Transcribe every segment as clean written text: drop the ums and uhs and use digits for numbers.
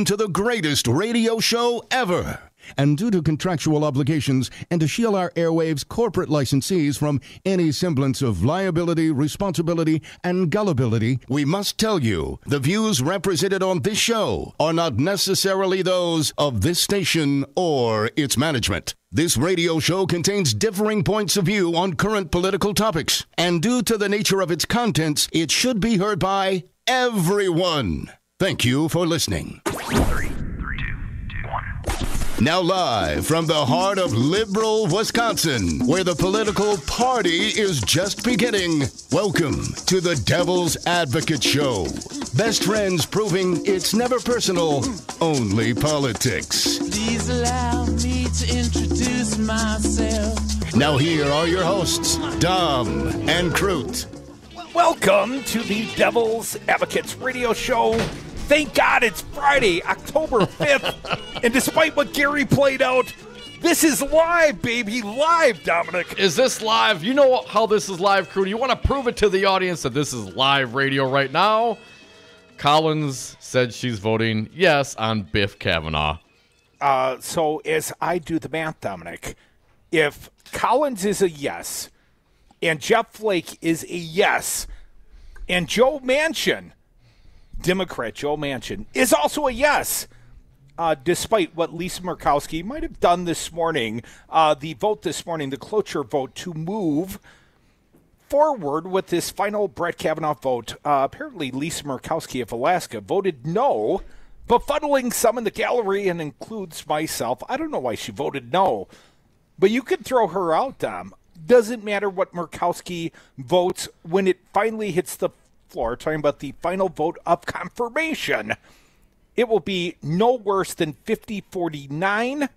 to the greatest radio show ever. And due to contractual obligations and to shield our airwaves' corporate licensees from any semblance of liability, responsibility, and gullibility, we must tell you the views represented on this show are not necessarily those of this station or its management. This radio show contains differing points of view on current political topics, and due to the nature of its contents, it should be heard by everyone. Thank you for listening. 3, 2, 1. Now live from the heart of liberal Wisconsin, where the political party is just beginning, welcome to the Devil's Advocate Show. Best friends proving it's never personal, only politics. Please allow me to introduce myself. Now here are your hosts, Dom and Crute. Welcome to the Devil's Advocates radio show. Thank God it's Friday, October 5th. And despite what Gary played out, this is live, baby. Live, Dominic. Is this live? You know how this is live, crew. You want to prove it to the audience that this is live radio right now? Collins said she's voting yes on Biff Kavanaugh. So as I do the math, Dominic, if Collins is a yes, and Jeff Flake is a yes, and Joe Manchin, Democrat Joe Manchin, is also a yes, despite what Lisa Murkowski might have done this morning. The vote this morning, the cloture vote to move forward with this final Brett Kavanaugh vote. Apparently Lisa Murkowski of Alaska voted no, befuddling some in the gallery and includes myself. I don't know why she voted no, but you could throw her out, Dom. Doesn't matter what Murkowski votes when it finally hits the floor, talking about the final vote of confirmation. It will be no worse than 50-49,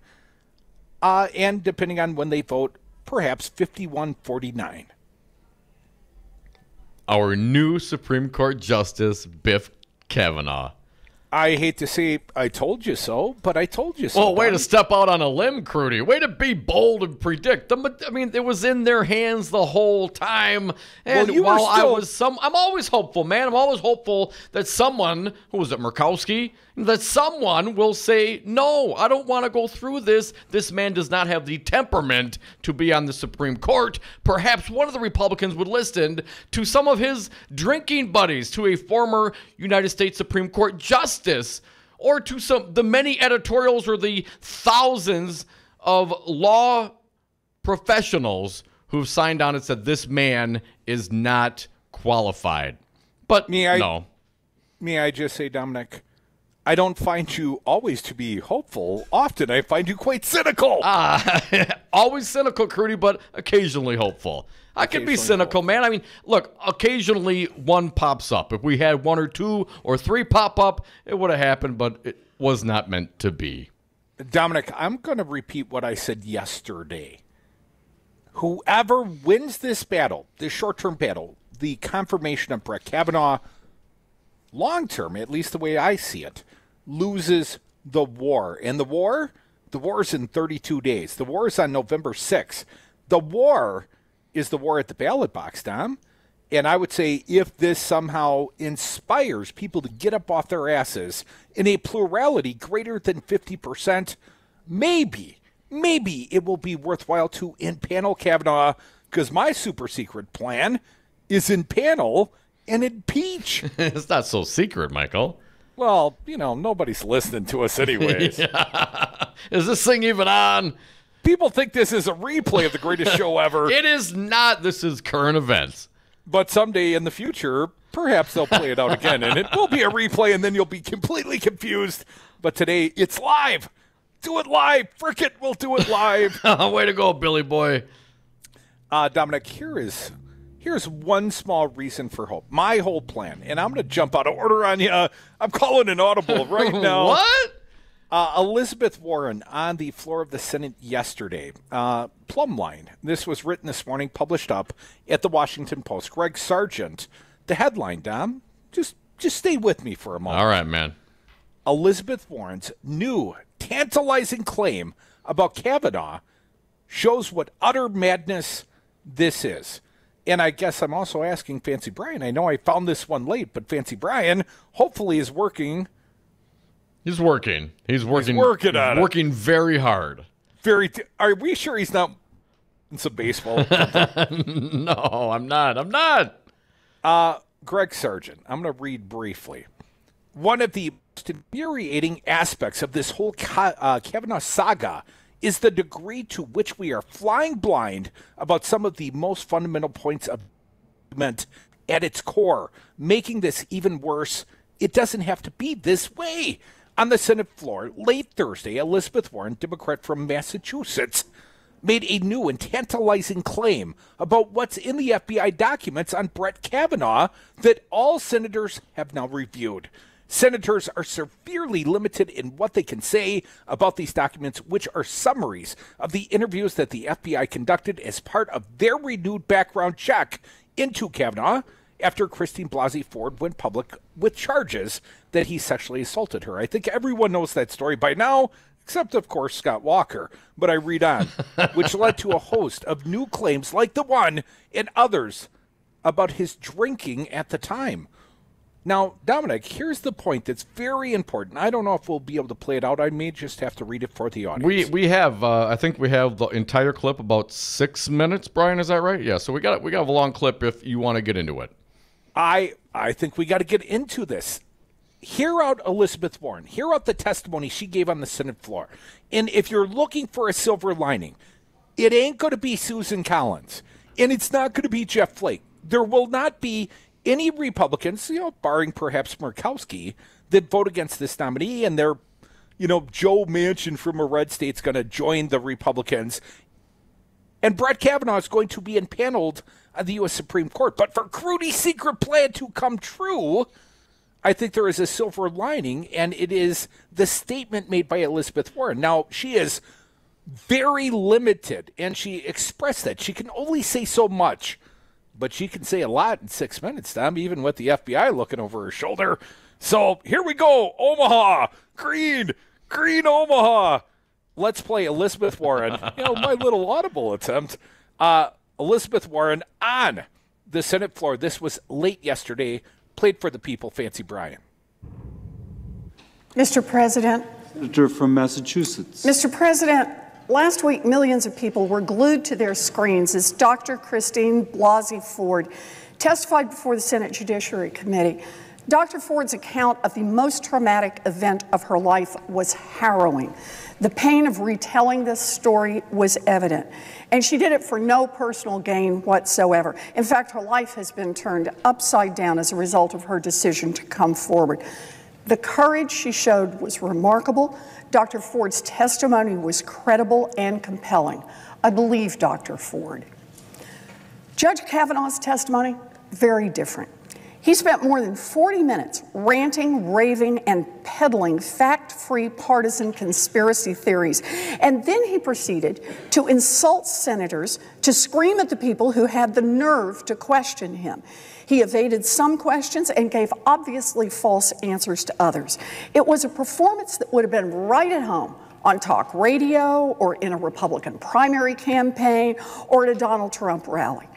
and depending on when they vote, perhaps 51-49. Our new Supreme Court Justice, Biff Kavanaugh. I hate to say I told you so, but I told you so. Well, way to step out on a limb, Crudy. Way to be bold and predict. I mean, it was in their hands the whole time. And I'm always hopeful, man. I'm always hopeful that someone, who was it, Murkowski? That someone will say, no, I don't want to go through this. This man does not have the temperament to be on the Supreme Court. Perhaps one of the Republicans would listen to some of his drinking buddies, to a former United States Supreme Court justice, or to the many editorials or the thousands of law professionals who've signed on and said this man is not qualified. But no. May I just say, Dominic, I don't find you always to be hopeful. Often I find you quite cynical. Always cynical, Crudy, but occasionally hopeful. I can be cynical, man. I mean, look, occasionally one pops up. If we had 1 or 2 or 3 pop up, it would have happened, but it was not meant to be. Dominic, I'm going to repeat what I said yesterday. Whoever wins this battle, this short-term battle, the confirmation of Brett Kavanaugh, long-term, at least the way I see it, loses the war. And the war is in 32 days. The war is on November 6th. The war is the war at the ballot box, Dom. And I would say if this somehow inspires people to get up off their asses in a plurality greater than 50%, maybe it will be worthwhile to impanel Kavanaugh, because my super secret plan is impanel and impeach. It's not so secret, Michael. Well, nobody's listening to us anyways. Yeah. Is this thing even on? People think this is a replay of the greatest show ever. It is not. This is current events. But someday in the future, perhaps they'll play it out again, and it will be a replay, and then you'll be completely confused. But today, it's live. Do it live. Frick it, we'll do it live. Way to go, Billy boy. Dominic, here's one small reason for hope. My whole plan, and I'm going to jump out of order on you. I'm calling an audible right now. What? Elizabeth Warren on the floor of the Senate yesterday. Plumb line. This was written this morning, published up at the Washington Post. Greg Sargent. The headline, Dom. Just stay with me for a moment. All right, man. Elizabeth Warren's new tantalizing claim about Kavanaugh shows what utter madness this is. And I guess I'm also asking Fancy Brian. I know I found this one late, but Fancy Brian hopefully is working He's working. He's working on it. Working very hard. Are we sure he's not in some baseball? No, I'm not. Greg Sargent, I'm going to read briefly. One of the most infuriating aspects of this whole Kavanaugh saga is the degree to which we are flying blind about some of the most fundamental points of argument at its core. Making this even worse, it doesn't have to be this way. On the Senate floor, late Thursday, Elizabeth Warren, Democrat from Massachusetts, made a new and tantalizing claim about what's in the FBI documents on Brett Kavanaugh that all senators have now reviewed. Senators are severely limited in what they can say about these documents, which are summaries of the interviews that the FBI conducted as part of their renewed background check into Kavanaugh after Christine Blasey Ford went public with charges that he sexually assaulted her. I think everyone knows that story by now, except, of course, Scott Walker. But I read on, which led to a host of new claims like the one and others about his drinking at the time. Now, Dominic, here's the point that's very important. I don't know if we'll be able to play it out. I may just have to read it for the audience. We have, I think we have the entire clip, about 6 minutes, Brian, is that right? Yeah, so we got a long clip if you want to get into it. I think we got to get into this. Hear out Elizabeth Warren. Hear out the testimony she gave on the Senate floor. And if you're looking for a silver lining, it ain't going to be Susan Collins. And it's not going to be Jeff Flake. There will not be any Republicans, barring perhaps Murkowski, that vote against this nominee. And they're, Joe Manchin from a red state's going to join the Republicans. And Brett Kavanaugh is going to be impaneled on the U.S. Supreme Court. But for Crudy's secret plan to come true, I think there is a silver lining, and it is the statement made by Elizabeth Warren. Now, she is very limited, and she expressed that. She can only say so much, but she can say a lot in 6 minutes, Tom, even with the FBI looking over her shoulder. So here we go. Omaha, green Omaha. Let's play Elizabeth Warren. My little audible attempt. Elizabeth Warren on the Senate floor. This was late yesterday. Played for the people, Fancy Brian. Mr. President. Senator from Massachusetts. Mr. President, last week millions of people were glued to their screens as Dr. Christine Blasey Ford testified before the Senate Judiciary Committee. Dr. Ford's account of the most traumatic event of her life was harrowing. The pain of retelling this story was evident, and she did it for no personal gain whatsoever. In fact, her life has been turned upside down as a result of her decision to come forward. The courage she showed was remarkable. Dr. Ford's testimony was credible and compelling. I believe Dr. Ford. Judge Kavanaugh's testimony, very different. He spent more than 40 minutes ranting, raving, and peddling fact-free partisan conspiracy theories. And then he proceeded to insult senators, to scream at the people who had the nerve to question him. He evaded some questions and gave obviously false answers to others. It was a performance that would have been right at home on talk radio or in a Republican primary campaign or at a Donald Trump rally.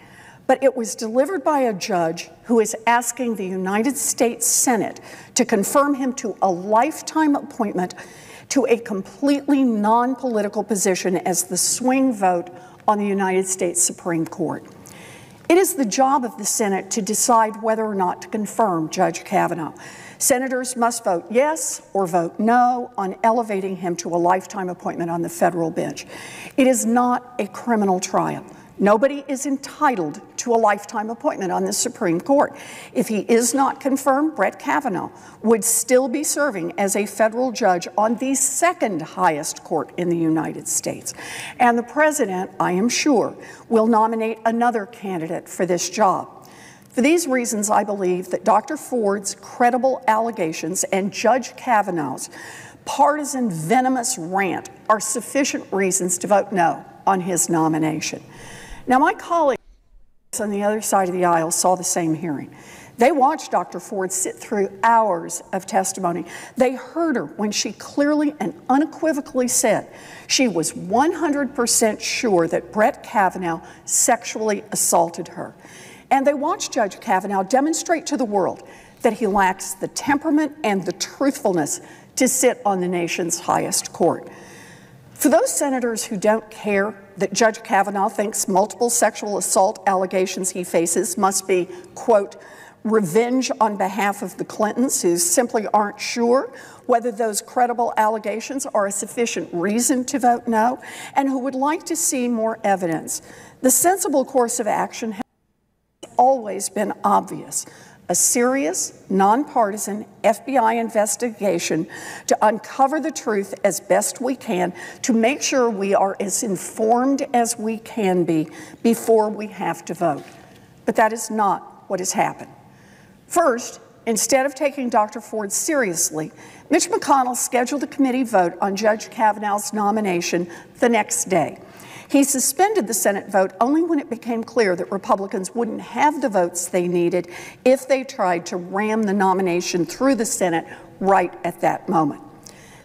But it was delivered by a judge who is asking the United States Senate to confirm him to a lifetime appointment to a completely non-political position as the swing vote on the United States Supreme Court. It is the job of the Senate to decide whether or not to confirm Judge Kavanaugh. Senators must vote yes or vote no on elevating him to a lifetime appointment on the federal bench. It is not a criminal trial. Nobody is entitled to a lifetime appointment on the Supreme Court. If he is not confirmed, Brett Kavanaugh would still be serving as a federal judge on the second highest court in the United States. And the president, I am sure, will nominate another candidate for this job. For these reasons, I believe that Dr. Ford's credible allegations and Judge Kavanaugh's partisan venomous rant are sufficient reasons to vote no on his nomination. Now, my colleagues on the other side of the aisle saw the same hearing. They watched Dr. Ford sit through hours of testimony. They heard her when she clearly and unequivocally said she was 100% sure that Brett Kavanaugh sexually assaulted her. And they watched Judge Kavanaugh demonstrate to the world that he lacks the temperament and the truthfulness to sit on the nation's highest court. For those senators who don't care that Judge Kavanaugh thinks multiple sexual assault allegations he faces must be, quote, revenge on behalf of the Clintons, who simply aren't sure whether those credible allegations are a sufficient reason to vote no, and who would like to see more evidence, the sensible course of action has always been obvious: a serious, nonpartisan FBI investigation to uncover the truth as best we can, to make sure we are as informed as we can be before we have to vote. But that is not what has happened. First, instead of taking Dr. Ford seriously, Mitch McConnell scheduled a committee vote on Judge Kavanaugh's nomination the next day. He suspended the Senate vote only when it became clear that Republicans wouldn't have the votes they needed if they tried to ram the nomination through the Senate right at that moment.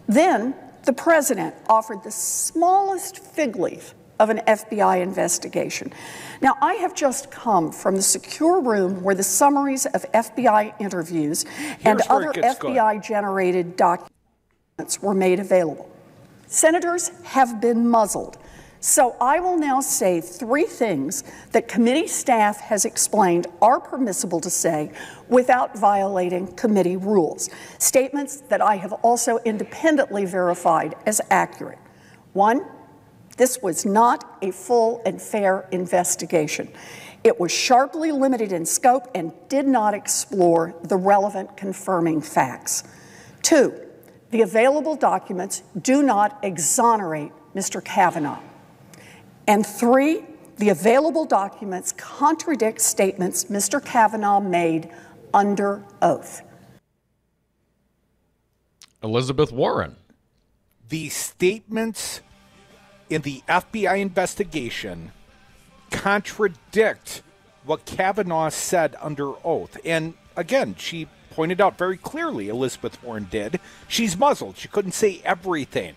Then, the president offered the smallest fig leaf of an FBI investigation. Now, I have just come from the secure room where the summaries of FBI interviews and other FBI-generated documents were made available. Senators have been muzzled. So I will now say 3 things that committee staff has explained are permissible to say without violating committee rules. Statements that I have also independently verified as accurate. 1, this was not a full and fair investigation. It was sharply limited in scope and did not explore the relevant confirming facts. 2, the available documents do not exonerate Mr. Kavanaugh. And 3, the available documents contradict statements Mr. Kavanaugh made under oath. Elizabeth Warren. The statements in the FBI investigation contradict what Kavanaugh said under oath. And again, she pointed out very clearly, Elizabeth Warren did, she's muzzled. She couldn't say everything.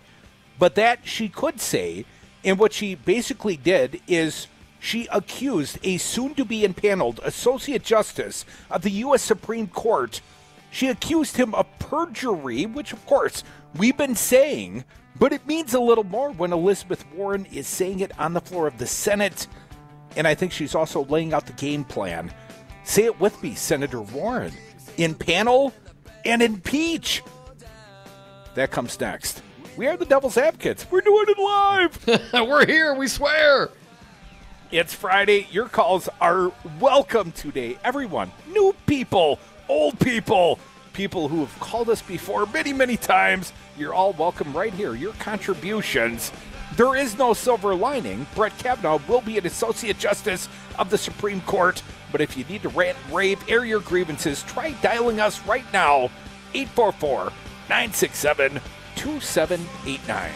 But that she could say. And what she basically did is she accused a soon-to-be impaneled Associate Justice of the U.S. Supreme Court. She accused him of perjury, which, of course, we've been saying, but it means a little more when Elizabeth Warren is saying it on the floor of the Senate. And I think she's also laying out the game plan. Say it with me, Senator Warren. Impanel and impeach. That comes next. We are the Devil's Advocates. We're doing it live. We're here. We swear. It's Friday. Your calls are welcome today. Everyone, new people, old people, people who have called us before many, many times. You're all welcome right here. Your contributions. There is no silver lining. Brett Kavanaugh will be an Associate Justice of the Supreme Court. But if you need to rant, rave, air your grievances, try dialing us right now. 844-967-2789.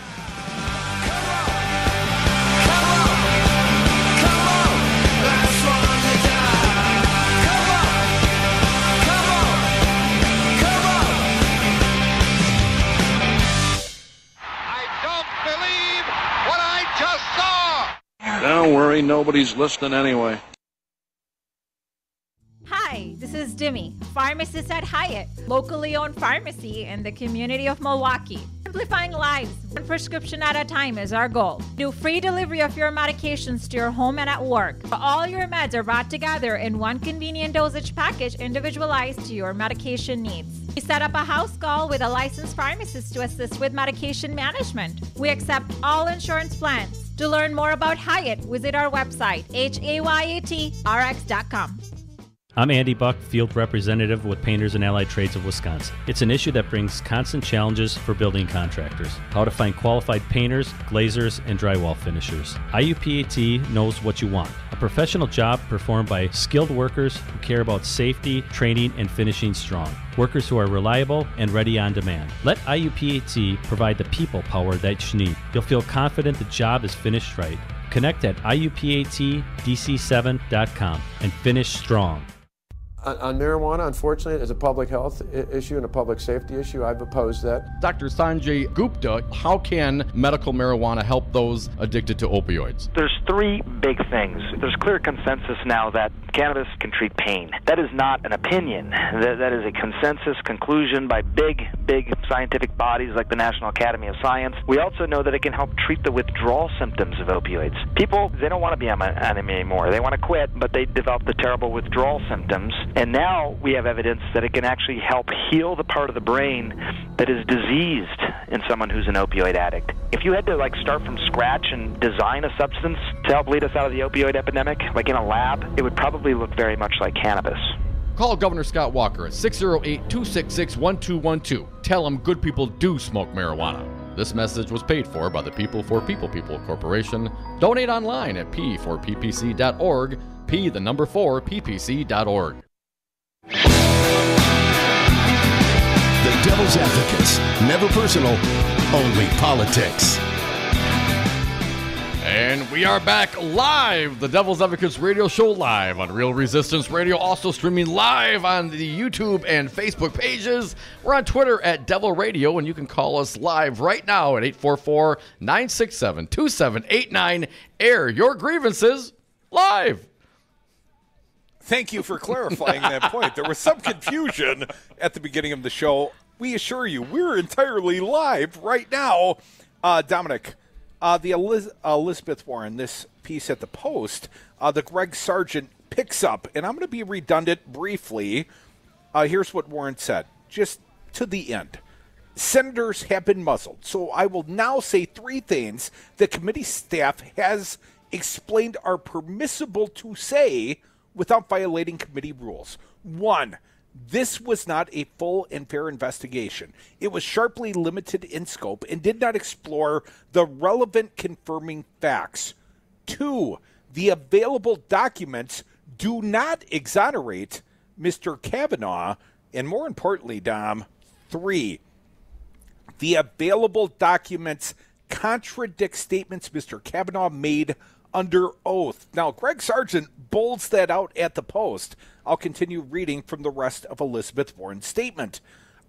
Don't worry, nobody's listening anyway. Hi, this is Demi, pharmacist at Hyatt, locally owned pharmacy in the community of Milwaukee. Simplifying lives, one prescription at a time is our goal. Do free delivery of your medications to your home and at work. All your meds are brought together in one convenient dosage package individualized to your medication needs. We set up a house call with a licensed pharmacist to assist with medication management. We accept all insurance plans. To learn more about Hyatt, visit our website, HAYATRx.com. I'm Andy Buck, Field Representative with Painters and Allied Trades of Wisconsin. It's an issue that brings constant challenges for building contractors. How to find qualified painters, glazers, and drywall finishers. IUPAT knows what you want. A professional job performed by skilled workers who care about safety, training, and finishing strong. Workers who are reliable and ready on demand. Let IUPAT provide the people power that you need. You'll feel confident the job is finished right. Connect at IUPATDC7.com and finish strong. On marijuana, unfortunately, as a public health issue and a public safety issue, I've opposed that. Dr. Sanjay Gupta, how can medical marijuana help those addicted to opioids? There's 3 big things. There's clear consensus now that cannabis can treat pain. That is not an opinion. That is a consensus conclusion by big scientific bodies like the National Academy of Science. We also know that it can help treat the withdrawal symptoms of opioids. People, they don't want to be on enemy anymore. They want to quit, but they develop the terrible withdrawal symptoms. And now we have evidence that it can actually help heal the part of the brain that is diseased in someone who's an opioid addict. If you had to start from scratch and design a substance to help lead us out of the opioid epidemic, like in a lab, it would probably look very much like cannabis. Call Governor Scott Walker at 608-266-1212. Tell him good people do smoke marijuana. This message was paid for by the People for People Corporation. Donate online at p4ppc.org, p4ppc.org. The Devil's Advocates. Never personal, only politics. And we are back live, the Devil's Advocates radio show live on Real Resistance Radio, also streaming live on the YouTube and Facebook pages. We're on Twitter at Devil Radio, and you can call us live right now at 844-967-2789. Air your grievances live. Thank you for clarifying that point. There was some confusion at the beginning of the show. We assure you, we're entirely live right now. Dominic, the Elizabeth Warren, this piece at the Post, the Greg Sargent picks up, and I'm going to be redundant briefly. Here's what Warren said, just to the end. Senators have been muzzled, so I will now say three things the committee staff has explained are permissible to say without violating committee rules. 1, this was not a full and fair investigation. It was sharply limited in scope and did not explore the relevant confirming facts. 2, the available documents do not exonerate Mr. Kavanaugh. And more importantly, Dom, 3, the available documents contradict statements Mr. Kavanaugh made under oath. Now, Greg Sargent bolds that out at the Post. I'll continue reading from the rest of Elizabeth Warren's statement.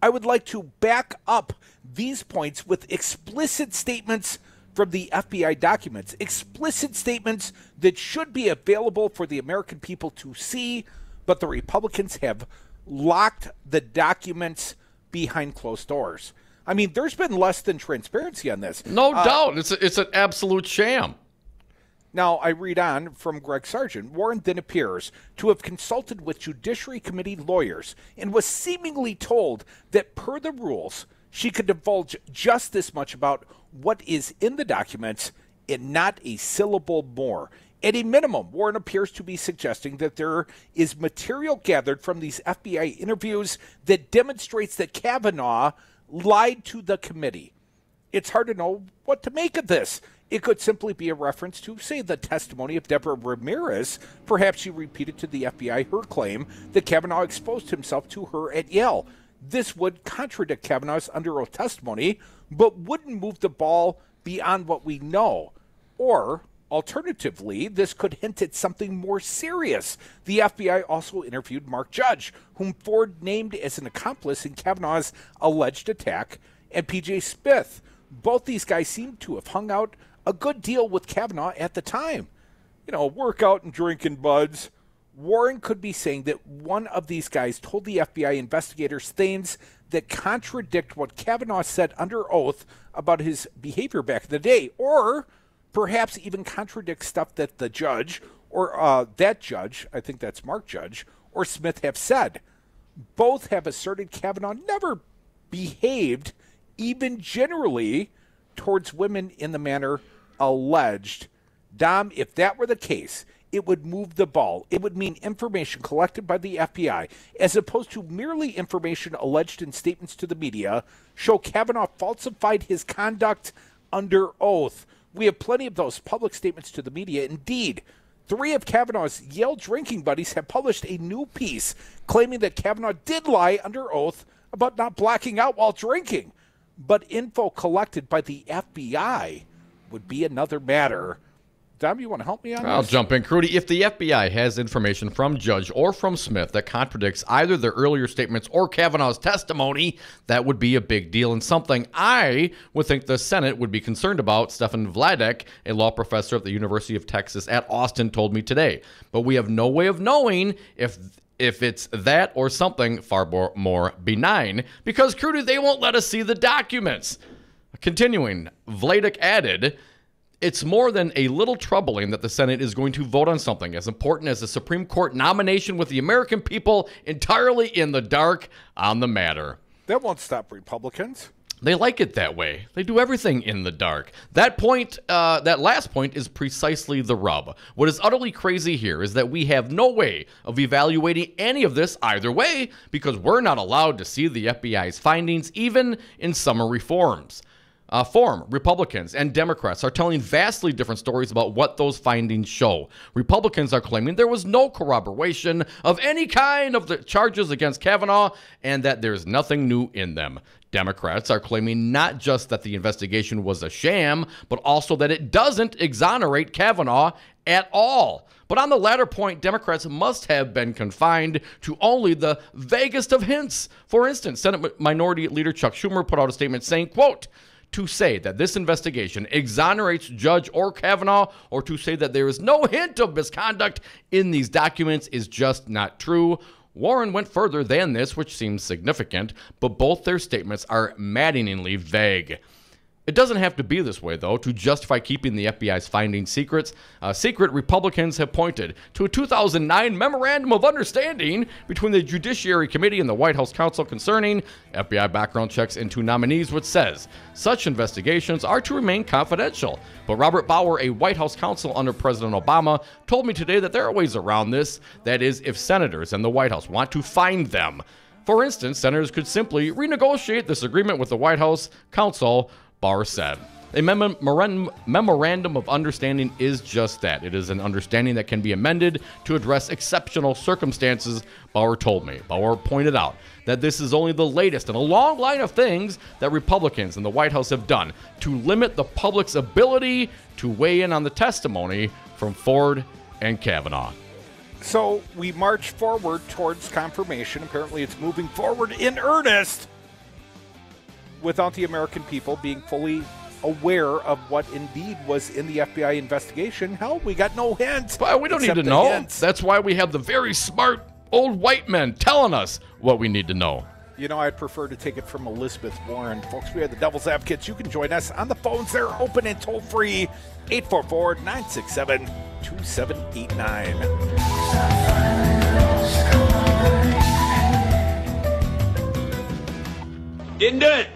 I would like to back up these points with explicit statements from the FBI documents, explicit statements that should be available for the American people to see, but the Republicans have locked the documents behind closed doors. I mean, there's been less than transparency on this. No doubt. It's an absolute sham. Now, I read on from Greg Sargent. Warren then appears to have consulted with Judiciary Committee lawyers and was seemingly told that per the rules, she could divulge just this much about what is in the documents and not a syllable more. At a minimum, Warren appears to be suggesting that there is material gathered from these FBI interviews that demonstrates that Kavanaugh lied to the committee. It's hard to know what to make of this. It could simply be a reference to, say, the testimony of Deborah Ramirez. Perhaps she repeated to the FBI her claim that Kavanaugh exposed himself to her at Yale. This would contradict Kavanaugh's under oath testimony, but wouldn't move the ball beyond what we know. Or, alternatively, this could hint at something more serious. The FBI also interviewed Mark Judge, whom Ford named as an accomplice in Kavanaugh's alleged attack, and P.J. Smith. Both these guys seem to have hung out a good deal with Kavanaugh at the time. You know, workout and drinking buds. Warren could be saying that one of these guys told the FBI investigators things that contradict what Kavanaugh said under oath about his behavior back in the day, or perhaps even contradict stuff that the judge, or that judge, I think that's Mark Judge, or Smith have said. Both have asserted Kavanaugh never behaved, even generally, towards women in the manner alleged. Dom, if that were the case, it would move the ball. It would mean information collected by the FBI, as opposed to merely information alleged in statements to the media, show Kavanaugh falsified his conduct under oath. We have plenty of those public statements to the media. Indeed, 3 of Kavanaugh's Yale drinking buddies have published a new piece claiming that Kavanaugh did lie under oath about not blacking out while drinking. But info collected by the FBI would be another matter. Dom, you want to help me on this? I'll jump in, Crudy. If the FBI has information from Judge or from Smith that contradicts either their earlier statements or Kavanaugh's testimony, that would be a big deal and something I would think the Senate would be concerned about. Stefan Vladek, a law professor at the University of Texas at Austin, told me today. But we have no way of knowing if it's that or something far more benign, because, Crudy, they won't let us see the documents. Continuing, Vladek added, it's more than a little troubling that the Senate is going to vote on something as important as the Supreme Court nomination with the American people entirely in the dark on the matter. That won't stop Republicans. They like it that way. They do everything in the dark. That point, that last point is precisely the rub. What is utterly crazy here is that we have no way of evaluating any of this either way because we're not allowed to see the FBI's findings, even in summary forms. Republicans and Democrats are telling vastly different stories about what those findings show. Republicans are claiming there was no corroboration of any kind of the charges against Kavanaugh and that there's nothing new in them. Democrats are claiming not just that the investigation was a sham, but also that it doesn't exonerate Kavanaugh at all. But on the latter point, Democrats must have been confined to only the vaguest of hints. For instance, Senate Minority Leader Chuck Schumer put out a statement saying, quote, to say that this investigation exonerates Judge or Kavanaugh or to say that there is no hint of misconduct in these documents is just not true. Warren went further than this, which seems significant, but both their statements are maddeningly vague. It doesn't have to be this way, though, to justify keeping the FBI's findings secret. Republicans have pointed to a 2009 Memorandum of Understanding between the Judiciary Committee and the White House counsel concerning FBI background checks into nominees, which says such investigations are to remain confidential. But Robert Bauer, a White House counsel under President Obama, told me today that there are ways around this. That is, if senators and the White House want to find them. For instance, senators could simply renegotiate this agreement with the White House counsel, Bauer said. A memorandum of understanding is just that. It is an understanding that can be amended to address exceptional circumstances, Bauer told me. Bauer pointed out that this is only the latest in a long line of things that Republicans in the White House have done to limit the public's ability to weigh in on the testimony from Ford and Kavanaugh. So we march forward towards confirmation. Apparently it's moving forward in earnest without the American people being fully aware of what indeed was in the FBI investigation. Hell, we got no hints. But we don't need to know. Hints. That's why we have the very smart old white men telling us what we need to know. You know, I'd prefer to take it from Elizabeth Warren. Folks, we are the Devil's Advocates. You can join us on the phones. They're open and toll-free. 844-967-2789. Didn't do it.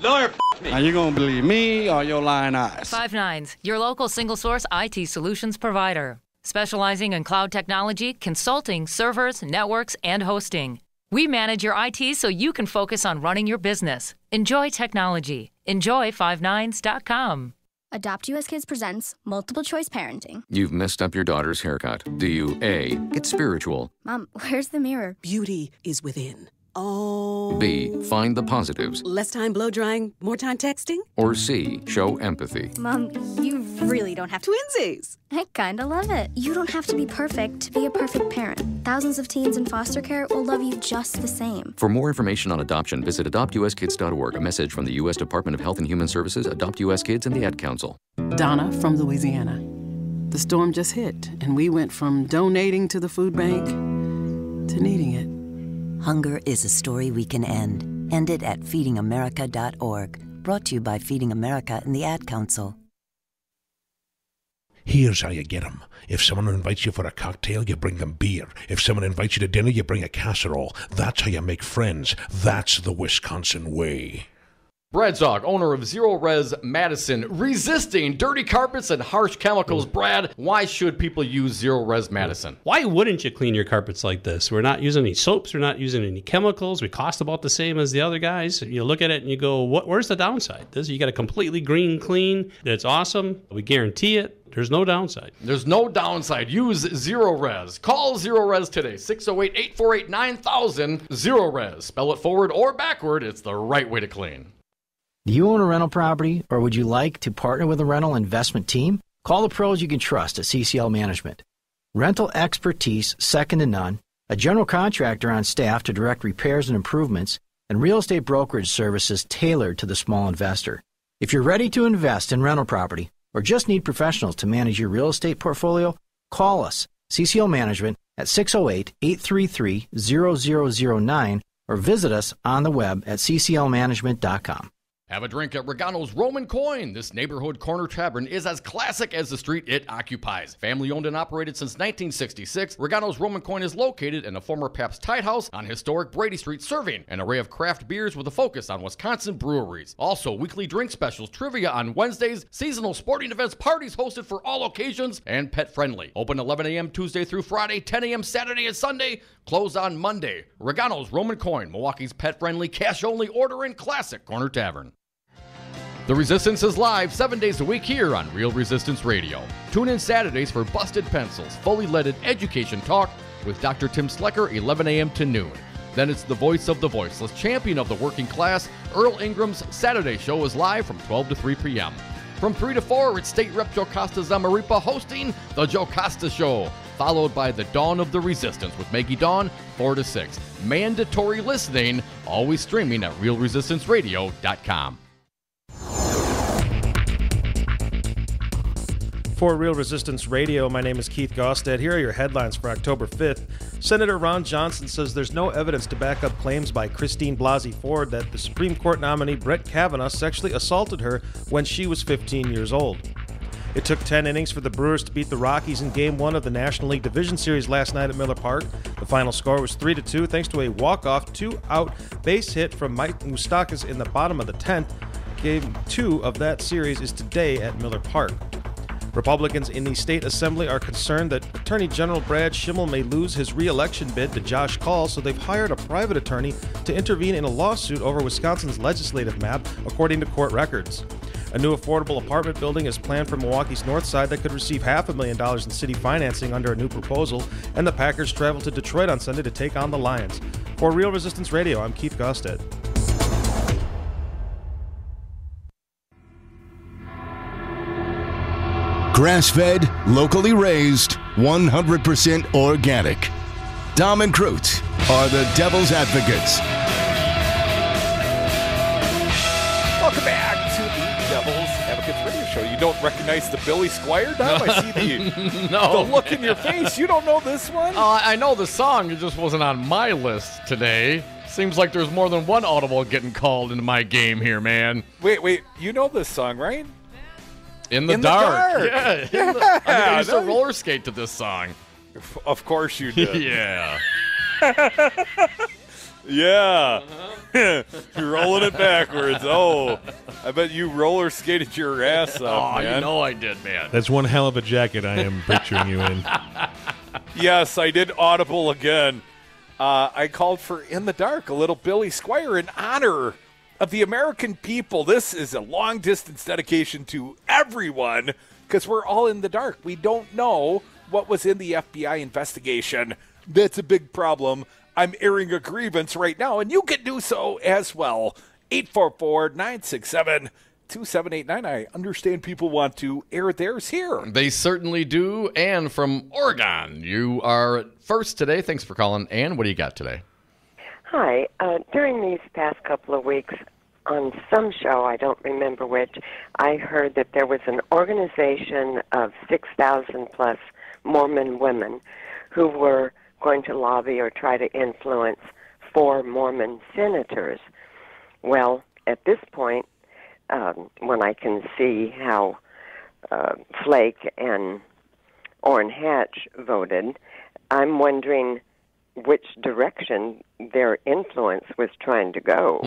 Lawyer f***ed me. Are you going to believe me or your lying eyes? 5 your local single-source IT solutions provider. Specializing in cloud technology, consulting, servers, networks, and hosting. We manage your IT so you can focus on running your business. Enjoy technology. Enjoy 59s.com. Adopt US Kids presents Multiple Choice Parenting. You've messed up your daughter's haircut. Do you A, get spiritual? Mom, where's the mirror? Beauty is within. Oh. B, find the positives. Less time blow drying, more time texting? Or C, show empathy. Mom, you really don't have to. Twinsies. I kinda love it. You don't have to be perfect to be a perfect parent. Thousands of teens in foster care will love you just the same. For more information on adoption, visit adoptuskids.org. A message from the U.S. Department of Health and Human Services, Adopt U.S. Kids, and the Ad Council. Donna from Louisiana. The storm just hit, and we went from donating to the food bank to needing it. Hunger is a story we can end. End it at feedingamerica.org. Brought to you by Feeding America and the Ad Council. Here's how you get them. If someone invites you for a cocktail, you bring them beer. If someone invites you to dinner, you bring a casserole. That's how you make friends. That's the Wisconsin way. Brad Zog, owner of Zero Res Madison, resisting dirty carpets and harsh chemicals. Brad, why should people use Zero Res Madison? Why wouldn't you clean your carpets like this? We're not using any soaps. We're not using any chemicals. We cost about the same as the other guys. You look at it and you go, where's the downside? You got a completely green clean. It's awesome. We guarantee it. There's no downside. There's no downside. Use Zero Res. Call Zero Res today. 608-848-9000. Zero Res. Spell it forward or backward. It's the right way to clean. Do you own a rental property, or would you like to partner with a rental investment team? Call the pros you can trust at CCL Management. Rental expertise second to none, a general contractor on staff to direct repairs and improvements, and real estate brokerage services tailored to the small investor. If you're ready to invest in rental property or just need professionals to manage your real estate portfolio, call us, CCL Management, at 608-833-0009 or visit us on the web at cclmanagement.com. Have a drink at Regano's Roman Coin. This neighborhood corner tavern is as classic as the street it occupies. Family owned and operated since 1966, Regano's Roman Coin is located in a former Pabst Tide House on historic Brady Street, serving an array of craft beers with a focus on Wisconsin breweries. Also, weekly drink specials, trivia on Wednesdays, seasonal sporting events, parties hosted for all occasions, and pet friendly. Open 11 a.m. Tuesday through Friday, 10 a.m. Saturday and Sunday, closed on Monday. Regano's Roman Coin, Milwaukee's pet friendly, cash only ordering classic corner tavern. The Resistance is live 7 days a week here on Real Resistance Radio. Tune in Saturdays for Busted Pencils, fully leaded education talk with Dr. Tim Slecker, 11 a.m. to noon. Then it's the voice of the voiceless, champion of the working class, Earl Ingram's Saturday show is live from 12 to 3 p.m. From 3 to 4, it's State Rep Joe Costa Zamaripa hosting The Joe Costa Show, followed by The Dawn of the Resistance with Maggie Dawn, 4 to 6. Mandatory listening, always streaming at realresistanceradio.com. For Real Resistance Radio, my name is Keith Gostad. Here are your headlines for October 5th. Senator Ron Johnson says there's no evidence to back up claims by Christine Blasey Ford that the Supreme Court nominee Brett Kavanaugh sexually assaulted her when she was 15 years old. It took 10 innings for the Brewers to beat the Rockies in Game 1 of the National League Division Series last night at Miller Park. The final score was 3-2 thanks to a walk-off, two-out base hit from Mike Moustakas in the bottom of the 10th. Game 2 of that series is today at Miller Park. Republicans in the state assembly are concerned that Attorney General Brad Schimmel may lose his re-election bid to Josh Kaul, so they've hired a private attorney to intervene in a lawsuit over Wisconsin's legislative map, according to court records. A new affordable apartment building is planned for Milwaukee's north side that could receive $500,000 in city financing under a new proposal, and the Packers travel to Detroit on Sunday to take on the Lions. For Real Resistance Radio, I'm Keith Gostad. Grass-fed, locally raised, 100% organic. Dom and Crute are the devil's advocates. Welcome back to the Devil's Advocates Radio Show. You don't recognize the Billy Squire, Dom? I see the look in your face. You don't know this one? I know the song. It just wasn't on my list today. Seems like there's more than one audible getting called into my game here, man. Wait. You know this song, right? In the dark. Yeah. I used to roller skate to this song. Of course you did. Yeah. Yeah. You're rolling it backwards. Oh, I bet you roller skated your ass off, man. You know I did, man. That's one hell of a jacket I am picturing you in. Yes, I did audible again. I called for In the Dark, a little Billy Squire in honor of the American people. This is a long-distance dedication to everyone because we're all in the dark. We don't know what was in the FBI investigation. That's a big problem. I'm airing a grievance right now, and you can do so as well. 844-967-2789. I understand people want to air theirs here. They certainly do. Ann from Oregon, you are first today. Thanks for calling. Ann, what do you got today? Hi. During these past couple of weeks, on some show, I don't remember which, I heard that there was an organization of 6,000 plus Mormon women who were going to lobby or try to influence 4 Mormon senators. Well, at this point, when I can see how Flake and Orrin Hatch voted, I'm wondering which direction their influence was trying to go.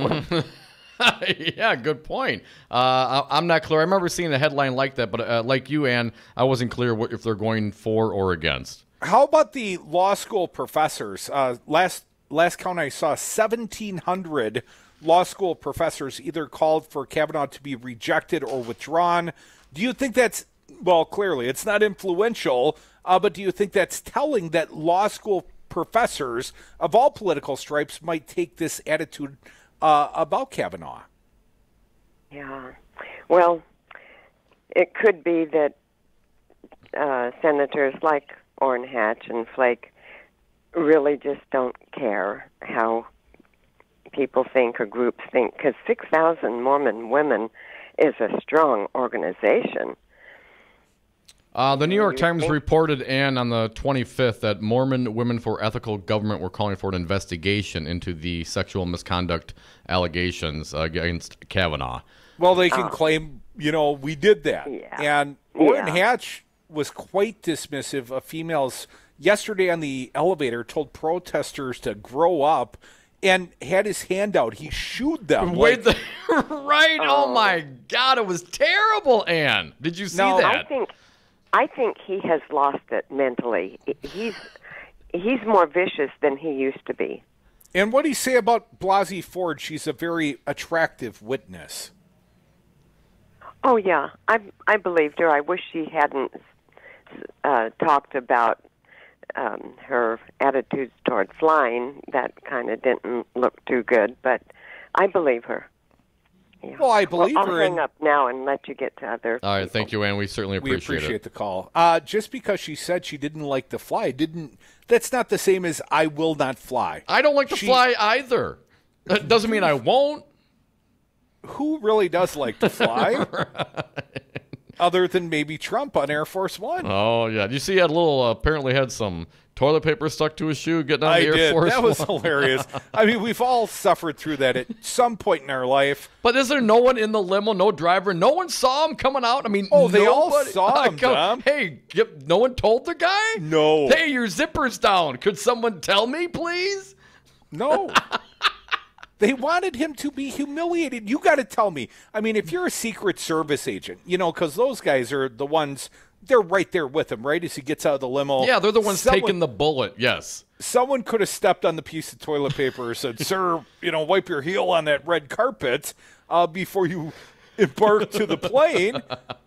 Yeah, good point. I'm not clear. I remember seeing a headline like that, but like you, Ann, I wasn't clear if they're going for or against. How about the law school professors? Last count I saw, 1,700 law school professors either called for Kavanaugh to be rejected or withdrawn. Do you think that's, well, clearly it's not influential, but do you think that's telling that law school professors of all political stripes might take this attitude about Yeah. Well, it could be that senators like Orrin-Hatch and Flake really just don't care how people think or groups think, because 6,000 Mormon women is a strong organization. The New York Times reported, Ann, on the 25th that Mormon Women for Ethical Government were calling for an investigation into the sexual misconduct allegations against Kavanaugh. Well, they can claim, we did that. Yeah. And Orrin-Hatch was quite dismissive of females. Yesterday on the elevator, told protesters to grow up and had his hand out. He shooed them. Right? Oh, my God. It was terrible, Ann. Did you see that? I think he has lost it mentally. He's more vicious than he used to be. And what do you say about Blasey Ford? She's a very attractive witness. Oh, yeah. I believed her. I wish she hadn't talked about her attitudes toward flying. That kind of didn't look too good, but I believe her. Yeah. Well, I believe I'll her. Hang up now and let you get to other All right, people. thank you, Ann. We certainly appreciate it. We appreciate the call. Just because she said she didn't like to fly, that's not the same as I will not fly. I don't like to fly either. That doesn't mean I won't. Who really does like to fly? Other than maybe Trump on Air Force One. Oh, yeah. Did you see he had apparently had some toilet paper stuck to his shoe getting on the Air Force That was hilarious. I mean, we've all suffered through that at some point in our life. But is there no one in the limo, no driver? No one saw him coming out? I mean, they all saw him, Tom. Hey, no one told the guy? No. Hey, your zipper's down. Could someone tell me, please? No. They wanted him to be humiliated. You got to tell me. I mean, if you're a Secret Service agent, because those guys are the ones, they're right there with him, right, as he gets out of the limo. Yeah, they're the ones taking the bullet, yes. Someone could have stepped on the piece of toilet paper and said, sir, wipe your heel on that red carpet before you embark to the plane.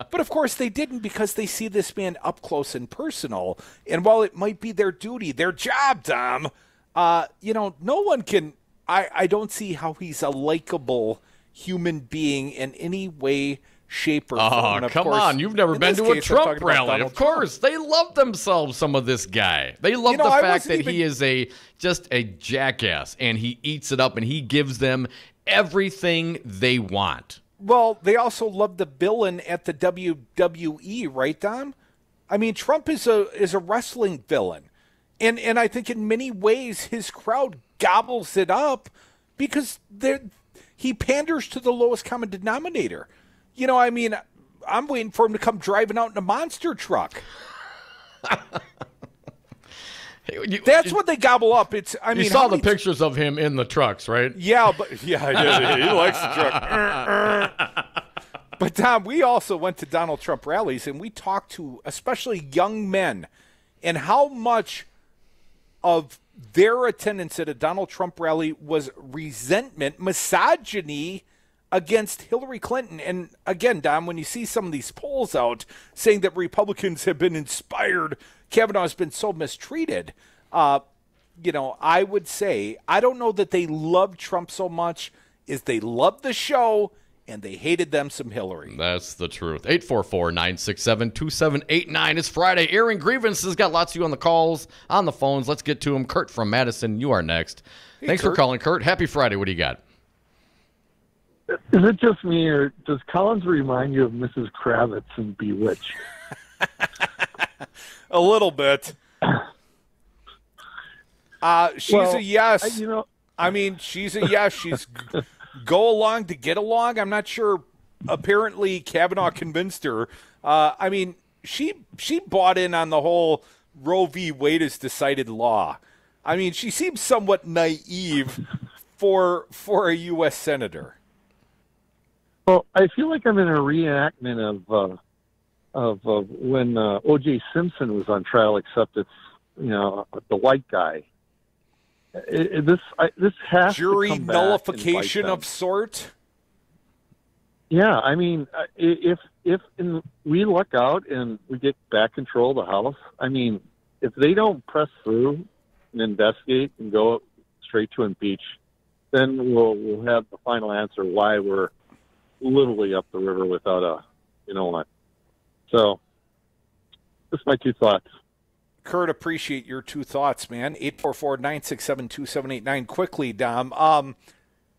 But, of course, they didn't, because they see this man up close and personal. And while it might be their duty, their job, Tom, no one can – I don't see how he's a likable human being in any way, shape, or form. Oh, come on. You've never been to a Trump rally. Of course. They love themselves, some of this guy. They love the fact that he is just a jackass, and he eats it up, and he gives them everything they want. Well, they also love the villain at the WWE, right, Dom? I mean, Trump is a wrestling villain. And I think in many ways his crowd gobbles it up because he panders to the lowest common denominator. I'm waiting for him to come driving out in a monster truck. That's what they gobble up. You saw the pictures of him in the trucks, right? Yeah, I did. He likes the truck. But Tom, we also went to Donald Trump rallies and we talked to especially young men and how much of their attendance at a Donald Trump rally was resentment, misogyny against Hillary Clinton. And again, Dom, when you see some of these polls out saying that Republicans have been inspired, Kavanaugh has been so mistreated, I would say, I don't know that they love Trump so much as they love the show and they hated them some Hillary. That's the truth. 844-967-2789. It's Friday. Airing grievances. Got lots of you on the calls, on the phones. Let's get to them. Kurt from Madison, you are next. Hey, Thanks Kurt. for calling, Kurt. Happy Friday. What do you got? Is it just me, or does Collins remind you of Mrs. Kravitz in Bewitched? A little bit. She's a yes. She's a yes. She's go along to get along. I'm not sure. Apparently, Kavanaugh convinced her. She bought in on the whole Roe v. Wade is decided law. I mean, she seems somewhat naive for a U.S. senator. Well, I feel like I'm in a reenactment of when O.J. Simpson was on trial, except it's the white guy. This has jury to come nullification back of sort. Yeah, I mean, if we luck out and we get back control of the House, I mean, if they don't press through and investigate and go straight to impeach, then we'll have the final answer why we're literally up the river without a, So Just my 2 thoughts. Kurt, appreciate your 2 thoughts, man. 844-967-2789. Quickly, Dom.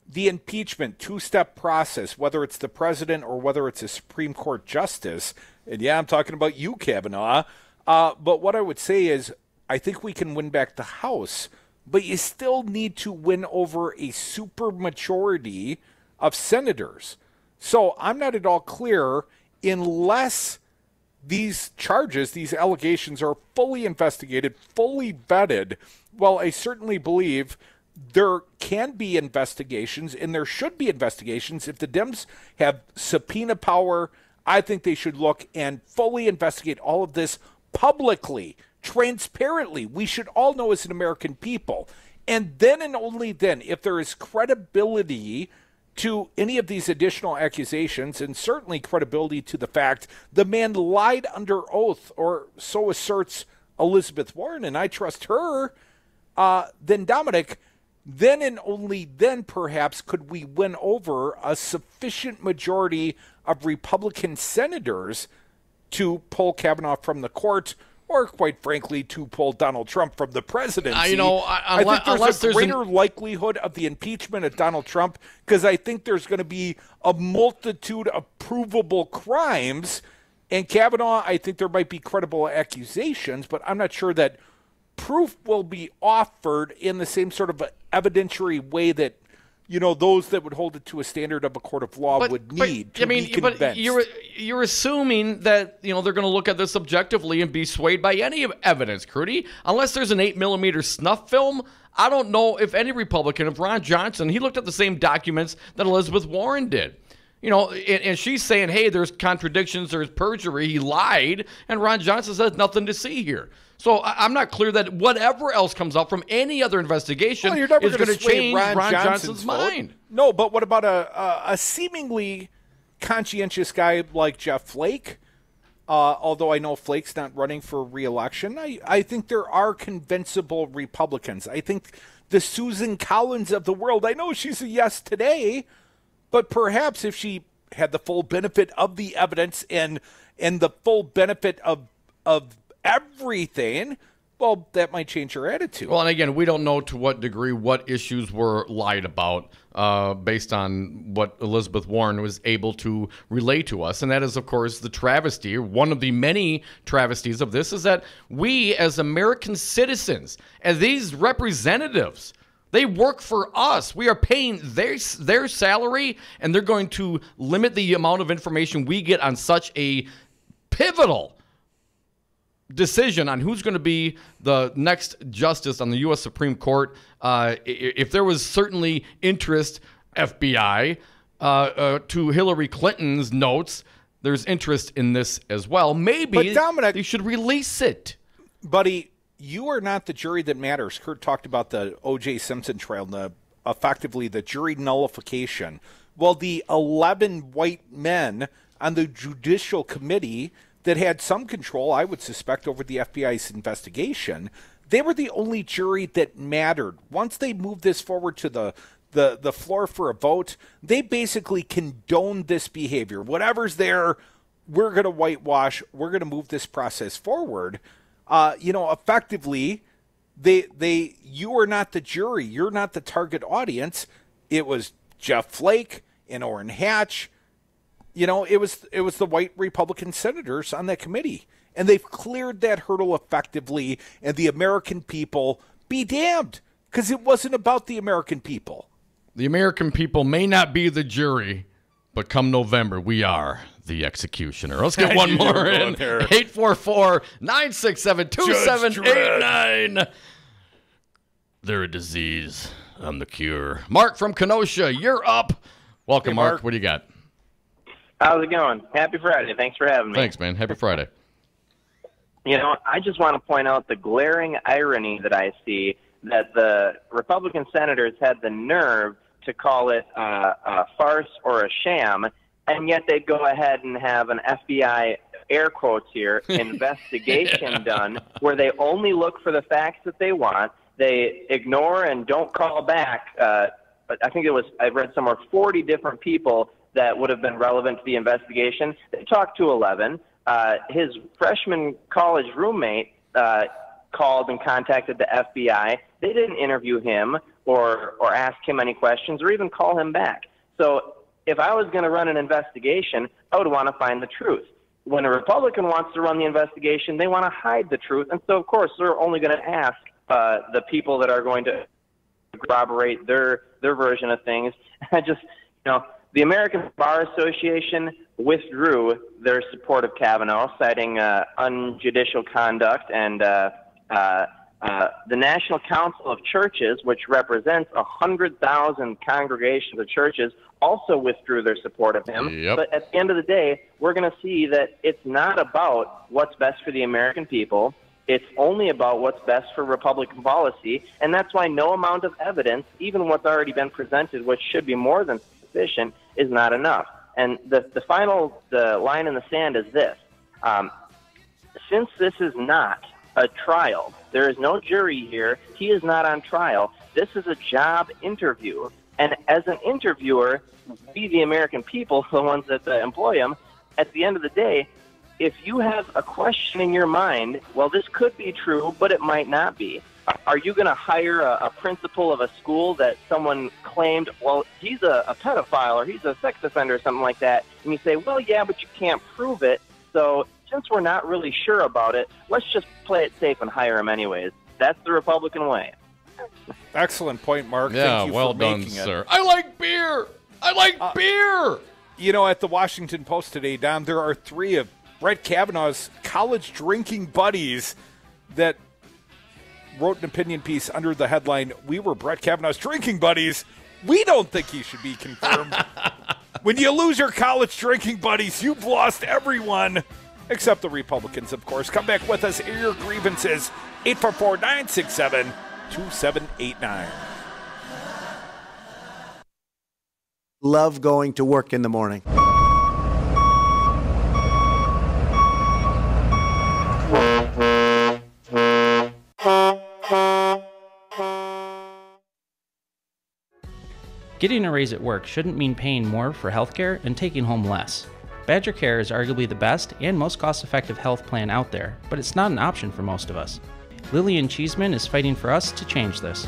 The impeachment 2-step process, whether it's the president or whether it's a Supreme Court justice, and yeah, I'm talking about you, Kavanaugh, but what I would say is I think we can win back the House, but you still need to win over a supermajority of senators. So I'm not at all clear unless these charges, these allegations are fully investigated, fully vetted. Well, I certainly believe there can be investigations, and there should be investigations. If the Dems have subpoena power, I think they should look and fully investigate all of this publicly, transparently. We should all know as an American people. And then and only then, if there is credibility to any of these additional accusations, and certainly credibility to the fact the man lied under oath, or so asserts Elizabeth Warren, and I trust her, then Dominic, then and only then perhaps could we win over a sufficient majority of Republican senators to pull Kavanaugh from the court, or quite frankly, to pull Donald Trump from the presidency. I think there's a greater likelihood of the impeachment of Donald Trump, because I think there's going to be a multitude of provable crimes. And Kavanaugh, I think there might be credible accusations, but I'm not sure that proof will be offered in the same sort of evidentiary way that, you know, those that would hold it to a standard of a court of law would need to be convinced. But you're assuming that, you know, they're going to look at this objectively and be swayed by any evidence, Crudy. Unless there's an 8mm snuff film, I don't know if any Republican, if Ron Johnson, he looked at the same documents that Elizabeth Warren did. You know, and she's saying, hey, there's contradictions, there's perjury, he lied, and Ron Johnson says nothing to see here. So I'm not clear that whatever else comes out from any other investigation is going to change Ron Johnson's mind. No, but what about a seemingly conscientious guy like Jeff Flake? Although I know Flake's not running for re-election, I think there are convincible Republicans. I think the Susan Collins of the world, I know she's a yes today, but perhaps if she had the full benefit of the evidence and the full benefit of everything, well, that might change her attitude. Well, and again, we don't know to what degree what issues were lied about based on what Elizabeth Warren was able to relay to us. And that is, of course, the travesty, or one of the many travesties of this, is that we as American citizens, as these representatives, they work for us. We are paying their salary, and they're going to limit the amount of information we get on such a pivotal decision on who's going to be the next justice on the U.S. Supreme Court. If there was certainly interest, FBI, to Hillary Clinton's notes, there's interest in this as well. Maybe they should release it. Buddy, you are not the jury that matters. Kurt talked about the O.J. Simpson trial, effectively the jury nullification. Well, the 11 white men on the Judicial Committee that had some control, I would suspect, over the FBI's investigation, they were the only jury that mattered. Once they moved this forward to the floor for a vote, they basically condoned this behavior. Whatever's there, we're going to whitewash. We're going to move this process forward. Effectively, you are not the jury. You're not the target audience. It was Jeff Flake and Orrin Hatch. You know, it was the white Republican senators on that committee. And they've cleared that hurdle effectively, and the American people be damned, because it wasn't about the American people. The American people may not be the jury, but come November, we are the executioner. Let's get one more in. 844-967-2789. They're a disease. I'm the cure. Mark from Kenosha, you're up. Welcome, hey, Mark. What do you got? How's it going? Happy Friday. Thanks for having me. Thanks, man. Happy Friday. You know, I just want to point out the glaring irony that I see, that the Republican senators had the nerve to call it a farce or a sham, and yet they go ahead and have an FBI, air quotes here, investigation done, where they only look for the facts that they want. They ignore and don't call back. But I think I read somewhere 40 different people that would have been relevant to the investigation. They talked to 11. his freshman college roommate called and contacted the FBI. They didn't interview him or ask him any questions or even call him back. So if I was going to run an investigation, I would want to find the truth. When a Republican wants to run the investigation, they want to hide the truth. And so, of course, they're only going to ask the people that are going to corroborate their version of things. The American Bar Association withdrew their support of Kavanaugh, citing unjudicial conduct, and the National Council of Churches, which represents 100,000 congregations of churches, also withdrew their support of him. Yep. But at the end of the day, we're going to see that it's not about what's best for the American people. It's only about what's best for Republican policy, and that's why no amount of evidence, even what's already been presented, which should be more than sufficient, is not enough. And the line in the sand is this. Since this is not a trial, there is no jury here, he is not on trial, this is a job interview. And as an interviewer, we, the American people, the ones that employ him, at the end of the day, if you have a question in your mind, well, this could be true, but it might not be. Are you going to hire a principal of a school that someone claimed, well, he's a pedophile or he's a sex offender or something like that? And you say, well, yeah, but you can't prove it. So since we're not really sure about it, let's just play it safe and hire him anyways. That's the Republican way. Excellent point, Mark. Yeah, Thank you well for done, making sir. it. I like beer. I like beer. You know, at the Washington Post today, Don, there are 3 of Brett Kavanaugh's college drinking buddies that wrote an opinion piece under the headline, "We were Brett Kavanaugh's drinking buddies. We don't think he should be confirmed." When you lose your college drinking buddies, you've lost everyone, except the Republicans, of course. Come back with us. Air your grievances. 844-967-2789. Love going to work in the morning. Getting a raise at work shouldn't mean paying more for healthcare and taking home less. Badger Care is arguably the best and most cost-effective health plan out there, but it's not an option for most of us. Lillian Cheeseman is fighting for us to change this.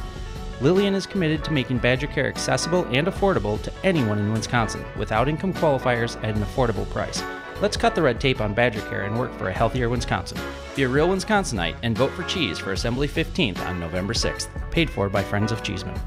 Lillian is committed to making Badger Care accessible and affordable to anyone in Wisconsin without income qualifiers at an affordable price. Let's cut the red tape on Badger Care and work for a healthier Wisconsin. Be a real Wisconsinite and vote for cheese for Assembly 15th on November 6th. Paid for by Friends of Cheeseman.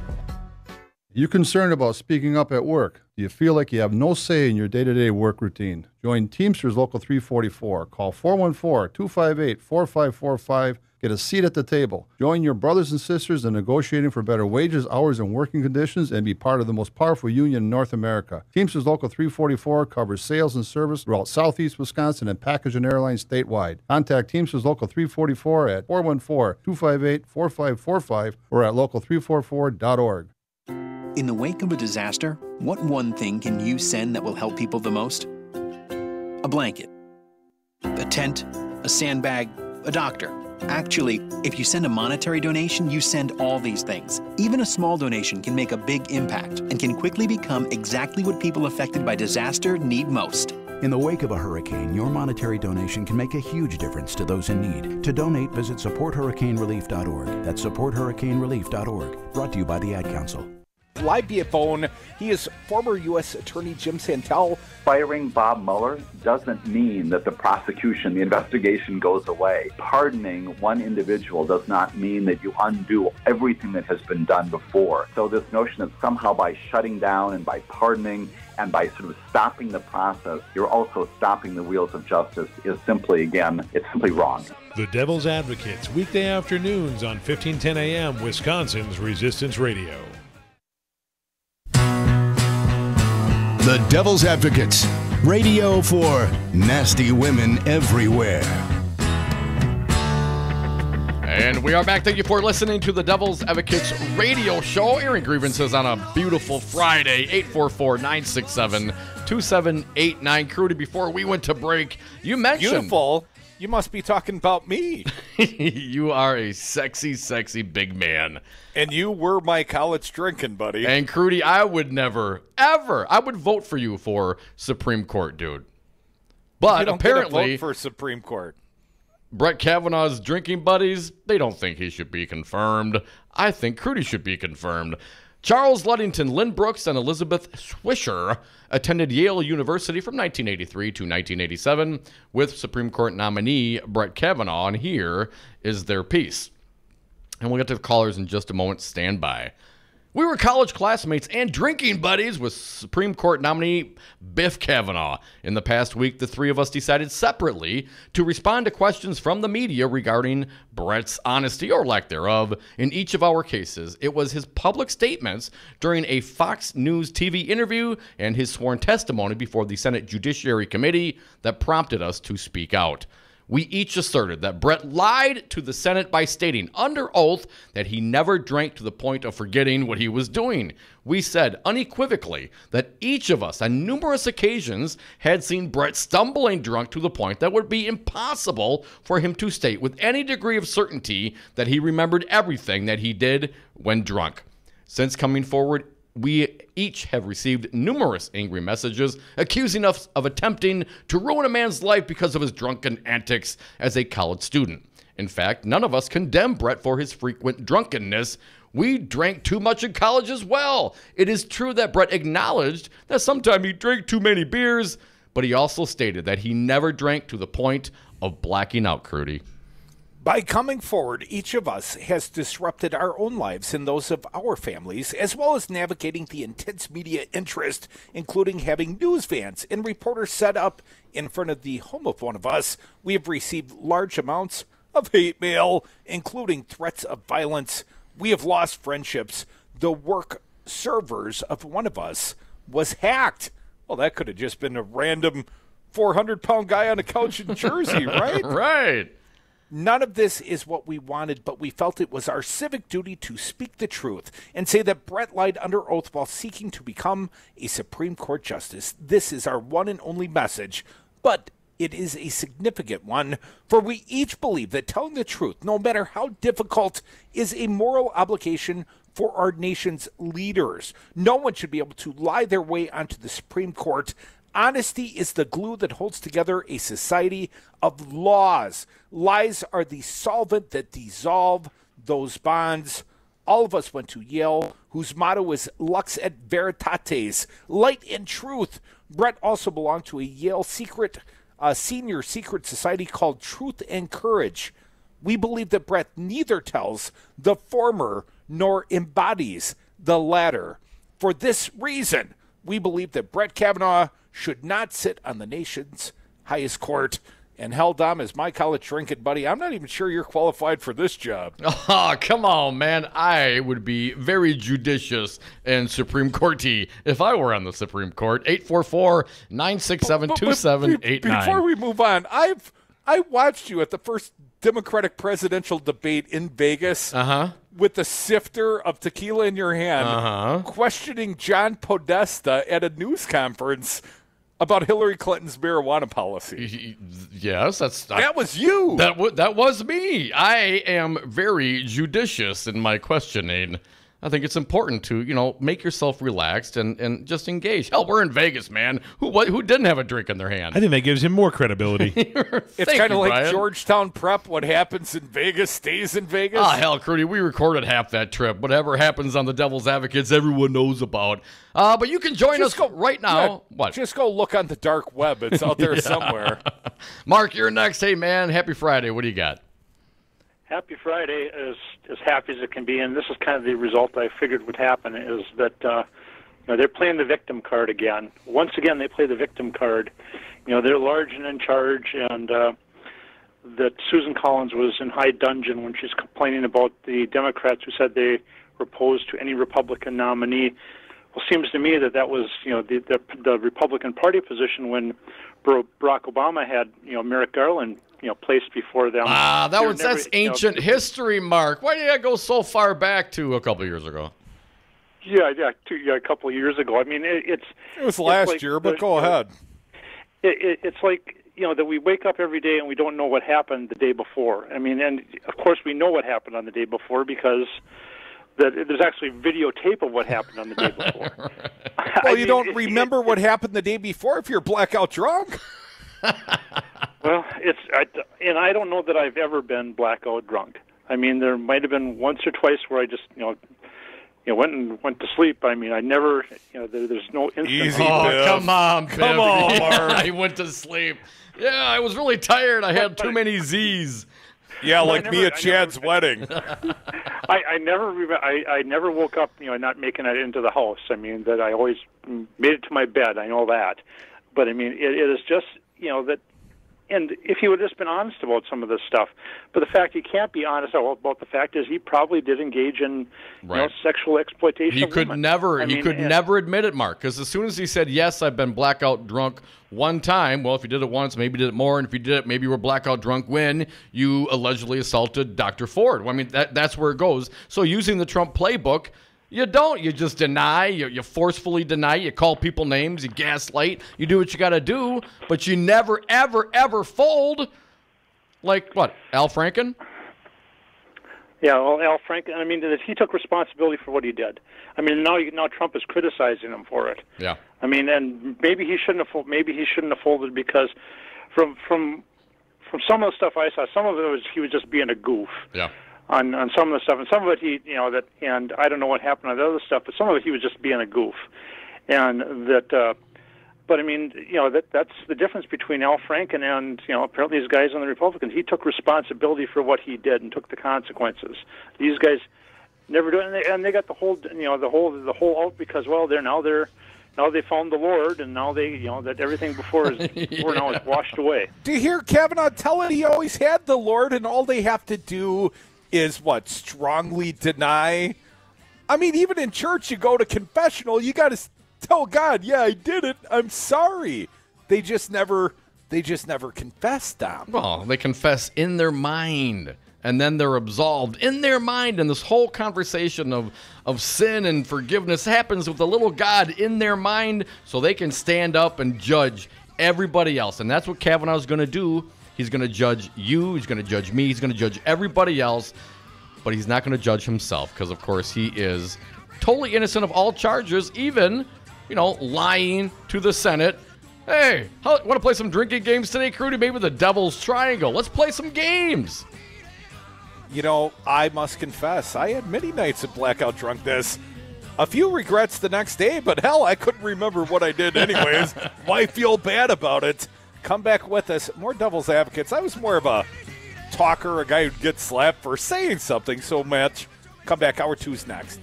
You concerned about speaking up at work? Do you feel like you have no say in your day-to-day work routine? Join Teamsters Local 344. Call 414-258-4545. Get a seat at the table. Join your brothers and sisters in negotiating for better wages, hours, and working conditions, and be part of the most powerful union in North America. Teamsters Local 344 covers sales and service throughout southeast Wisconsin and package and airlines statewide. Contact Teamsters Local 344 at 414-258-4545 or at local344.org. In the wake of a disaster, what one thing can you send that will help people the most? A blanket, a tent, a sandbag, a doctor. Actually, if you send a monetary donation, you send all these things. Even a small donation can make a big impact and can quickly become exactly what people affected by disaster need most. In the wake of a hurricane, your monetary donation can make a huge difference to those in need. To donate, visit supporthurricanerelief.org. That's supporthurricanerelief.org. Brought to you by the Ad Council. Live via phone, he is former U.S. Attorney Jim Santel. Firing Bob Mueller doesn't mean that the prosecution, the investigation goes away. Pardoning one individual does not mean that you undo everything that has been done before. So this notion that somehow by shutting down and by pardoning and by sort of stopping the process, you're also stopping the wheels of justice is simply, again, it's simply wrong. The Devil's Advocates, weekday afternoons on 1510 a.m. Wisconsin's Resistance Radio. The Devil's Advocates, radio for nasty women everywhere. And we are back. Thank you for listening to the Devil's Advocates radio show, airing grievances on a beautiful Friday. 844-967-2789. Crudy, before we went to break, you mentioned... Beautiful. You must be talking about me. You are a sexy, sexy big man. And you were my college drinking buddy. And Crudy, I would never, ever, I would vote for you for Supreme Court, dude. But you don't apparently, get a vote for Supreme Court. Brett Kavanaugh's drinking buddies, they don't think he should be confirmed. I think Crudy should be confirmed. Charles Ludington, Lynn Brooks, and Elizabeth Swisher attended Yale University from 1983 to 1987 with Supreme Court nominee Brett Kavanaugh, and here is their piece. And we'll get to the callers in just a moment. Stand by. We were college classmates and drinking buddies with Supreme Court nominee Biff Kavanaugh. In the past week, the three of us decided separately to respond to questions from the media regarding Brett's honesty or lack thereof. In each of our cases, it was his public statements during a Fox News TV interview and his sworn testimony before the Senate Judiciary Committee that prompted us to speak out. We each asserted that Brett lied to the Senate by stating under oath that he never drank to the point of forgetting what he was doing. We said unequivocally that each of us on numerous occasions had seen Brett stumbling drunk to the point that it would be impossible for him to state with any degree of certainty that he remembered everything that he did when drunk. Since coming forward, we each have received numerous angry messages accusing us of attempting to ruin a man's life because of his drunken antics as a college student. In fact, none of us condemn Brett for his frequent drunkenness. We drank too much in college as well. It is true that Brett acknowledged that sometimes he drank too many beers, but he also stated that he never drank to the point of blacking out, Crudy. By coming forward, each of us has disrupted our own lives and those of our families, as well as navigating the intense media interest, including having news vans and reporters set up in front of the home of one of us. We have received large amounts of hate mail, including threats of violence. We have lost friendships. The work servers of one of us was hacked. Well, that could have just been a random 400-pound guy on a couch in Jersey, right? Right. None of this is what we wanted, but we felt it was our civic duty to speak the truth and say that Brett lied under oath while seeking to become a Supreme Court justice. This is our one and only message, but it is a significant one, for we each believe that telling the truth, no matter how difficult, is a moral obligation for our nation's leaders. No one should be able to lie their way onto the Supreme Court. Honesty is the glue that holds together a society of laws. Lies are the solvent that dissolve those bonds. All of us went to Yale, whose motto is Lux et Veritates, light and truth. Brett also belonged to a Yale senior secret society called Truth and Courage. We believe that Brett neither tells the former nor embodies the latter. For this reason, we believe that Brett Kavanaugh should not sit on the nation's highest court. And hell, Dom, as my college drinking buddy, I'm not even sure you're qualified for this job. Oh, come on, man. I would be very judicious and Supreme Court-y if I were on the Supreme Court. 844-967-2789. Before we move on, I watched you at the first Democratic presidential debate in Vegas with the sifter of tequila in your hand, questioning John Podesta at a news conference about Hillary Clinton's marijuana policy. Yes, that was you. That was me. I am very judicious in my questioning. I think it's important to, make yourself relaxed and just engage. Hell, we're in Vegas, man. Who didn't have a drink in their hand? I think that gives him more credibility. It's kind of like Brian. Georgetown Prep. What happens in Vegas stays in Vegas. Ah, hell, Crudy, we recorded half that trip. Whatever happens on the Devil's Advocates, everyone knows about. But you can join us right now. Yeah, what? Just go look on the dark web. It's out there somewhere. Mark, you're next. Hey, man, happy Friday. What do you got? Happy Friday is as happy as it can be, and this is kind of the result I figured would happen, is that they're playing the victim card again. Once again, they play the victim card. They're large and in charge, and that Susan Collins was in high dudgeon when she's complaining about the Democrats who said they were opposed to any Republican nominee. Well, it seems to me that was the Republican Party position when Barack Obama had Merrick Garland placed before them. That's ancient history, Mark. Why did I go so far back to a couple of years ago? Yeah, a couple of years ago. I mean, it was last year, but go ahead. It's like that we wake up every day and we don't know what happened the day before. I mean, and of course we know what happened on the day before because there's actually videotape of what happened on the day before. Well, you don't remember what happened the day before if you're blackout drunk. and I don't know that I've ever been blackout drunk. I mean, there might have been once or twice where I just, went to sleep. I mean, I never, there's no instant. Easy, come on, Biff. Come on, Mark. I went to sleep. Yeah, I was really tired. I had too many Z's. Yeah, like me at Chad's wedding. I never woke up, not making it into the house. I mean, that I always made it to my bed. I know that. But, I mean, it is just, that, and if he would have just been honest about some of this stuff, but the fact he can't be honest about the fact is he probably did engage in sexual exploitation. He could never admit it, Mark, because as soon as he said, yes, I've been blackout drunk one time, well, if you did it once, maybe you did it more, and if you did it, maybe you were blackout drunk when you allegedly assaulted Dr. Ford. Well, I mean, that's where it goes. So using the Trump playbook, you don't. You just deny. You forcefully deny. You call people names. You gaslight. You do what you got to do, but you never, ever, ever fold. Like what? Al Franken? Yeah, well, Al Franken. I mean, he took responsibility for what he did. I mean, now Trump is criticizing him for it. Yeah. I mean, and maybe he shouldn't have folded because from some of the stuff I saw, some of it was he was just being a goof. Yeah. On some of the stuff, and some of it and I don't know what happened on the other stuff, but some of it he was just being a goof, and that. But I mean, that's the difference between Al Franken and apparently these guys on the Republicans. He took responsibility for what he did and took the consequences. These guys never do it, and they got the whole out because now they found the Lord, and now they that everything before now is washed away. Do you hear Kavanaugh tell it? He always had the Lord, and all they have to do is strongly deny. I mean, even in church, you go to confessional, you got to tell God, yeah, I did it. I'm sorry. They just never confess them. Well, they confess in their mind, and then they're absolved in their mind. And this whole conversation of sin and forgiveness happens with a little God in their mind, so they can stand up and judge everybody else. And that's what Kavanaugh's going to do. He's going to judge you. He's going to judge me. He's going to judge everybody else. But he's not going to judge himself because, of course, he is totally innocent of all charges, even, lying to the Senate. Hey, want to play some drinking games today, Crudy? Maybe the Devil's Triangle. Let's play some games. I must confess, I had many nights of blackout drunkenness. A few regrets the next day, but hell, I couldn't remember what I did anyways. Why feel bad about it? Come back with us. More Devil's Advocates. I was more of a talker, a guy who'd get slapped for saying something so much. Come back. Hour 2's next.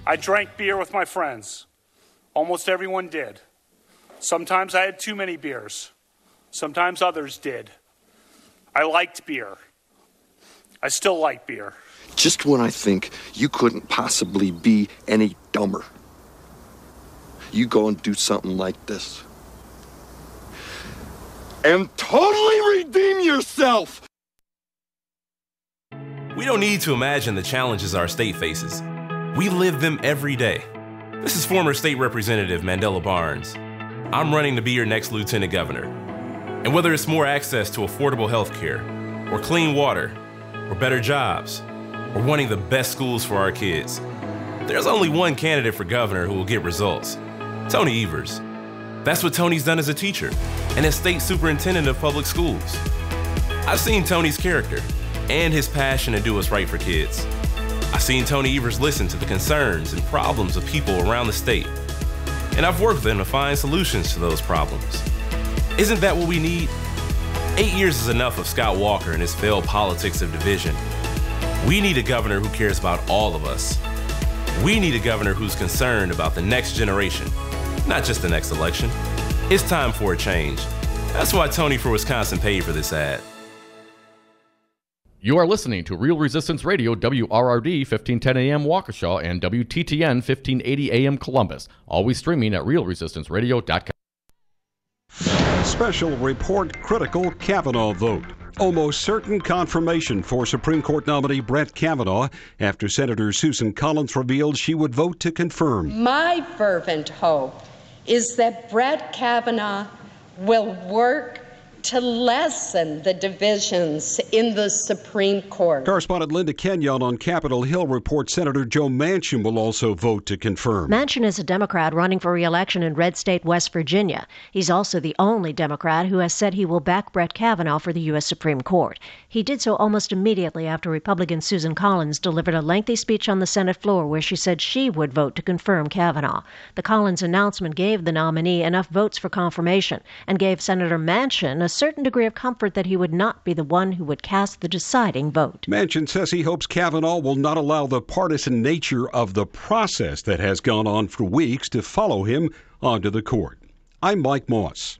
I drank beer with my friends. Almost everyone did. Sometimes I had too many beers. Sometimes others did. I liked beer. I still like beer. Just when I think you couldn't possibly be any dumber, you go and do something like this. And totally redeem yourself! We don't need to imagine the challenges our state faces. We live them every day. This is former State Representative Mandela Barnes. I'm running to be your next Lieutenant Governor. And whether it's more access to affordable health care, or clean water, or better jobs, or wanting the best schools for our kids, there's only one candidate for governor who will get results: Tony Evers. That's what Tony's done as a teacher and as state superintendent of public schools. I've seen Tony's character and his passion to do what's right for kids. I've seen Tony Evers listen to the concerns and problems of people around the state, and I've worked with him to find solutions to those problems. Isn't that what we need? 8 years is enough of Scott Walker and his failed politics of division. We need a governor who cares about all of us. We need a governor who's concerned about the next generation, not just the next election. It's time for a change. That's why Tony for Wisconsin paid for this ad. You are listening to Real Resistance Radio, WRRD 1510 AM Waukesha and WTTN 1580 AM Columbus. Always streaming at realresistanceradio.com. Special report critical Kavanaugh vote. Almost certain confirmation for Supreme Court nominee Brett Kavanaugh after Senator Susan Collins revealed she would vote to confirm. My fervent hope is that Brett Kavanaugh will work to lessen the divisions in the Supreme Court. Correspondent Linda Kenyon on Capitol Hill reports Senator Joe Manchin will also vote to confirm. Manchin is a Democrat running for re-election in red state West Virginia. He's also the only Democrat who has said he will back Brett Kavanaugh for the U.S. Supreme Court. He did so almost immediately after Republican Susan Collins delivered a lengthy speech on the Senate floor where she said she would vote to confirm Kavanaugh. The Collins announcement gave the nominee enough votes for confirmation and gave Senator Manchin a certain degree of comfort that he would not be the one who would cast the deciding vote. Manchin says he hopes Kavanaugh will not allow the partisan nature of the process that has gone on for weeks to follow him onto the court. I'm Mike Moss.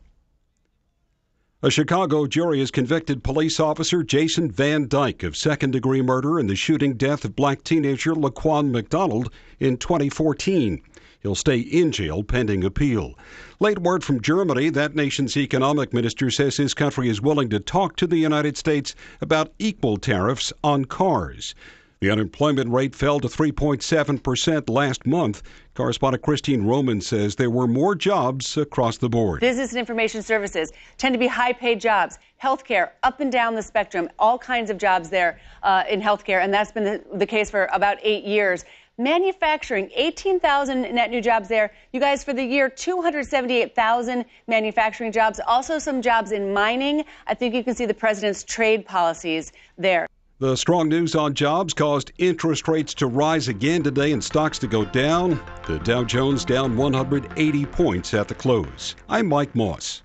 A Chicago jury has convicted police officer Jason Van Dyke of second-degree murder in the shooting death of black teenager Laquan McDonald in 2014. He'll stay in jail pending appeal. Late word from Germany, that nation's economic minister says his country is willing to talk to the United States about equal tariffs on cars. The unemployment rate fell to 3.7% last month. Correspondent Christine Roman says there were more jobs across the board. Business and information services tend to be high-paid jobs. Healthcare, up and down the spectrum, all kinds of jobs there in healthcare, and that's been the case for about 8 years. Manufacturing, 18,000 net new jobs there. You guys, for the year, 278,000 manufacturing jobs. Also some jobs in mining. I think you can see the president's trade policies there. The strong news on jobs caused interest rates to rise again today and stocks to go down. The Dow Jones down 180 points at the close. I'm Mike Moss.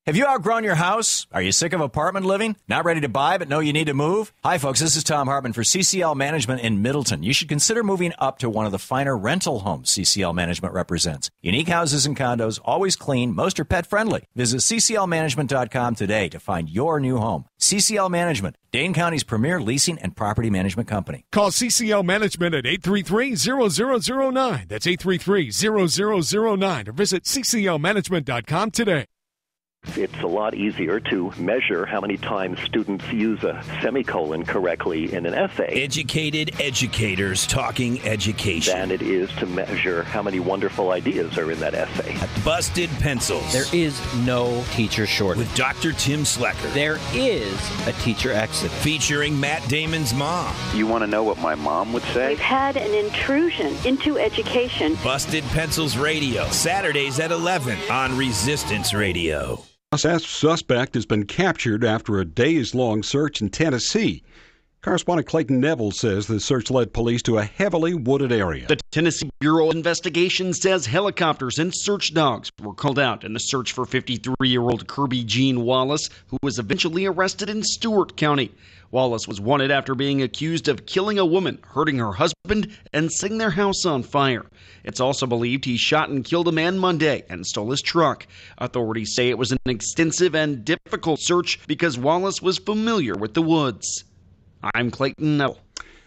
Have you outgrown your house? Are you sick of apartment living? Not ready to buy but know you need to move? Hi, folks. This is Tom Hartman for CCL Management in Middleton. You should consider moving up to one of the finer rental homes CCL Management represents. Unique houses and condos, always clean. Most are pet-friendly. Visit cclmanagement.com today to find your new home. CCL Management, Dane County's premier leasing and property management company. Call CCL Management at 833-0009. That's 833-0009. Or visit cclmanagement.com today. It's a lot easier to measure how many times students use a semicolon correctly in an essay. Educated educators talking education. Than it is to measure how many wonderful ideas are in that essay. Busted Pencils. There is no teacher shortage. With Dr. Tim Slecker. There is a teacher exit. Featuring Matt Damon's mom. You want to know what my mom would say? We've had an intrusion into education. Busted Pencils Radio. Saturdays at 11 on Resistance Radio. A suspect has been captured after a days-long search in Tennessee. Correspondent Clayton Neville says the search led police to a heavily wooded area. The Tennessee Bureau of Investigation says helicopters and search dogs were called out in the search for 53-year-old Kirby Jean Wallace, who was eventually arrested in Stewart County. Wallace was wanted after being accused of killing a woman, hurting her husband, and setting their house on fire. It's also believed he shot and killed a man Monday and stole his truck. Authorities say it was an extensive and difficult search because Wallace was familiar with the woods. I'm Clayton Neville.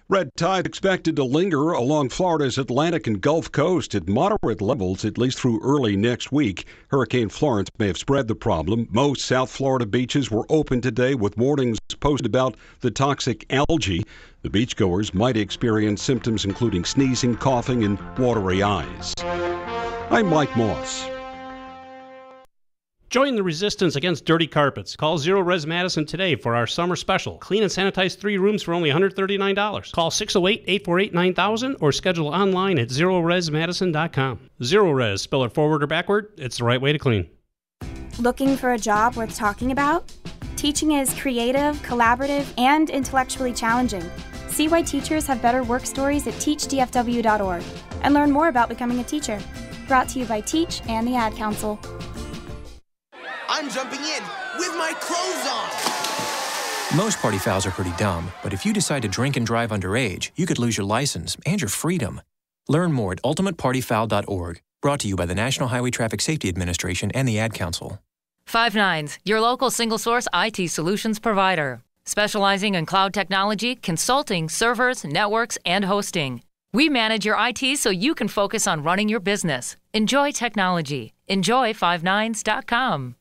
Red tide expected to linger along Florida's Atlantic and Gulf Coast at moderate levels at least through early next week. Hurricane Florence may have spread the problem. Most South Florida beaches were open today with warnings posted about the toxic algae. The beachgoers might experience symptoms including sneezing, coughing, and watery eyes. I'm Mike Moss. Join the resistance against dirty carpets. Call Zero Res Madison today for our summer special. Clean and sanitize 3 rooms for only $139. Call 608-848-9000 or schedule online at ZeroResMadison.com. Zero Res, spell it forward or backward, it's the right way to clean. Looking for a job worth talking about? Teaching is creative, collaborative, and intellectually challenging. See why teachers have better work stories at teachdfw.org and learn more about becoming a teacher. Brought to you by Teach and the Ad Council. I'm jumping in with my clothes on. Most party fouls are pretty dumb, but if you decide to drink and drive underage, you could lose your license and your freedom. Learn more at ultimatepartyfoul.org. Brought to you by the National Highway Traffic Safety Administration and the Ad Council. 5nines, your local single-source IT solutions provider. Specializing in cloud technology, consulting, servers, networks, and hosting. We manage your IT so you can focus on running your business. Enjoy technology. Enjoy 5nines.com.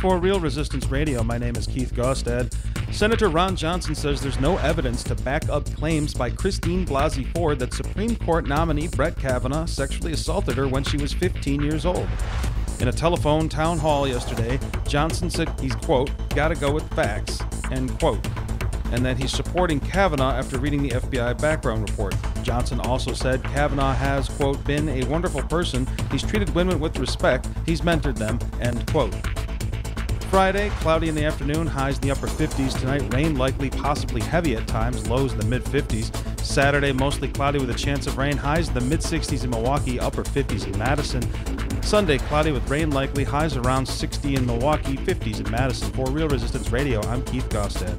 For Real Resistance Radio, my name is Keith Gostad. Senator Ron Johnson says there's no evidence to back up claims by Christine Blasey Ford that Supreme Court nominee Brett Kavanaugh sexually assaulted her when she was 15 years old. In a telephone town hall yesterday, Johnson said he's, quote, gotta go with facts, end quote, and that he's supporting Kavanaugh after reading the FBI background report. Johnson also said Kavanaugh has, quote, been a wonderful person. He's treated women with respect. He's mentored them, end quote. Friday, cloudy in the afternoon, highs in the upper 50s. Tonight, rain likely, possibly heavy at times, lows in the mid-50s. Saturday, mostly cloudy with a chance of rain, highs in the mid-60s in Milwaukee, upper 50s in Madison. Sunday, cloudy with rain likely, highs around 60 in Milwaukee, 50s in Madison. For Real Resistance Radio, I'm Keith Gostad.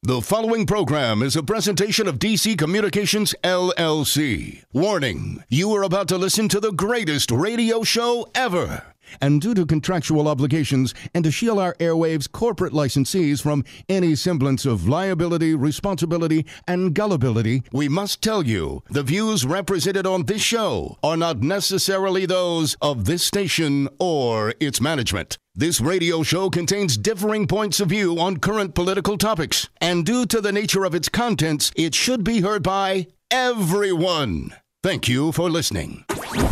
The following program is a presentation of DC Communications, LLC. Warning, you are about to listen to the greatest radio show ever. And due to contractual obligations and to shield our airwaves' corporate licensees from any semblance of liability, responsibility, and gullibility, we must tell you the views represented on this show are not necessarily those of this station or its management. This radio show contains differing points of view on current political topics, and due to the nature of its contents, it should be heard by everyone. Thank you for listening. 3, 2, 2,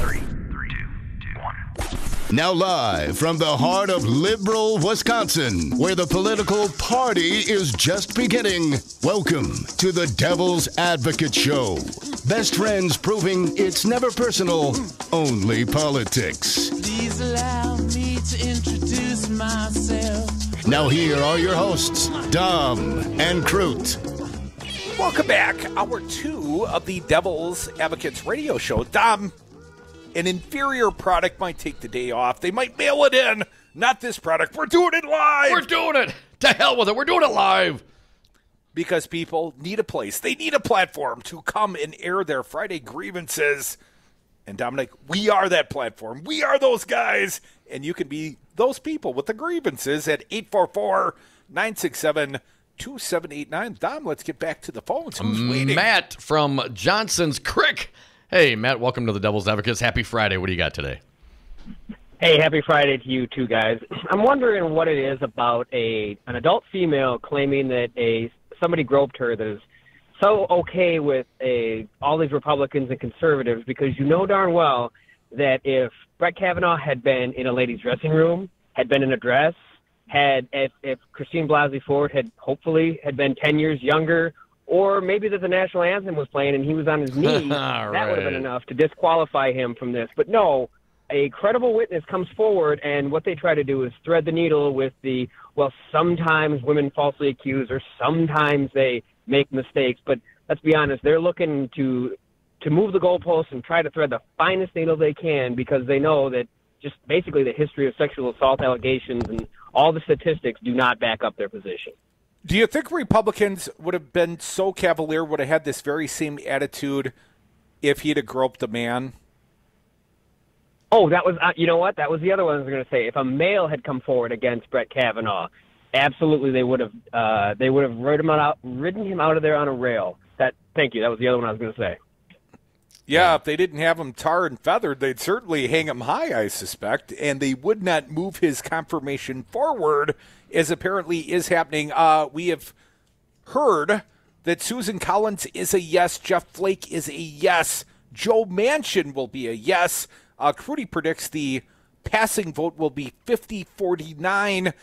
1. Now live from the heart of liberal Wisconsin, where the political party is just beginning, welcome to the Devil's Advocate Show. Best friends proving it's never personal, only politics. Please allow me to introduce myself. Now here are your hosts, Dom and Crute. Welcome back. Hour 2 of the Devil's Advocates Radio Show. Dom, an inferior product might take the day off. They might mail it in. Not this product. We're doing it live. We're doing it. To hell with it. We're doing it live. Because people need a place. They need a platform to come and air their Friday grievances. And Dominic, we are that platform. We are those guys. And you can be those people with the grievances at 844-967-2789. Dom, let's get back to the phones. Who's waiting? Matt from Johnson's Creek. Hey, Matt, welcome to the Devil's Advocates. Happy Friday. What do you got today? Hey, happy Friday to you two guys. I'm wondering what it is about an adult female claiming that somebody groped her that is so okay with all these Republicans and conservatives, because you know darn well that if Brett Kavanaugh had been in a ladies' dressing room, had been in a dress, if Christine Blasey Ford had been 10 years younger, or maybe that the national anthem was playing and he was on his knees, that would have been enough to disqualify him from this. But no, a credible witness comes forward, and what they try to do is thread the needle with sometimes women falsely accuse, or sometimes they make mistakes. But let's be honest, they're looking to move the goalposts and try to thread the finest needle they can, because they know that just basically the history of sexual assault allegations and all the statistics do not back up their position. Do you think Republicans would have been so cavalier, would have had this very same attitude if he'd have groped a man? Oh, that was, you know what? That was the other one I was going to say. If a male had come forward against Brett Kavanaugh, absolutely they would have ridden him out of there on a rail. Thank you. That was the other one I was going to say. Yeah, if they didn't have him tar and feathered, they'd certainly hang him high, I suspect, and they would not move his confirmation forward, as apparently is happening. We have heard that Susan Collins is a yes, Jeff Flake is a yes, Joe Manchin will be a yes. Crudy predicts the passing vote will be 50-49.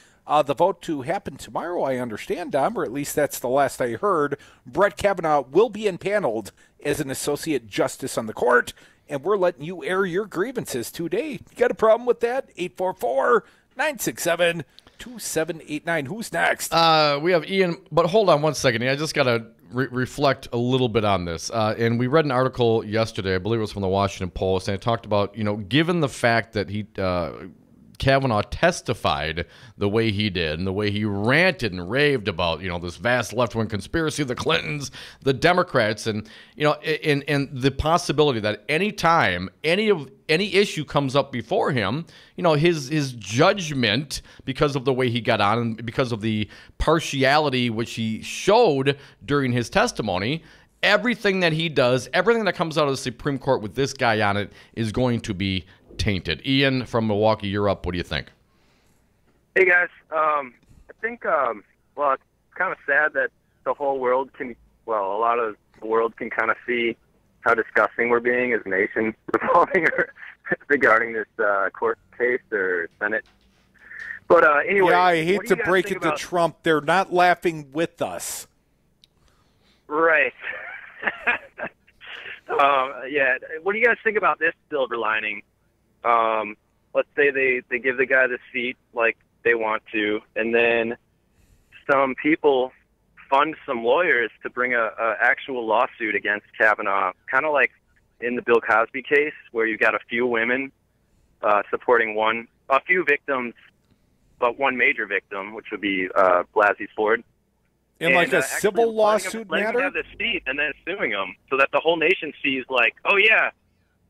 The vote to happen tomorrow, I understand, Dom, or at least that's the last I heard. Brett Kavanaugh will be impaneled as an associate justice on the court, and we're letting you air your grievances today. You got a problem with that? 844-967-2789. Who's next? We have Ian, but hold on one second. I just got to reflect a little bit on this. And we read an article yesterday, I believe it was from the Washington Post, and it talked about, given the fact that Kavanaugh testified the way he did and the way he ranted and raved about, this vast left-wing conspiracy, the Clintons, the Democrats, and, and the possibility that any time any issue comes up before him, his judgment, because of the way he got on and because of the partiality which he showed during his testimony, everything that he does, everything that comes out of the Supreme Court with this guy on it is going to be tainted. Ian from Milwaukee, you're up. What do you think? Hey, guys. I think, well, it's kind of sad that the whole world a lot of the world can kind of see how disgusting we're being as a nation regarding this court case or Senate. But anyway. Yeah, I hate to break it to Trump. They're not laughing with us. Right. Yeah. What do you guys think about this silver lining? Let's say they give the guy the seat like they want to, and then some people fund some lawyers to bring a actual lawsuit against Kavanaugh, kind of like in the Bill Cosby case, where you got a few women supporting a few victims, but one major victim, which would be Blasey Ford. In like a civil lawsuit matter? Letting him have the seat and then suing him so that the whole nation sees like, oh yeah,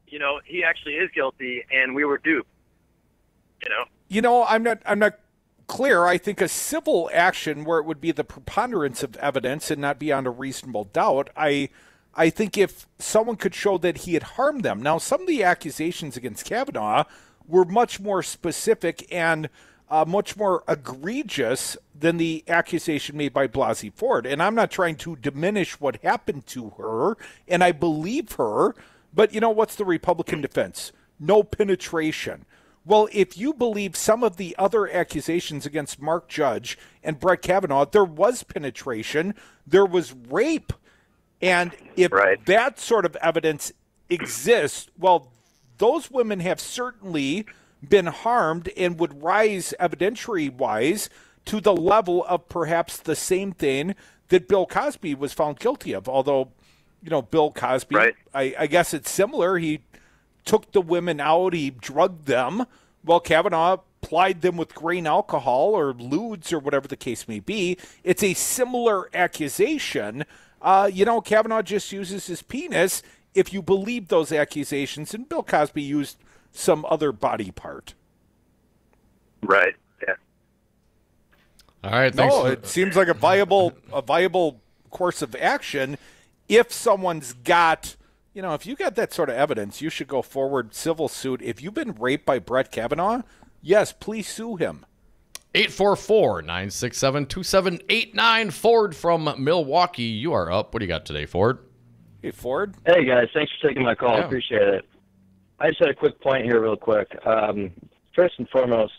he actually is guilty and we were duped. I'm not clear. I think a civil action where it would be the preponderance of evidence and not beyond a reasonable doubt, I think if someone could show that he had harmed them. Now, some of the accusations against Kavanaugh were much more specific and much more egregious than the accusation made by Blasey Ford. And I'm not trying to diminish what happened to her, and I believe her, but what's the Republican defense? No penetration. Well, if you believe some of the other accusations against Mark Judge and Brett Kavanaugh, there was penetration, there was rape. And if that sort of evidence exists, well, those women have certainly been harmed and would rise evidentiary-wise to the level of perhaps the same thing that Bill Cosby was found guilty of. Although, Bill Cosby, I guess it's similar. He took the women out, he drugged them. Well, Kavanaugh plied them with grain alcohol or lewds or whatever the case may be. It's a similar accusation. Kavanaugh just uses his penis if you believe those accusations, and Bill Cosby used some other body part. Right, yeah. All right, thanks. No, it seems like a viable course of action. If someone's got, if you got that sort of evidence, you should go forward civil suit. If you've been raped by Brett Kavanaugh, yes, please sue him. 844-967-2789. Ford from Milwaukee, you are up. What do you got today, Ford? Hey, Ford. Hey, guys. Thanks for taking my call. I appreciate it. I just had a quick point here real quick. First and foremost,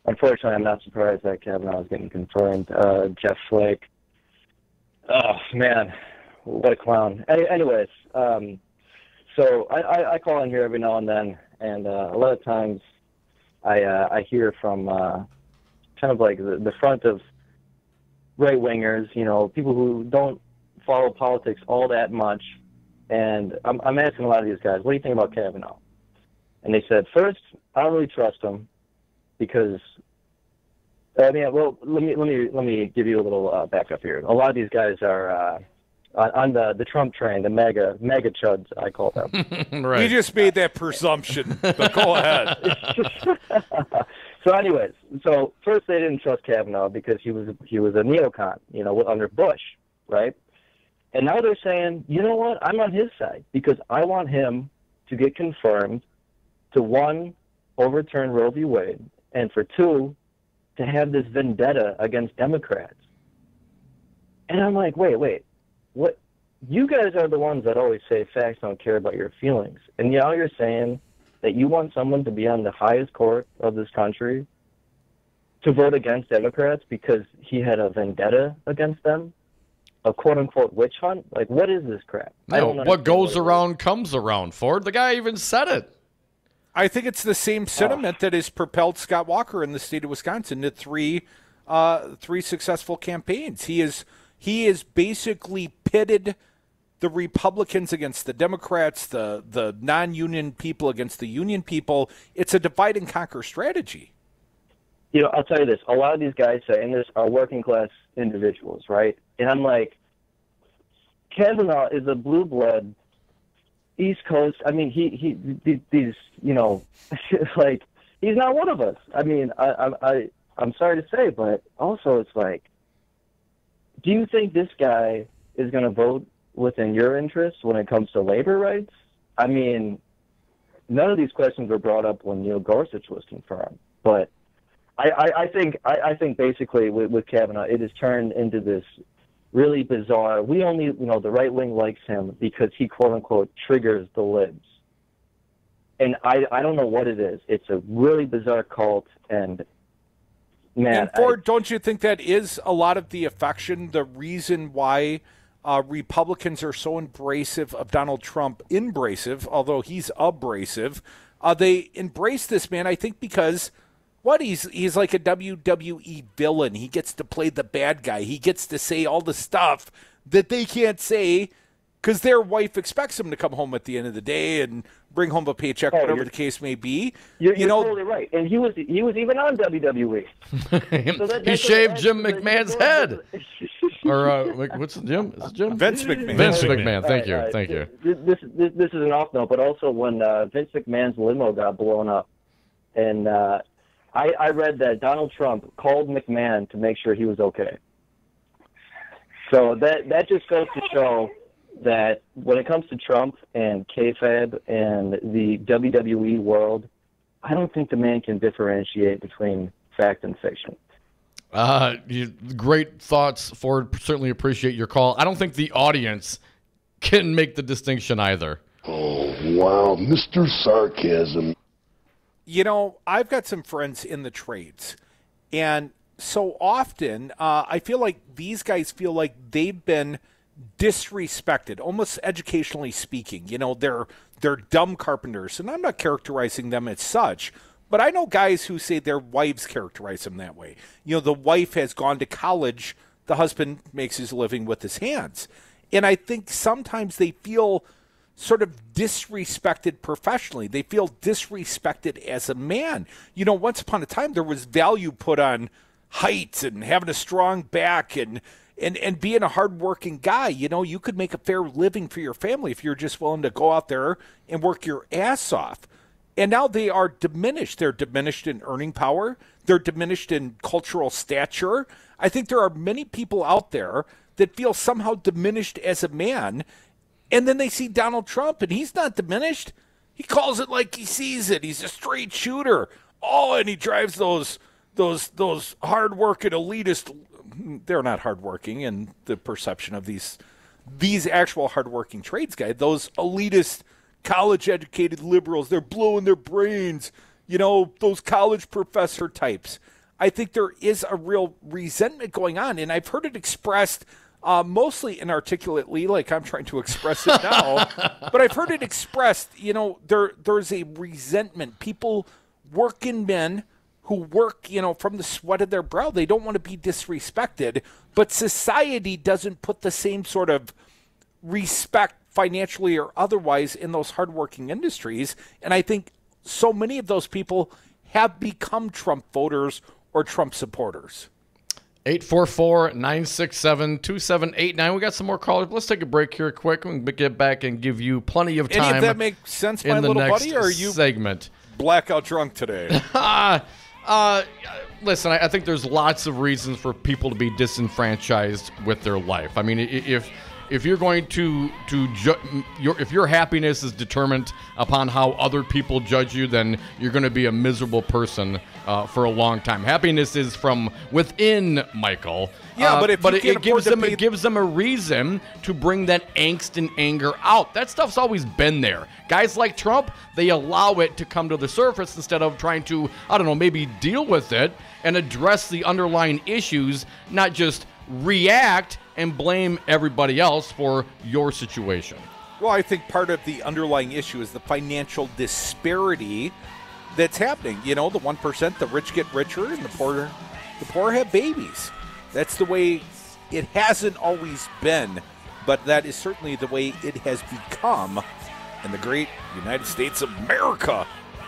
unfortunately, I'm not surprised that Kavanaugh is getting confirmed. Jeff Flake. Oh, man. What a clown. Anyways, so I call in here every now and then, and a lot of times I hear from kind of like the front of right-wingers, people who don't follow politics all that much. And I'm asking a lot of these guys, what do you think about Kavanaugh? And they said, first, I don't really trust him because, let me give you a little backup here. A lot of these guys are on the Trump train, the mega chuds, I call them. Right. You just made that presumption, but go ahead. So anyways, first they didn't trust Kavanaugh because he was a neocon, under Bush, right? And now they're saying, you know what, I'm on his side because I want him to get confirmed to, one, overturn Roe v. Wade, and for two, to have this vendetta against Democrats. And I'm like, wait, what? You guys are the ones that always say facts don't care about your feelings. And now you're saying that you want someone to be on the highest court of this country to vote against Democrats because he had a vendetta against them? A quote-unquote witch hunt? Like, what is this crap? No, what goes around comes around, Ford. The guy even said it. I think it's the same sentiment that has propelled Scott Walker in the state of Wisconsin to three successful campaigns. He is basically pitted the Republicans against the Democrats, the non-union people against the union people. It's a divide and conquer strategy. I'll tell you this. A lot of these guys saying this are working-class individuals, right? And I'm like, Kavanaugh is a blue blood East Coast. I mean, these like, he's not one of us. I mean, I'm sorry to say, but also it's like, do you think this guy is going to vote within your interests when it comes to labor rights? I mean, none of these questions were brought up when Neil Gorsuch was confirmed. But I think basically with Kavanaugh, it has turned into this really bizarre. We only, the right wing likes him because he quote unquote triggers the libs. And I don't know what it is. It's a really bizarre cult, and man. And Ford, don't you think that is a lot of the affection, the reason why Republicans are so embracive of Donald Trump, although he's abrasive. They embrace this man, I think, because he's like a WWE villain. He gets to play the bad guy. He gets to say all the stuff that they can't say because their wife expects him to come home at the end of the day and bring home a paycheck, whatever the case may be. You're totally right. And he was even on WWE. So he shaved Jim McMahon's head. Or what's Jim? Is it Jim? Vince McMahon. Vince McMahon. Thank you. This is an off note, but also when Vince McMahon's limo got blown up, and I read that Donald Trump called McMahon to make sure he was okay. So that just goes to show that when it comes to Trump and kayfabe and the WWE world, I don't think the man can differentiate between fact and fiction. Great thoughts, Ford. Certainly appreciate your call. I don't think the audience can make the distinction either. Oh, wow. Mr. Sarcasm. I've got some friends in the trades, and so often I feel like these guys feel like they've been disrespected, almost educationally speaking. They're dumb carpenters, and I'm not characterizing them as such, but I know guys who say their wives characterize them that way. The wife has gone to college, the husband makes his living with his hands. And I think sometimes they feel sort of disrespected professionally. They feel disrespected as a man. Once upon a time, there was value put on height and having a strong back and being a hardworking guy. You could make a fair living for your family if you're just willing to go out there and work your ass off. And now they are diminished. They're diminished in earning power. They're diminished in cultural stature. I think there are many people out there that feel somehow diminished as a man, and then they see Donald Trump, and he's not diminished. He calls it like he sees it. He's a straight shooter. Oh, and he drives those hard-working elitist. They're not hardworking in the perception of these actual hardworking trades guys. Those elitist, college-educated liberals, they're blowing their brains. Those college professor types. I think there is a real resentment going on, and I've heard it expressed mostly inarticulately, like I'm trying to express it now. But I've heard it expressed, there's a resentment. People, working men who work, from the sweat of their brow, they don't want to be disrespected, but society doesn't put the same sort of respect financially or otherwise in those hardworking industries. And I think so many of those people have become Trump voters or Trump supporters. 844-967-2789. We got some more callers. Let's take a break here quick and get back and give you plenty of time. Any of that make sense, my little buddy, or are you segment blackout drunk today? Listen, I think there's lots of reasons for people to be disenfranchised with their life. I mean, if you're going to if your happiness is determined upon how other people judge you, then you're going to be a miserable person for a long time. Happiness is from within, Michael. Yeah, but it gives them a reason to bring that angst and anger out. That stuff's always been there. Guys like Trump, they allow it to come to the surface instead of trying to, maybe deal with it and address the underlying issues, not just react and blame everybody else for your situation. Well, I think part of the underlying issue is the financial disparity that's happening. The 1%, the rich get richer, and the poor have babies. That's the way it hasn't always been, but that is certainly the way it has become in the great United States of America.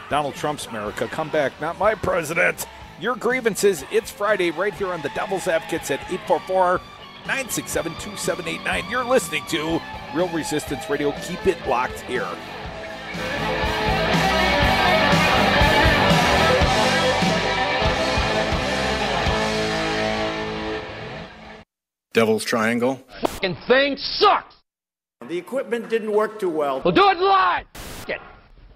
Donald Trump's America. Come back, not my president. Your grievances, it's Friday right here on the Devil's Advocates at 844-967-2789. You're listening to Real Resistance Radio. Keep it locked here. Devil's Triangle. Fucking thing sucks! The equipment didn't work too well. We'll do it live! Get.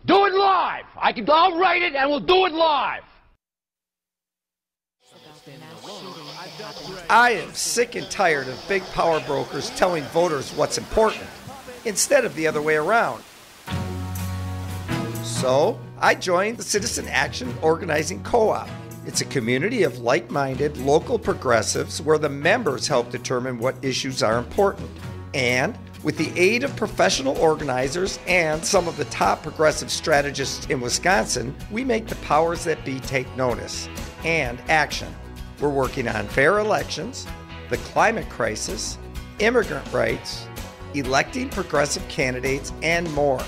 Do it live. I'll write it and we'll do it live. I am sick and tired of big power brokers telling voters what's important instead of the other way around. So I joined the Citizen Action Organizing Co-op. It's a community of like-minded local progressives where the members help determine what issues are important. And with the aid of professional organizers and some of the top progressive strategists in Wisconsin, we make the powers that be take notice and action. We're working on fair elections, the climate crisis, immigrant rights, electing progressive candidates, and more.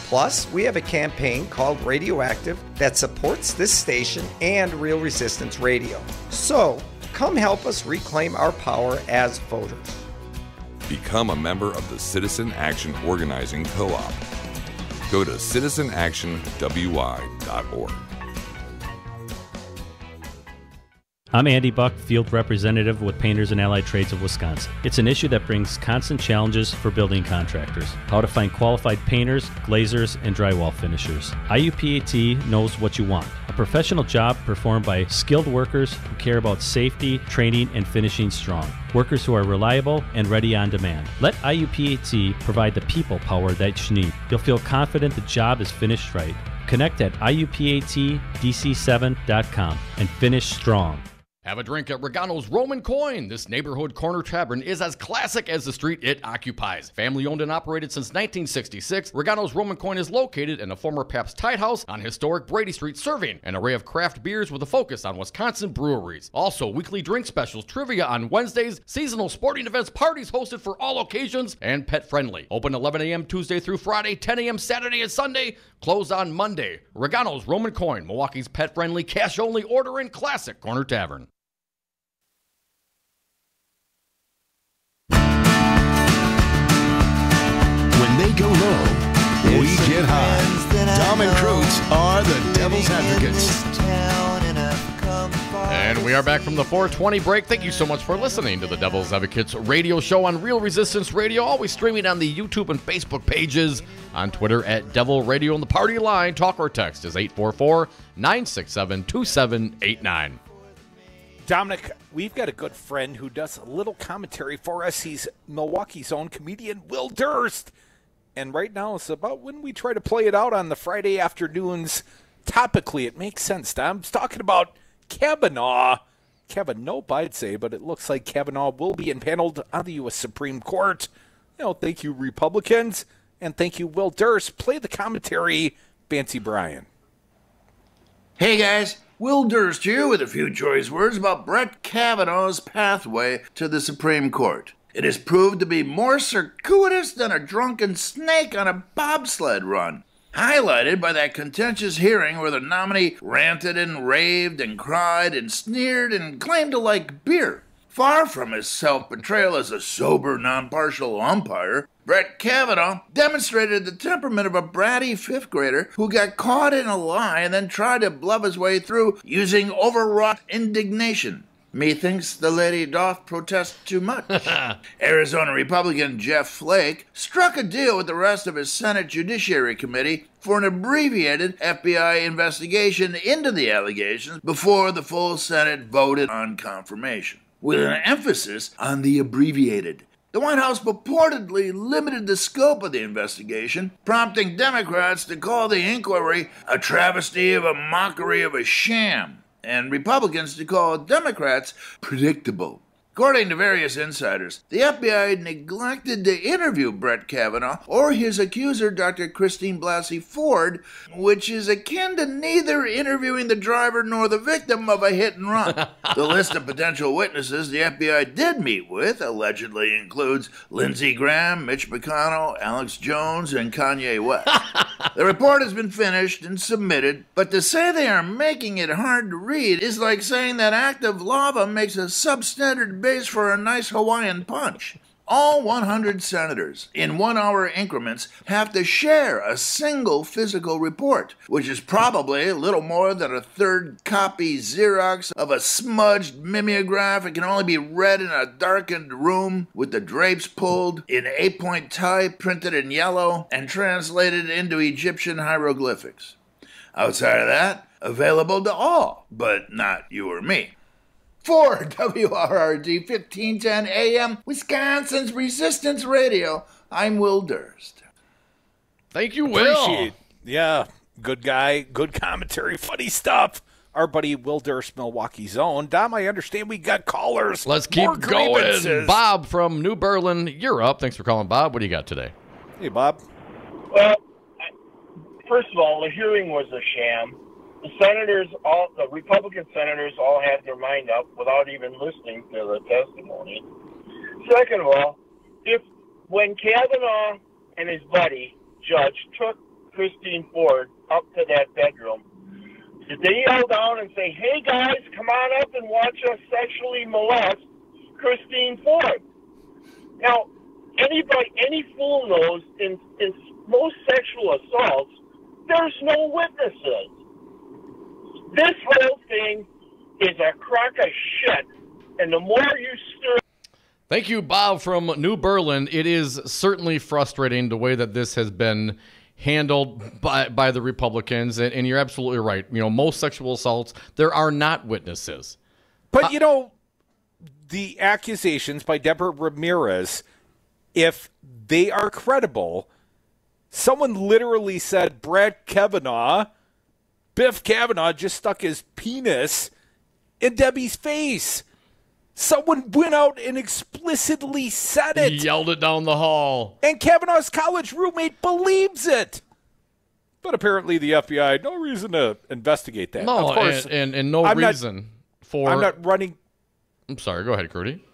Plus, we have a campaign called Radioactive that supports this station and Real Resistance Radio. So, come help us reclaim our power as voters. Become a member of the Citizen Action Organizing Co-op. Go to citizenactionwy.org. I'm Andy Buck, Field Representative with Painters and Allied Trades of Wisconsin. It's an issue that brings constant challenges for building contractors. How to find qualified painters, glazers, and drywall finishers. IUPAT knows what you want. A professional job performed by skilled workers who care about safety, training, and finishing strong. Workers who are reliable and ready on demand. Let IUPAT provide the people power that you need. You'll feel confident the job is finished right. Connect at IUPATDC7.com and finish strong. Have a drink at Regano's Roman Coin. This neighborhood corner tavern is as classic as the street it occupies. Family owned and operated since 1966, Regano's Roman Coin is located in a former Pabst Tide House on historic Brady Street, serving an array of craft beers with a focus on Wisconsin breweries. Also, weekly drink specials, trivia on Wednesdays, seasonal sporting events, parties hosted for all occasions, and pet friendly. Open 11 a.m. Tuesday through Friday, 10 a.m. Saturday and Sunday, closed on Monday. Regano's Roman Coin, Milwaukee's pet friendly, cash only order and classic corner tavern. When they go low, we get high. Tom and Krutz are the Devil's Advocates. And we are back from the 420 break. Thank you so much for listening to the Devil's Advocates radio show on Real Resistance Radio. Always streaming on the YouTube and Facebook pages. On Twitter at Devil Radio. And the party line, talk or text, is 844-967-2789. Dominic, we've got a good friend who does a little commentary for us. He's Milwaukee's own comedian, Will Durst. And right now it's about when we try to play it out on the Friday afternoons. Topically, it makes sense, Dom. It's talking about Kavanaugh. I'd say, but it looks like Kavanaugh will be impaneled on the U.S. Supreme Court. Thank you, Republicans, and thank you, Will Durst. Play the commentary, Bancy Bryan. Hey, guys. Will Durst here with a few choice words about Brett Kavanaugh's pathway to the Supreme Court. It has proved to be more circuitous than a drunken snake on a bobsled run, highlighted by that contentious hearing where the nominee ranted and raved and cried and sneered and claimed to like beer. Far from his self-betrayal as a sober, non-partial umpire, Brett Kavanaugh demonstrated the temperament of a bratty fifth grader who got caught in a lie and then tried to bluff his way through using overwrought indignation. Methinks the lady doth protest too much. Arizona Republican Jeff Flake struck a deal with the rest of his Senate Judiciary Committee for an abbreviated FBI investigation into the allegations before the full Senate voted on confirmation, with an emphasis on the abbreviated. The White House purportedly limited the scope of the investigation, prompting Democrats to call the inquiry a travesty of a mockery of a sham, and Republicans to call Democrats predictable. According to various insiders, the FBI neglected to interview Brett Kavanaugh or his accuser, Dr. Christine Blasey Ford, which is akin to neither interviewing the driver nor the victim of a hit and run. The list of potential witnesses the FBI did meet with allegedly includes Lindsey Graham, Mitch McConnell, Alex Jones, and Kanye West. The report has been finished and submitted, but to say they are making it hard to read is like saying that active lava makes a substandard base for a nice Hawaiian punch. All 100 senators in 1 hour increments have to share a single physical report, which is probably a little more than a third copy Xerox of a smudged mimeograph. It can only be read in a darkened room with the drapes pulled, in 8-point type printed in yellow, and translated into Egyptian hieroglyphics. Outside of that, available to all, but not you or me. For WRRD 1510 AM, Wisconsin's Resistance Radio, I'm Will Durst. Thank you, Will. Appreciate. Yeah, good guy, good commentary, funny stuff. Our buddy Will Durst, Milwaukee's own. Dom, I understand we got callers. Let's keep going. Bob from New Berlin, you're up. Thanks for calling, Bob. What do you got today? Hey, Bob. Well, first of all, the hearing was a sham. The Republican senators all had their mind up without even listening to the testimony. Second of all, when Kavanaugh and his buddy, Judge, took Christine Ford up to that bedroom, did they yell down and say, "Hey guys, come on up and watch us sexually molest Christine Ford"? Now, any fool knows in most sexual assaults, there's no witnesses. This whole thing is a crock of shit, and the more you stir... Thank you, Bob from New Berlin. It is certainly frustrating the way that this has been handled by the Republicans, and you're absolutely right. You know, most sexual assaults, there are not witnesses. But, the accusations by Deborah Ramirez, if they are credible, someone literally said Biff Kavanaugh just stuck his penis in Debbie's face. Someone went out and explicitly said it. He yelled it down the hall. And Kavanaugh's college roommate believes it. But apparently the FBI, no reason to investigate that. No, of course, and no reason for... I'm not running... I'm sorry, go ahead, Crudy.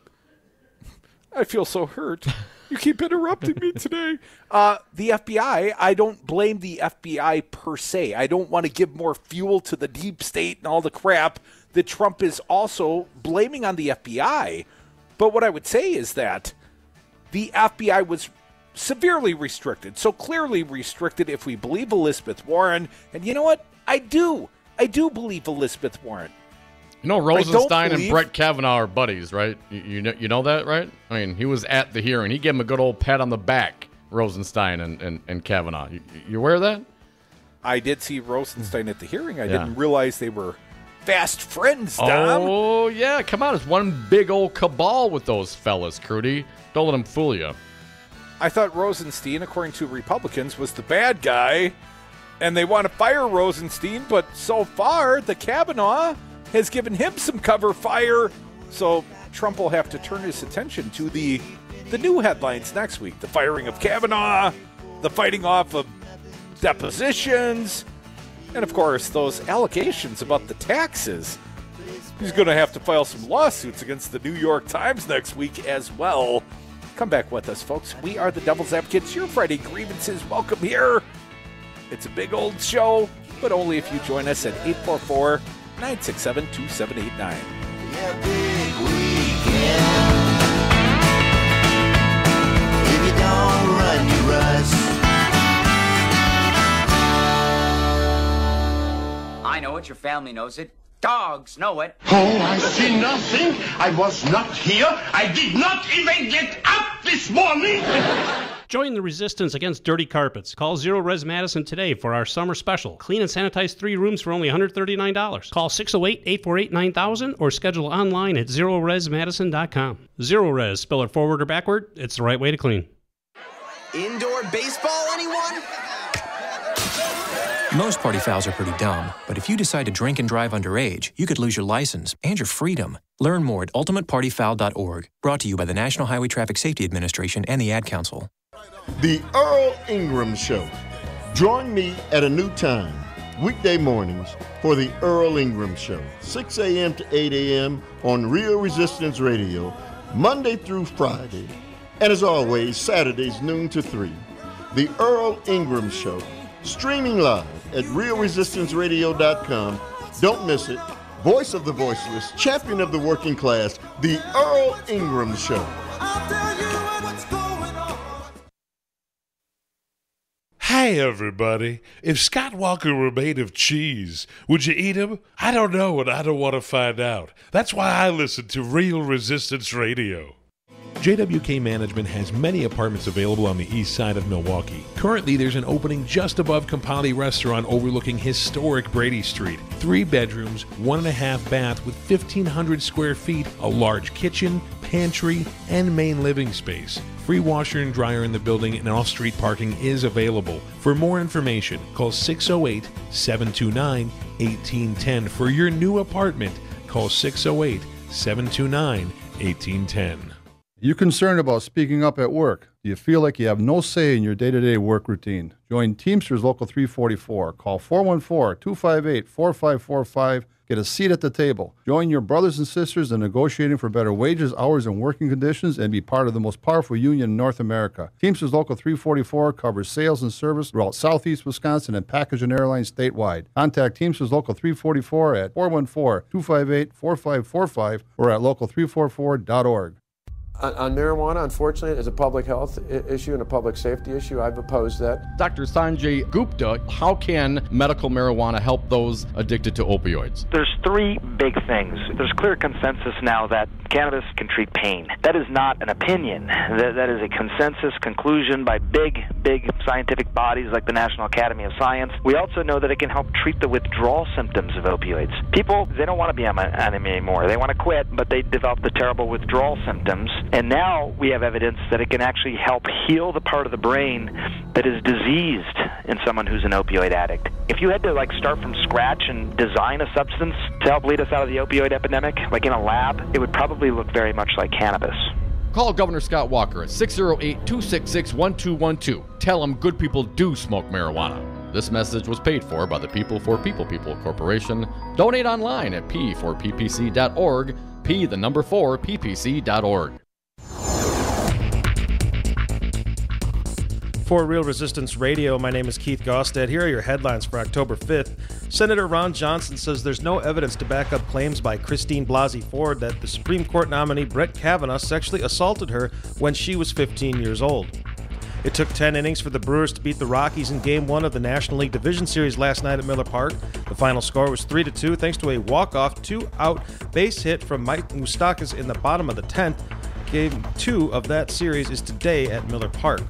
I feel so hurt. You keep interrupting me today. The FBI, I don't blame the FBI per se. I don't want to give more fuel to the deep state and all the crap that Trump is also blaming on the FBI. But what I would say is that the FBI was severely restricted, so clearly restricted if we believe Elizabeth Warren. And you know what? I do believe Elizabeth Warren. You know, Rosenstein and Brett Kavanaugh are buddies, right? You know that, right? I mean, he was at the hearing. He gave him a good old pat on the back, Rosenstein and Kavanaugh. You aware of that? I did see Rosenstein at the hearing. I didn't realize they were fast friends, Dom. Oh, yeah. Come on. It's one big old cabal with those fellas, Crudy. Don't let them fool you. I thought Rosenstein, according to Republicans, was the bad guy, and they want to fire Rosenstein, but so far, the Kavanaugh has given him some cover fire, so Trump will have to turn his attention to the new headlines next week. The firing of Kavanaugh, the fighting off of depositions, and of course, those allegations about the taxes. He's going to have to file some lawsuits against the New York Times next week as well. Come back with us, folks. We are the Devil's Advocates, your Friday grievances. Welcome here. It's a big old show, but only if you join us at 844-967-2789. Yeah, big weekend. If you don't run, you rust. I know it. Your family knows it. Dogs know it. Oh, I see nothing. I was not here. I did not even get up this morning. Join the resistance against dirty carpets. Call Zero Res Madison today for our summer special. Clean and sanitize 3 rooms for only $139. Call 608-848-9000 or schedule online at ZeroResMadison.com. Zero Res, spell it forward or backward, it's the right way to clean. Indoor baseball, anyone? Most party fouls are pretty dumb, but if you decide to drink and drive underage, you could lose your license and your freedom. Learn more at ultimatepartyfoul.org. Brought to you by the National Highway Traffic Safety Administration and the Ad Council. The Earl Ingram Show. Join me at a new time, weekday mornings, for the Earl Ingram Show, 6 a.m. to 8 a.m. on Real Resistance Radio, Monday through Friday, and as always, Saturdays noon to 3. The Earl Ingram Show, streaming live at realresistanceradio.com. Don't miss it. Voice of the voiceless, champion of the working class, the Earl Ingram Show. I'll tell you what Hey, everybody. If Scott Walker were made of cheese, would you eat him? I don't know, and I don't want to find out. That's why I listen to Real Resistance Radio. JWK Management has many apartments available on the east side of Milwaukee. Currently, there's an opening just above Campari Restaurant overlooking historic Brady Street. 3 bedrooms, 1.5 bath with 1,500 square feet, a large kitchen, pantry, and main living space. Free washer and dryer in the building and off-street parking is available. For more information, call 608-729-1810. For your new apartment, call 608-729-1810. You concerned about speaking up at work? Do you feel like you have no say in your day-to-day work routine? Join Teamsters Local 344. Call 414-258-4545. Get a seat at the table. Join your brothers and sisters in negotiating for better wages, hours, and working conditions, and be part of the most powerful union in North America. Teamsters Local 344 covers sales and service throughout Southeast Wisconsin and package and airlines statewide. Contact Teamsters Local 344 at 414-258-4545 or at local344.org. On marijuana, unfortunately, it's a public health issue and a public safety issue. I've opposed that. Dr. Sanjay Gupta, how can medical marijuana help those addicted to opioids? There's 3 big things. There's clear consensus now that cannabis can treat pain. That is not an opinion. That is a consensus conclusion by big scientific bodies like the National Academy of Science. We also know that it can help treat the withdrawal symptoms of opioids. People, they don't want to be on enemy anymore. They want to quit, but they develop the terrible withdrawal symptoms. And now we have evidence that it can actually help heal the part of the brain that is diseased in someone who's an opioid addict. If you had to start from scratch and design a substance to help lead us out of the opioid epidemic, like in a lab, it would probably look very much like cannabis. Call Governor Scott Walker at 608-266-1212. Tell him good people do smoke marijuana. This message was paid for by the People for People Corporation. Donate online at p4ppc.org, p4ppc.org. For Real Resistance Radio, my name is Keith Gostad. Here are your headlines for October 5th. Senator Ron Johnson says there's no evidence to back up claims by Christine Blasey Ford that the Supreme Court nominee Brett Kavanaugh sexually assaulted her when she was 15 years old. It took 10 innings for the Brewers to beat the Rockies in Game 1 of the National League Division Series last night at Miller Park. The final score was 3-2 thanks to a walk-off 2-out base hit from Mike Moustakas in the bottom of the 10th. Game 2 of that series is today at Miller Park.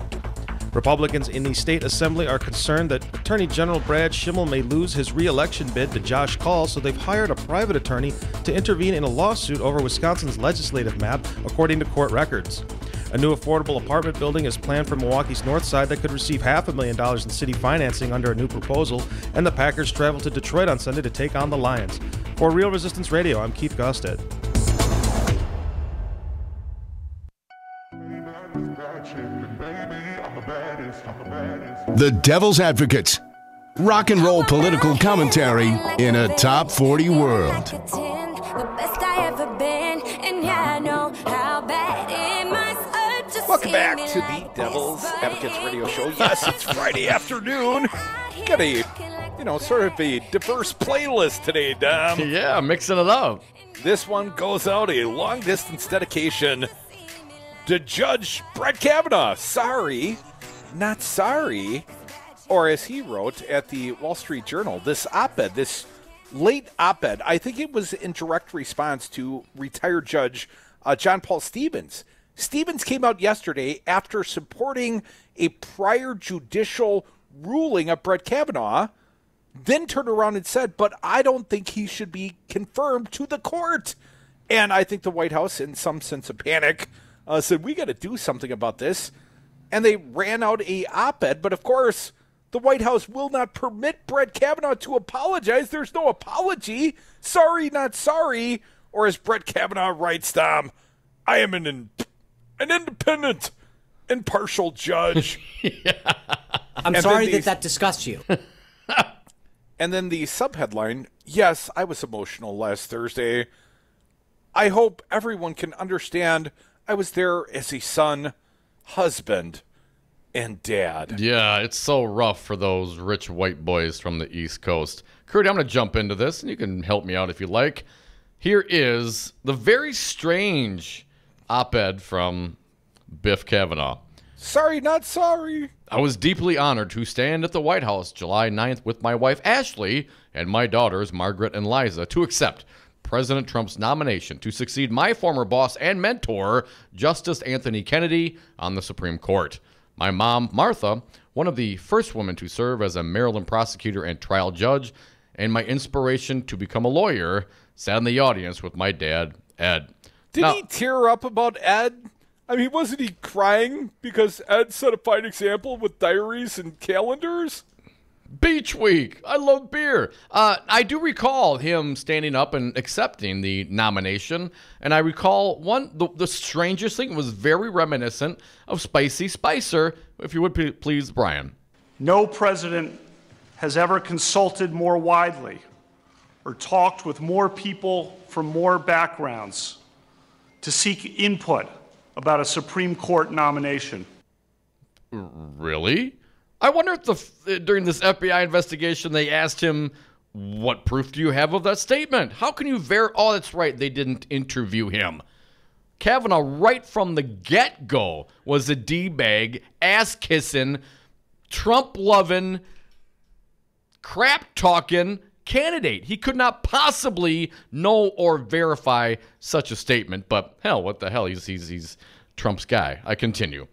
Republicans in the state assembly are concerned that Attorney General Brad Schimmel may lose his re-election bid to Josh Kaul, so they've hired a private attorney to intervene in a lawsuit over Wisconsin's legislative map, according to court records. A new affordable apartment building is planned for Milwaukee's north side that could receive $500,000 in city financing under a new proposal, and the Packers travel to Detroit on Sunday to take on the Lions. For Real Resistance Radio, I'm Keith Gostad. The Devil's Advocates. Rock and roll political commentary in a top 40 world. Welcome back to the Devil's Advocates Radio Show. Yes, it's Friday afternoon. Got a, sort of a diverse playlist today, Dom. Yeah, mixing it up. This one goes out a long-distance dedication to Judge Brett Kavanaugh. Sorry, not sorry. Or as he wrote at the Wall Street Journal, this op-ed, this late op-ed, I think it was in direct response to retired Judge John Paul Stevens. Stevens came out yesterday after supporting a prior judicial ruling of Brett Kavanaugh, then turned around and said, but I don't think he should be confirmed to the court. And I think the White House, in some sense of panic, said, we got to do something about this. And they ran out a op-ed, but of course, the White House will not permit Brett Kavanaugh to apologize. There's no apology. Sorry, not sorry. Or as Brett Kavanaugh writes, Dom, I am an independent, impartial judge. Yeah. I'm sorry that disgusts you. And then the subheadline, yes, I was emotional last Thursday. I hope everyone can understand I was there as a son, husband, and dad. Yeah, it's so rough for those rich white boys from the East Coast. Curdy, I'm going to jump into this, and you can help me out if you like. Here is the very strange op-ed from Biff Kavanaugh. Sorry, not sorry. I was deeply honored to stand at the White House July 9th with my wife Ashley and my daughters Margaret and Liza to accept President Trump's nomination to succeed my former boss and mentor, Justice Anthony Kennedy, on the Supreme Court. My mom, Martha, one of the first women to serve as a Maryland prosecutor and trial judge, and my inspiration to become a lawyer, sat in the audience with my dad, Ed. Did he tear up about Ed? I mean, wasn't he crying because Ed set a fine example with diaries and calendars? Beach week. I love beer. I do recall him standing up and accepting the nomination, and I recall the strangest thing was very reminiscent of Spicy Spicer. If you would please, Brian. No president has ever consulted more widely or talked with more people from more backgrounds to seek input about a Supreme Court nomination. Really? I wonder if during this FBI investigation they asked him, what proof do you have of that statement? How can you Oh, that's right, they didn't interview him. Kavanaugh, right from the get-go, was a D-bag, ass-kissing, Trump-loving, crap-talking candidate. He could not possibly know or verify such a statement, but hell, what the hell? He's Trump's guy. I continue.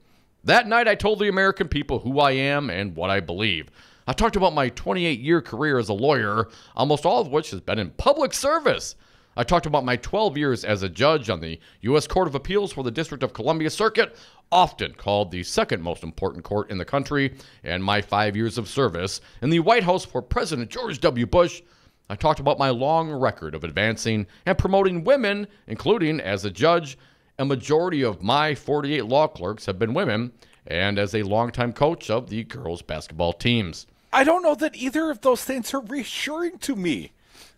That night, I told the American people who I am and what I believe. I talked about my 28-year career as a lawyer, almost all of which has been in public service. I talked about my 12 years as a judge on the U.S. Court of Appeals for the District of Columbia Circuit, often called the second most important court in the country, and my 5 years of service in the White House for President George W. Bush. I talked about my long record of advancing and promoting women, including as a judge. A majority of my 48 law clerks have been women, and as a longtime coach of the girls' basketball teams. I don't know that either of those things are reassuring to me.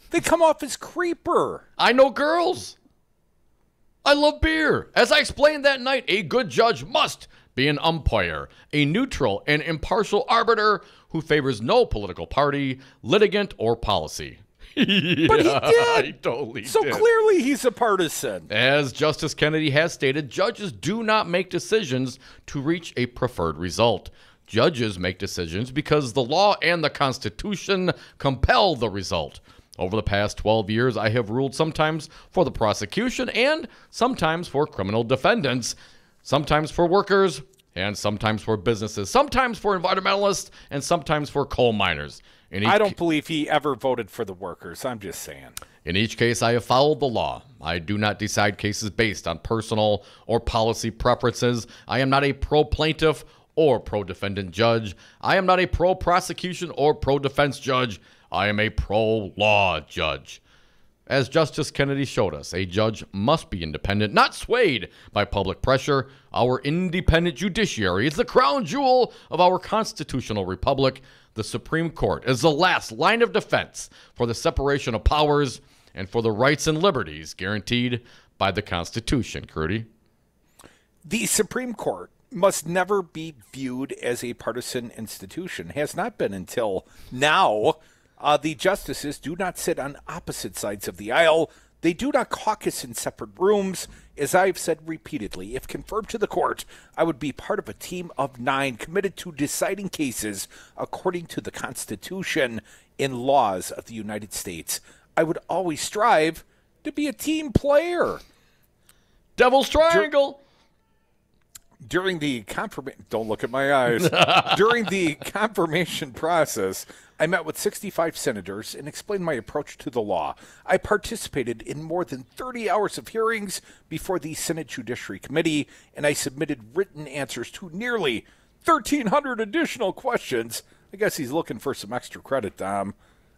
They come off as creeper. I know girls. I love beer. As I explained that night, a good judge must be an umpire, a neutral and impartial arbiter who favors no political party, litigant, or policy. Yeah, but he did. He totally so did. Clearly he's a partisan. As Justice Kennedy has stated, judges do not make decisions to reach a preferred result. Judges make decisions because the law and the Constitution compel the result. Over the past 12 years, I have ruled sometimes for the prosecution and sometimes for criminal defendants, sometimes for workers and sometimes for businesses, sometimes for environmentalists and sometimes for coal miners. I don't believe he ever voted for the workers. I'm just saying. In each case, I have followed the law. I do not decide cases based on personal or policy preferences. I am not a pro-plaintiff or pro-defendant judge. I am not a pro-prosecution or pro-defense judge. I am a pro-law judge. As Justice Kennedy showed us, a judge must be independent, not swayed by public pressure. Our independent judiciary is the crown jewel of our constitutional republic. The Supreme Court is the last line of defense for the separation of powers and for the rights and liberties guaranteed by the Constitution, Crudy. The Supreme Court must never be viewed as a partisan institution. Has not been until now. The justices do not sit on opposite sides of the aisle. They do not caucus in separate rooms. As I've said repeatedly, if confirmed to the court, I would be part of a team of 9 committed to deciding cases according to the Constitution and laws of the United States. I would always strive to be a team player. Devil's Triangle. During the confirmation, don't look at my eyes. During the confirmation process, I met with 65 senators and explained my approach to the law. I participated in more than 30 hours of hearings before the Senate Judiciary Committee, and I submitted written answers to nearly 1,300 additional questions. I guess he's looking for some extra credit, Dom.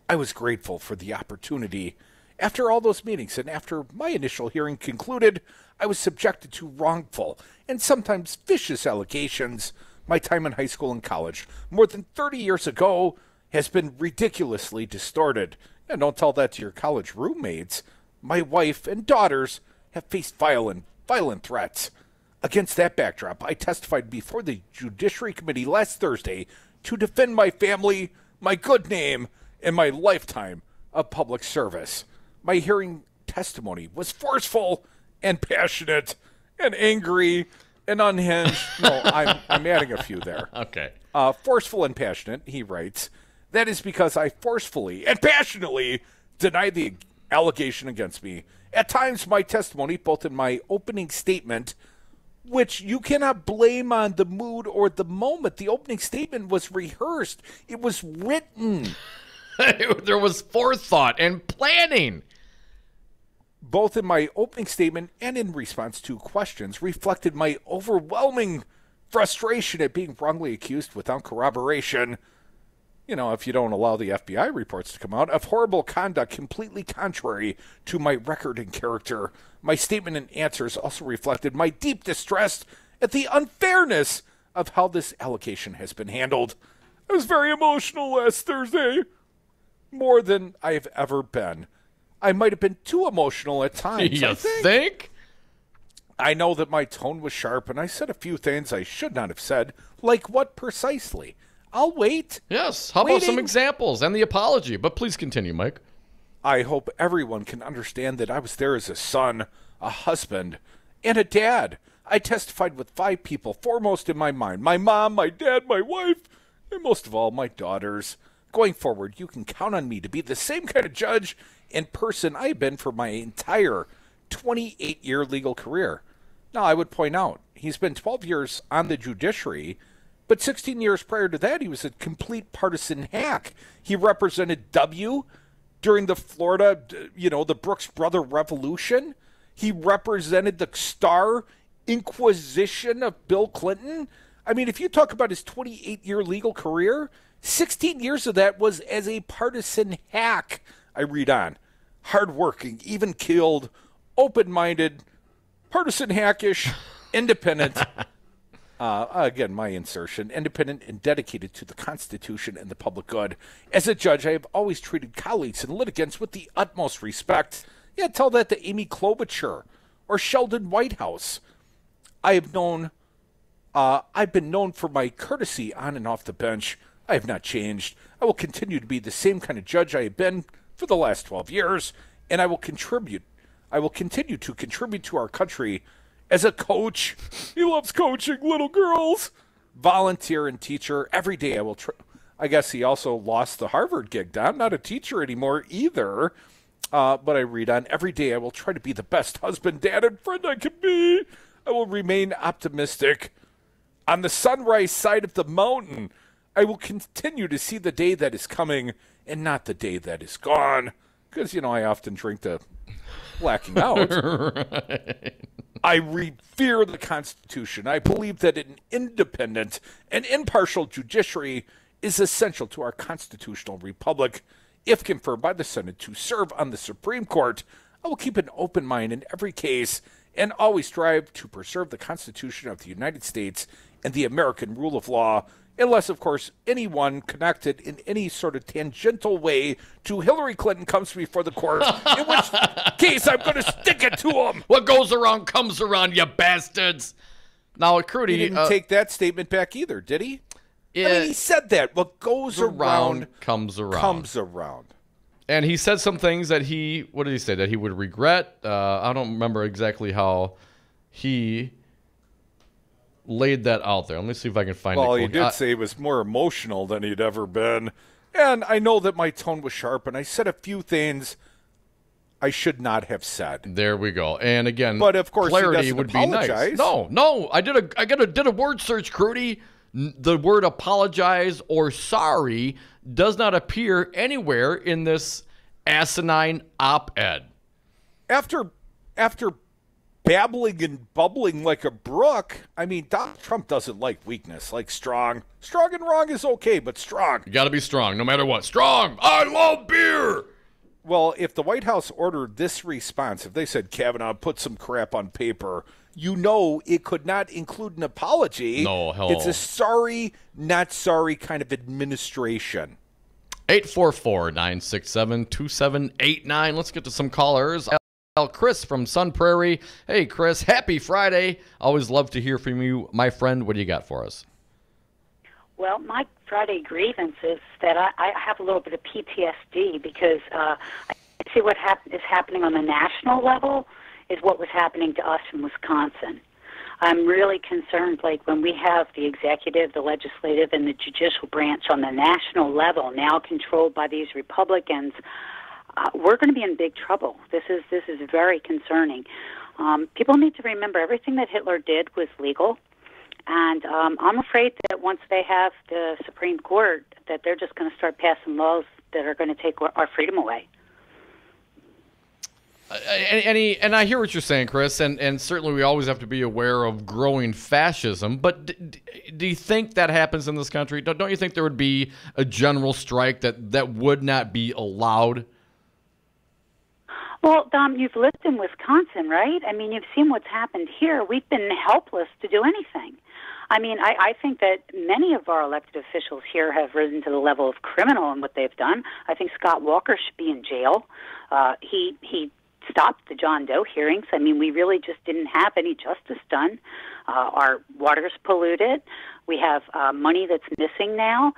I was grateful for the opportunity. After all those meetings and after my initial hearing concluded, I was subjected to wrongful and sometimes vicious allegations. My time in high school and college, more than 30 years ago, has been ridiculously distorted. And don't tell that to your college roommates. My wife and daughters have faced violent threats. Against that backdrop, I testified before the Judiciary Committee last Thursday to defend my family, my good name, and my lifetime of public service. My hearing testimony was forceful and passionate and angry And unhinged. No, I'm adding a few there. Okay. Forceful and passionate, he writes. That is because I forcefully and passionately deny the allegation against me. At times, my testimony, both in my opening statement, which you cannot blame on the mood or the moment. The opening statement was rehearsed. It was written. There was forethought and planning. Both in my opening statement and in response to questions reflected my overwhelming frustration at being wrongly accused without corroboration. You know, if you don't allow the FBI reports to come out, of horrible conduct completely contrary to my record and character. My statement and answers also reflected my deep distress at the unfairness of how this allegation has been handled. I was very emotional last Thursday. More than I have ever been. I might have been too emotional at times. You think? I know that my tone was sharp, and I said a few things I should not have said. Like what precisely? I'll wait. Yes. How about some examples and the apology? But please continue, Mike. I hope everyone can understand that I was there as a son, a husband, and a dad. I testified with 5 people, foremost in my mind. My mom, my dad, my wife, and most of all, my daughters. Going forward, you can count on me to be the same kind of judge and person I've been for my entire 28-year legal career. Now, I would point out, he's been 12 years on the judiciary, but 16 years prior to that, he was a complete partisan hack. He represented W during the Florida, the Brooks Brother Revolution. He represented the Star Inquisition of Bill Clinton. I mean, if you talk about his 28-year legal career, 16 years of that was as a partisan hack. I read on. Hardworking, even-keeled, open-minded, partisan hackish, independent. Again, my insertion. Independent and dedicated to the Constitution and the public good. As a judge, I have always treated colleagues and litigants with the utmost respect. Yeah, tell that to Amy Klobuchar or Sheldon Whitehouse. I've been known for my courtesy on and off the bench. I have not changed. I will continue to be the same kind of judge I have been for the last 12 years, and I will continue to contribute to our country as a coach. He loves coaching little girls. Volunteer and teacher. Every day I will I guess he also lost the Harvard gig. I'm not a teacher anymore either. But I read on. Every day I will try to be the best husband, dad, and friend I can be. I will remain optimistic. On the sunrise side of the mountain, I will continue to see the day that is coming and not the day that is gone. Because, I often drink the blacking out. Right. I revere the Constitution. I believe that an independent and impartial judiciary is essential to our constitutional republic. If confirmed by the Senate to serve on the Supreme Court, I will keep an open mind in every case and always strive to preserve the Constitution of the United States and the American rule of law, unless, of course, anyone connected in any sort of tangential way to Hillary Clinton comes before the court, in which case I'm going to stick it to him. What goes around comes around, you bastards. Now, Crudy... He didn't take that statement back either, did he? I mean, he said that. What goes around comes around. Comes around. And he said some things that what did he say? That he would regret? I don't remember exactly how he laid that out there. Let me see if I can find it. Well, he did say he was more emotional than he'd ever been. And I know that my tone was sharp, and I said a few things I should not have said. There we go. And again, but of course, clarity would be nice. No. I did a word search, Crudy. The word apologize or sorry does not appear anywhere in this asinine op-ed. After babbling and bubbling like a brook, I mean, Donald Trump doesn't like weakness, like strong. Strong and wrong is okay, but strong. You got to be strong, no matter what. Strong! I love beer! Well, if the White House ordered this response, if they said, Kavanaugh, put some crap on paper, it could not include an apology. No, hell. It's a sorry, not sorry kind of administration. 844-967-2789. Let's get to some callers. Chris from Sun Prairie. Hey, Chris, happy Friday. Always love to hear from you, my friend. What do you got for us? Well, my Friday grievance is that I have a little bit of PTSD because I see what is happening on the national level is what was happening to us in Wisconsin. I'm really concerned, like when we have the executive, the legislative, and the judicial branch on the national level now controlled by these Republicans, we're going to be in big trouble. This is very concerning. People need to remember everything that Hitler did was legal, and I'm afraid that once they have the Supreme Court, that they're just going to start passing laws that are going to take our freedom away. And I hear what you're saying, Chris, and certainly we always have to be aware of growing fascism, but do you think that happens in this country? Don't you think there would be a general strike that would not be allowed? Well, Dom, you've lived in Wisconsin, right? I mean, you've seen what's happened here. We've been helpless to do anything. I mean, I think that many of our elected officials here have risen to the level of criminal in what they've done. I think Scott Walker should be in jail. He stopped the John Doe hearings. I mean, we really just didn't have any justice done. Our water's polluted. We have money that's missing now.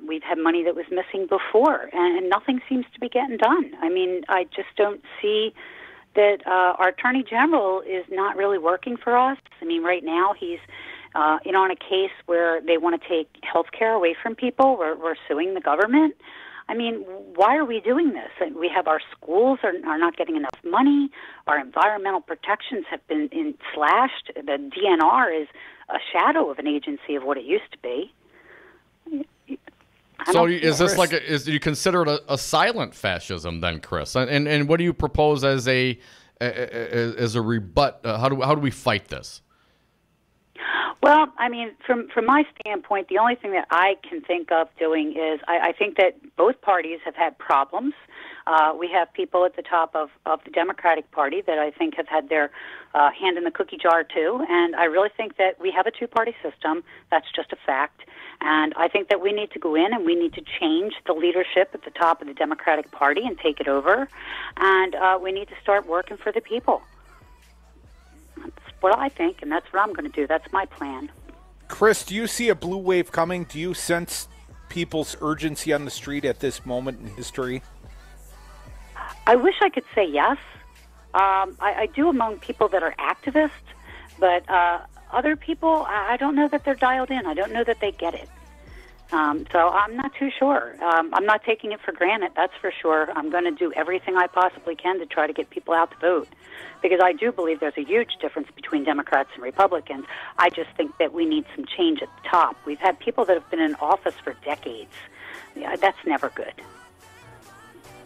We've had money that was missing before, and nothing seems to be getting done. I mean, I just don't see that our Attorney General is not really working for us. I mean, right now he's on a case where they want to take health care away from people. We're suing the government. I mean, why are we doing this? We have our schools are not getting enough money. Our environmental protections have been slashed. The DNR is a shadow of an agency of what it used to be. So is this like do you consider it a silent fascism then, Chris? And what do you propose as a rebut? How do we fight this? Well, I mean, from my standpoint, the only thing that I can think of doing is I think that both parties have had problems. We have people at the top of the Democratic Party that I think have had their hand in the cookie jar too, and I really think that we have a two-party system. That's just a fact. And I think that we need to go in and we need to change the leadership at the top of the Democratic Party and take it over, and we need to start working for the people. That's what I think, and that's what I'm going to do. That's my plan. Chris, do you see a blue wave coming? Do you sense people's urgency on the street at this moment in history? I wish I could say yes. I do among people that are activists, but other people, I don't know that they're dialed in. I don't know that they get it. So I'm not too sure. I'm not taking it for granted, that's for sure. I'm going to do everything I possibly can to try to get people out to vote, because I do believe there's a huge difference between Democrats and Republicans. I just think that we need some change at the top. We've had people that have been in office for decades. Yeah, that's never good.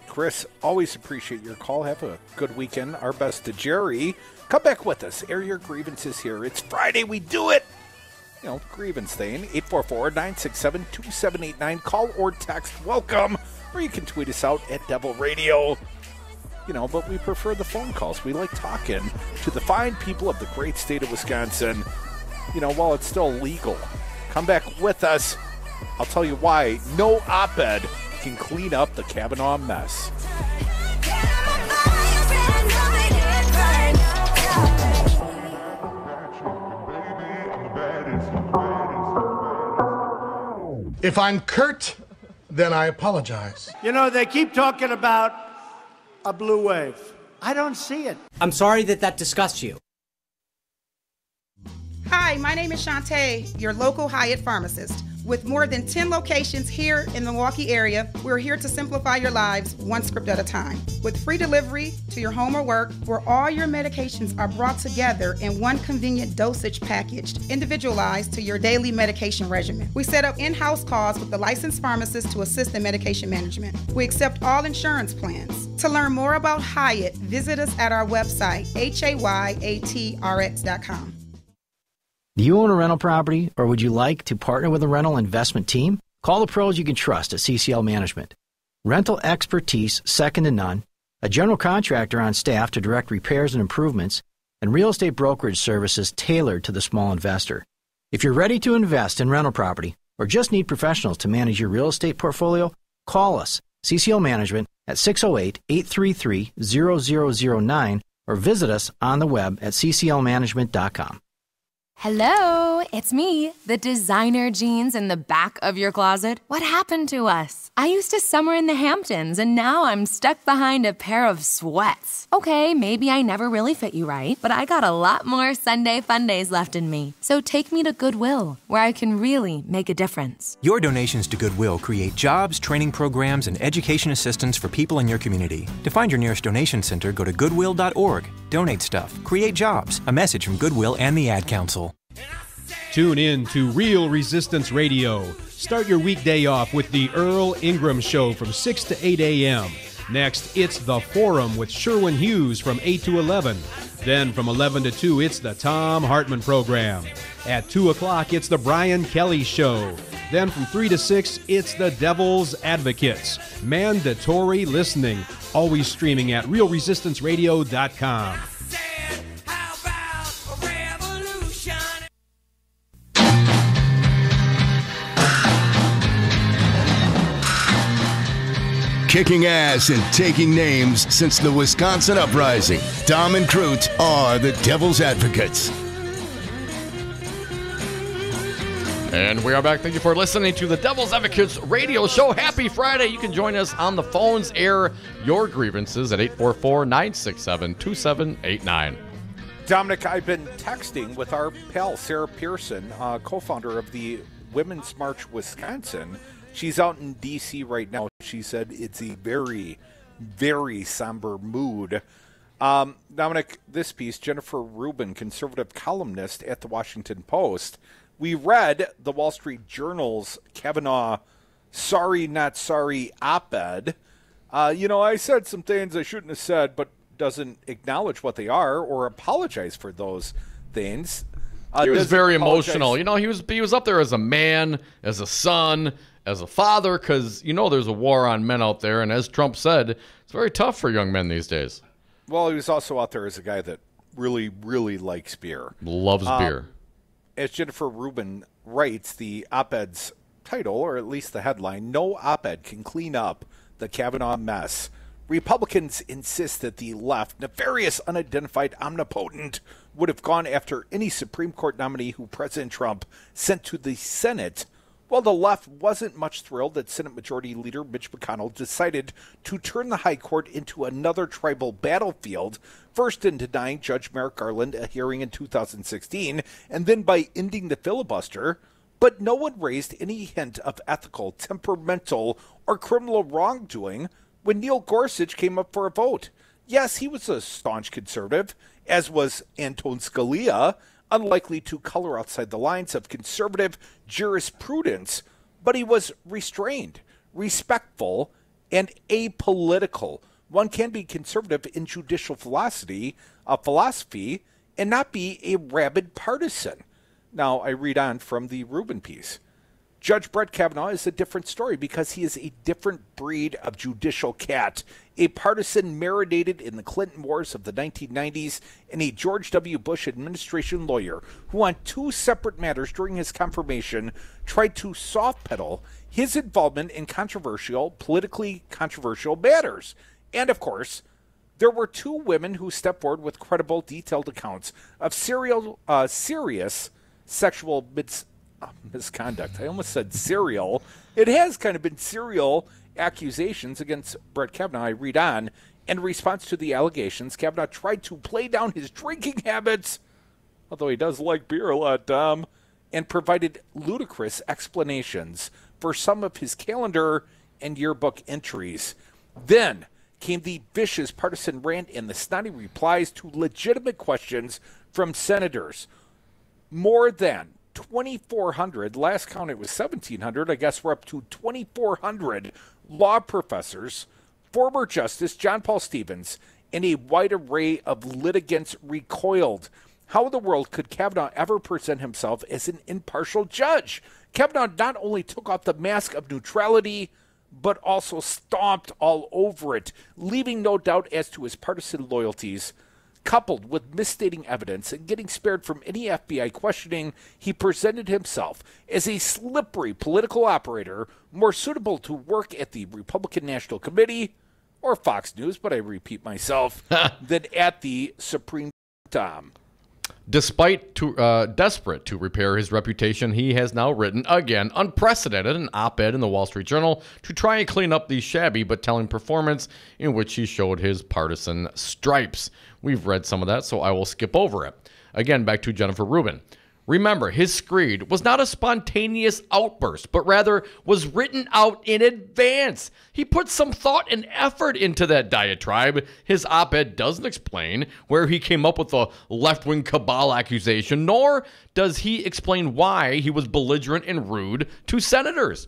Chris, always appreciate your call. Have a good weekend. Our best to Jerry. Come back with us. Air your grievances here. It's Friday. We do it. You know, grievance thing. 844-967-2789. Call or text. Welcome. Or you can tweet us out at Devil Radio. You know, but we prefer the phone calls. We like talking to the fine people of the great state of Wisconsin, you know, while it's still legal. Come back with us. I'll tell you why no op-ed can clean up the Kavanaugh mess. If I'm curt, then I apologize. You know, they keep talking about a blue wave. I don't see it. I'm sorry that disgusts you. Hi, my name is Shantae, your local Hyatt pharmacist. With more than 10 locations here in the Milwaukee area, we're here to simplify your lives one script at a time. With free delivery to your home or work, where all your medications are brought together in one convenient dosage packaged, individualized to your daily medication regimen. We set up in-house calls with the licensed pharmacist to assist in medication management. We accept all insurance plans. To learn more about Hyatt, visit us at our website, HAYATRX.com. Do you own a rental property, or would you like to partner with a rental investment team? Call the pros you can trust at CCL Management. Rental expertise second to none, a general contractor on staff to direct repairs and improvements, and real estate brokerage services tailored to the small investor. If you're ready to invest in rental property or just need professionals to manage your real estate portfolio, call us, CCL Management, at 608-833-0009 or visit us on the web at cclmanagement.com. Hello, it's me, the designer jeans in the back of your closet. What happened to us? I used to summer in the Hamptons, and now I'm stuck behind a pair of sweats. Okay, maybe I never really fit you right, but I got a lot more Sunday fun days left in me. So take me to Goodwill, where I can really make a difference. Your donations to Goodwill create jobs, training programs, and education assistance for people in your community. To find your nearest donation center, go to goodwill.org. Donate stuff. Create jobs. A message from Goodwill and the Ad Council. Tune in to Real Resistance Radio. Start your weekday off with the Earl Ingram Show from 6 to 8 a.m. Next, it's The Forum with Sherwin Hughes from 8 to 11. Then from 11 to 2, it's the Tom Hartman Program. At 2 o'clock, it's the Brian Kelly Show. Then from 3 to 6, it's the Devil's Advocates. Mandatory listening. Always streaming at realresistanceradio.com. Kicking ass and taking names since the Wisconsin Uprising. Dom and Crute are the Devil's Advocates. And we are back. Thank you for listening to the Devil's Advocates radio show. Happy Friday. You can join us on the phones, air your grievances at 844-967-2789. Dominic, I've been texting with our pal, Sarah Pearson, co-founder of the Women's March Wisconsin. She's out in D.C. right now. She said it's a very, very somber mood. Dominic, this piece, Jennifer Rubin, conservative columnist at the Washington Post. We read the Wall Street Journal's Kavanaugh sorry, not sorry op-ed. I said some things I shouldn't have said, but doesn't acknowledge what they are or apologize for those things. He was very emotional. He was up there as a man, as a son, as a father, because there's a war on men out there, and as Trump said, it's very tough for young men these days. Well, he was also out there as a guy that really, really likes beer. Loves beer. As Jennifer Rubin writes, the op-ed's title, or at least the headline, "No op-ed can clean up the Kavanaugh mess. Republicans insist that the left, nefarious, unidentified, omnipotent, would have gone after any Supreme Court nominee who President Trump sent to the Senate, while the left wasn't much thrilled that Senate Majority Leader Mitch McConnell decided to turn the High Court into another tribal battlefield, first in denying Judge Merrick Garland a hearing in 2016, and then by ending the filibuster. But no one raised any hint of ethical, temperamental, or criminal wrongdoing when Neil Gorsuch came up for a vote. Yes, he was a staunch conservative, as was Anton Scalia, unlikely to color outside the lines of conservative jurisprudence, but he was restrained, respectful, and apolitical. One can be conservative in judicial philosophy and not be a rabid partisan. Now, I read on from the Rubin piece. Judge Brett Kavanaugh is a different story because he is a different breed of judicial cat, a partisan marinated in the Clinton wars of the 1990s and a George W. Bush administration lawyer who on two separate matters during his confirmation tried to soft-pedal his involvement in politically controversial matters. And, of course, there were two women who stepped forward with credible, detailed accounts of serious sexual misconduct. I almost said serial. It has kind of been serial accusations against Brett Kavanaugh. I read on. In response to the allegations, Kavanaugh tried to play down his drinking habits, although he does like beer a lot, Dom, and provided ludicrous explanations for some of his calendar and yearbook entries. Then came the vicious partisan rant and the snotty replies to legitimate questions from senators. More than 2,400, last count it was 1,700, I guess we're up to 2,400 law professors, former Justice John Paul Stevens, and a wide array of litigants recoiled. How in the world could Kavanaugh ever present himself as an impartial judge? Kavanaugh not only took off the mask of neutrality, but also stomped all over it, leaving no doubt as to his partisan loyalties. Coupled with misstating evidence and getting spared from any FBI questioning, he presented himself as a slippery political operator more suitable to work at the Republican National Committee or Fox News, but I repeat myself, than at the Supreme Court. Despite desperate to repair his reputation, he has now written, again, unprecedented, an op-ed in the Wall Street Journal to try and clean up the shabby but telling performance in which he showed his partisan stripes. We've read some of that, so I will skip over it. Again, back to Jennifer Rubin. Remember, his screed was not a spontaneous outburst, but rather was written out in advance. He put some thought and effort into that diatribe. His op-ed doesn't explain where he came up with the left-wing cabal accusation, nor does he explain why he was belligerent and rude to senators.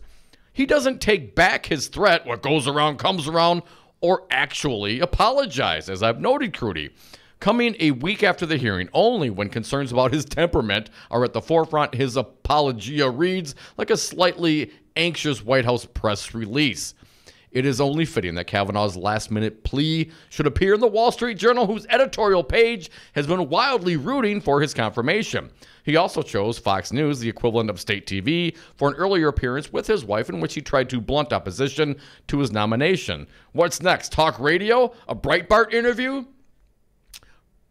He doesn't take back his threat, what goes around comes around, or actually apologize, as I've noted, Crudy. Coming a week after the hearing, only when concerns about his temperament are at the forefront, his apologia reads like a slightly anxious White House press release. It is only fitting that Kavanaugh's last-minute plea should appear in the Wall Street Journal, whose editorial page has been wildly rooting for his confirmation. He also chose Fox News, the equivalent of state TV, for an earlier appearance with his wife in which he tried to blunt opposition to his nomination. What's next? Talk radio? A Breitbart interview?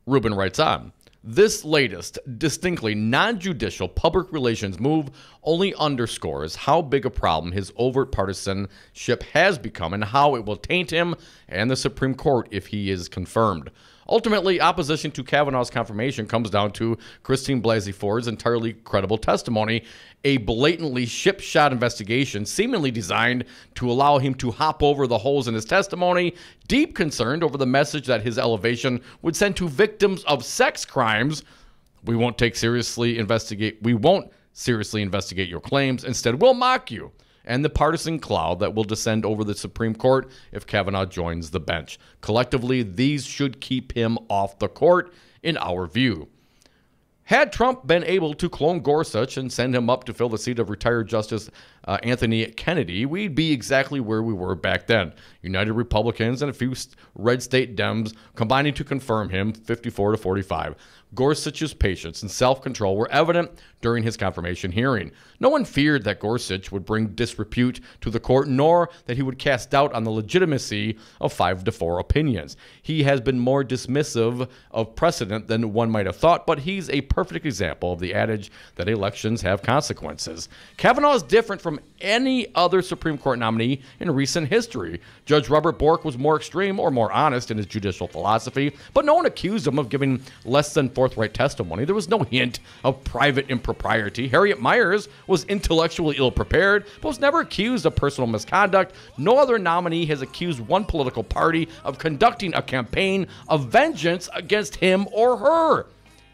Rubin writes on, this latest, distinctly non-judicial public relations move only underscores how big a problem his overt partisanship has become and how it will taint him and the Supreme Court if he is confirmed. Ultimately, opposition to Kavanaugh's confirmation comes down to Christine Blasey Ford's entirely credible testimony, a blatantly ship-shot investigation seemingly designed to allow him to hop over the holes in his testimony, deep concerned over the message that his elevation would send to victims of sex crimes. We won't seriously investigate your claims. Instead, we'll mock you. And the partisan cloud that will descend over the Supreme Court if Kavanaugh joins the bench. Collectively, these should keep him off the court, in our view. Had Trump been able to clone Gorsuch and send him up to fill the seat of retired Justice Anthony Kennedy, we'd be exactly where we were back then. United Republicans and a few red state Dems combining to confirm him 54-45. Gorsuch's patience and self-control were evident during his confirmation hearing. No one feared that Gorsuch would bring disrepute to the court, nor that he would cast doubt on the legitimacy of 5-4 opinions. He has been more dismissive of precedent than one might have thought, but he's a perfect example of the adage that elections have consequences. Kavanaugh is different from any other Supreme Court nominee in recent history. Judge Robert Bork was more extreme or more honest in his judicial philosophy, but no one accused him of giving less than forthright testimony. There was no hint of private impropriety. Harriet Miers was intellectually ill-prepared, but was never accused of personal misconduct. No other nominee has accused one political party of conducting a campaign of vengeance against him or her.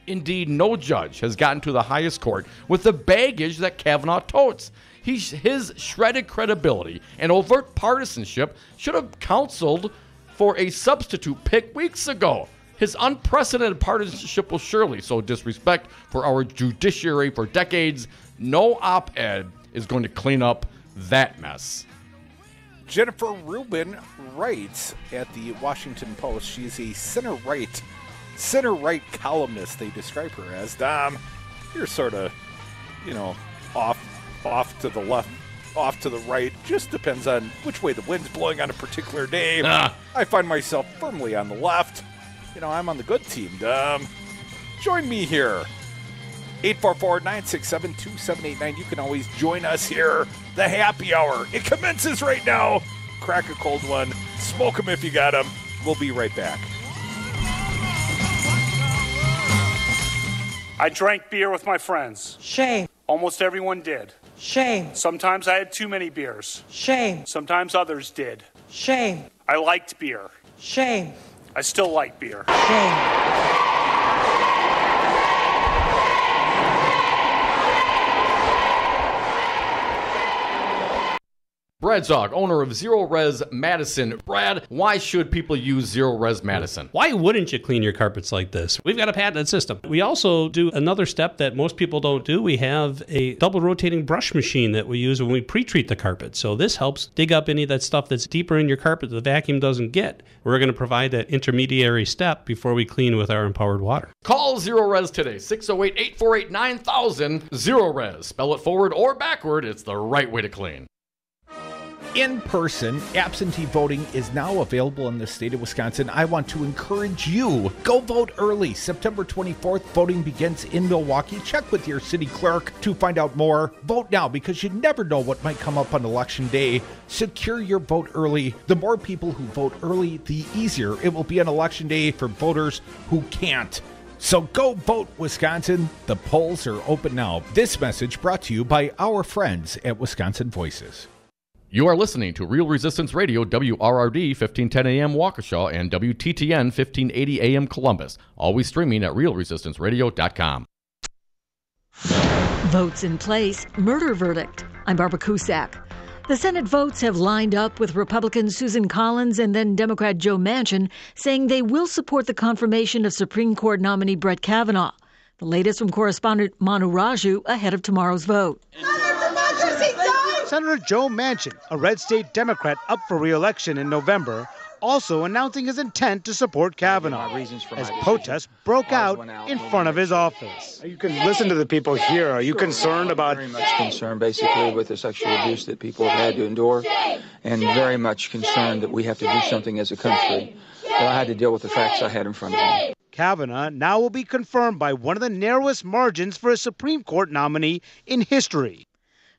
Indeed, no judge has gotten to the highest court with the baggage that Kavanaugh totes. His shredded credibility and overt partisanship should have counseled for a substitute pick weeks ago. His unprecedented partisanship will surely sow disrespect for our judiciary for decades. No op-ed is going to clean up that mess. Jennifer Rubin writes at the Washington Post. She's a center-right columnist, they describe her as. Dom, you're sort of, off to the left, off to the right. Just depends on which way the wind's blowing on a particular day. I find myself firmly on the left. I'm on the good team, Dom. Join me here. 844-967-2789. You can always join us here. The happy hour. It commences right now. Crack a cold one. Smoke them if you got them. We'll be right back. I drank beer with my friends. Shame. Almost everyone did. Shame. Sometimes I had too many beers. Shame. Sometimes others did. Shame. I liked beer. Shame. I still like beer. Shame. Brad Zog, owner of Zero Res Madison. Brad, why should people use Zero Res Madison? Why wouldn't you clean your carpets like this? We've got a patented system. We also do another step that most people don't do. We have a double rotating brush machine that we use when we pre-treat the carpet. So this helps dig up any of that stuff that's deeper in your carpet that the vacuum doesn't get. We're going to provide that intermediary step before we clean with our empowered water. Call Zero Res today, 608-848-9000. Zero Res. Spell it forward or backward. It's the right way to clean. in-person absentee voting is now available in the state of Wisconsin. I want to encourage you, go vote early. September 24th, voting begins in Milwaukee. Check with your city clerk to find out more. Vote now because you never know what might come up on Election Day. Secure your vote early. The more people who vote early, the easier it will be on Election Day for voters who can't. So go vote, Wisconsin. The polls are open now. This message brought to you by our friends at Wisconsin Voices. You are listening to Real Resistance Radio, WRRD 1510 AM Waukesha and WTTN 1580 AM Columbus. Always streaming at realresistanceradio.com. Votes in place, murder verdict. I'm Barbara Cusack. The Senate votes have lined up with Republican Susan Collins and then Democrat Joe Manchin saying they will support the confirmation of Supreme Court nominee Brett Kavanaugh. The latest from correspondent Manu Raju ahead of tomorrow's vote. Senator Joe Manchin, a red state Democrat up for re-election in November, also announcing his intent to support Kavanaugh as protests broke out in front of his office. You can listen to the people here. Are you concerned about... Very much concerned, basically, with the sexual abuse that people have had to endure, and very much concerned that we have to do something as a country. But I had to deal with the facts I had in front of me. Kavanaugh now will be confirmed by one of the narrowest margins for a Supreme Court nominee in history.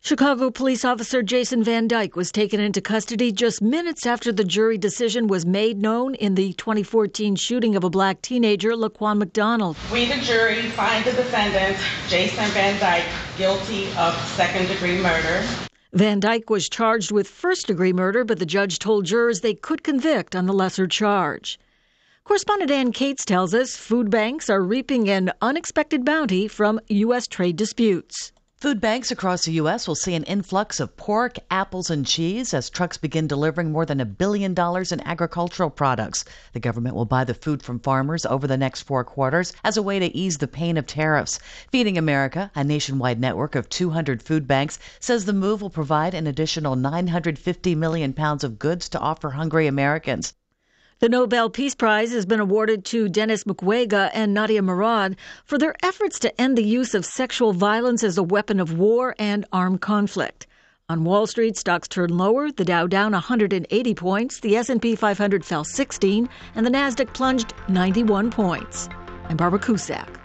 Chicago police officer Jason Van Dyke was taken into custody just minutes after the jury decision was made known in the 2014 shooting of a black teenager, Laquan McDonald. We, the jury, find the defendant, Jason Van Dyke, guilty of second-degree murder. Van Dyke was charged with first-degree murder, but the judge told jurors they could convict on the lesser charge. Correspondent Ann Cates tells us food banks are reaping an unexpected bounty from U.S. trade disputes. Food banks across the U.S. will see an influx of pork, apples, and cheese as trucks begin delivering more than $1 billion in agricultural products. The government will buy the food from farmers over the next 4 quarters as a way to ease the pain of tariffs. Feeding America, a nationwide network of 200 food banks, says the move will provide an additional 950 million pounds of goods to offer hungry Americans. The Nobel Peace Prize has been awarded to Denis Mukwege and Nadia Murad for their efforts to end the use of sexual violence as a weapon of war and armed conflict. On Wall Street, stocks turned lower, the Dow down 180 points, the S&P 500 fell 16, and the Nasdaq plunged 91 points. I'm Barbara Cusack.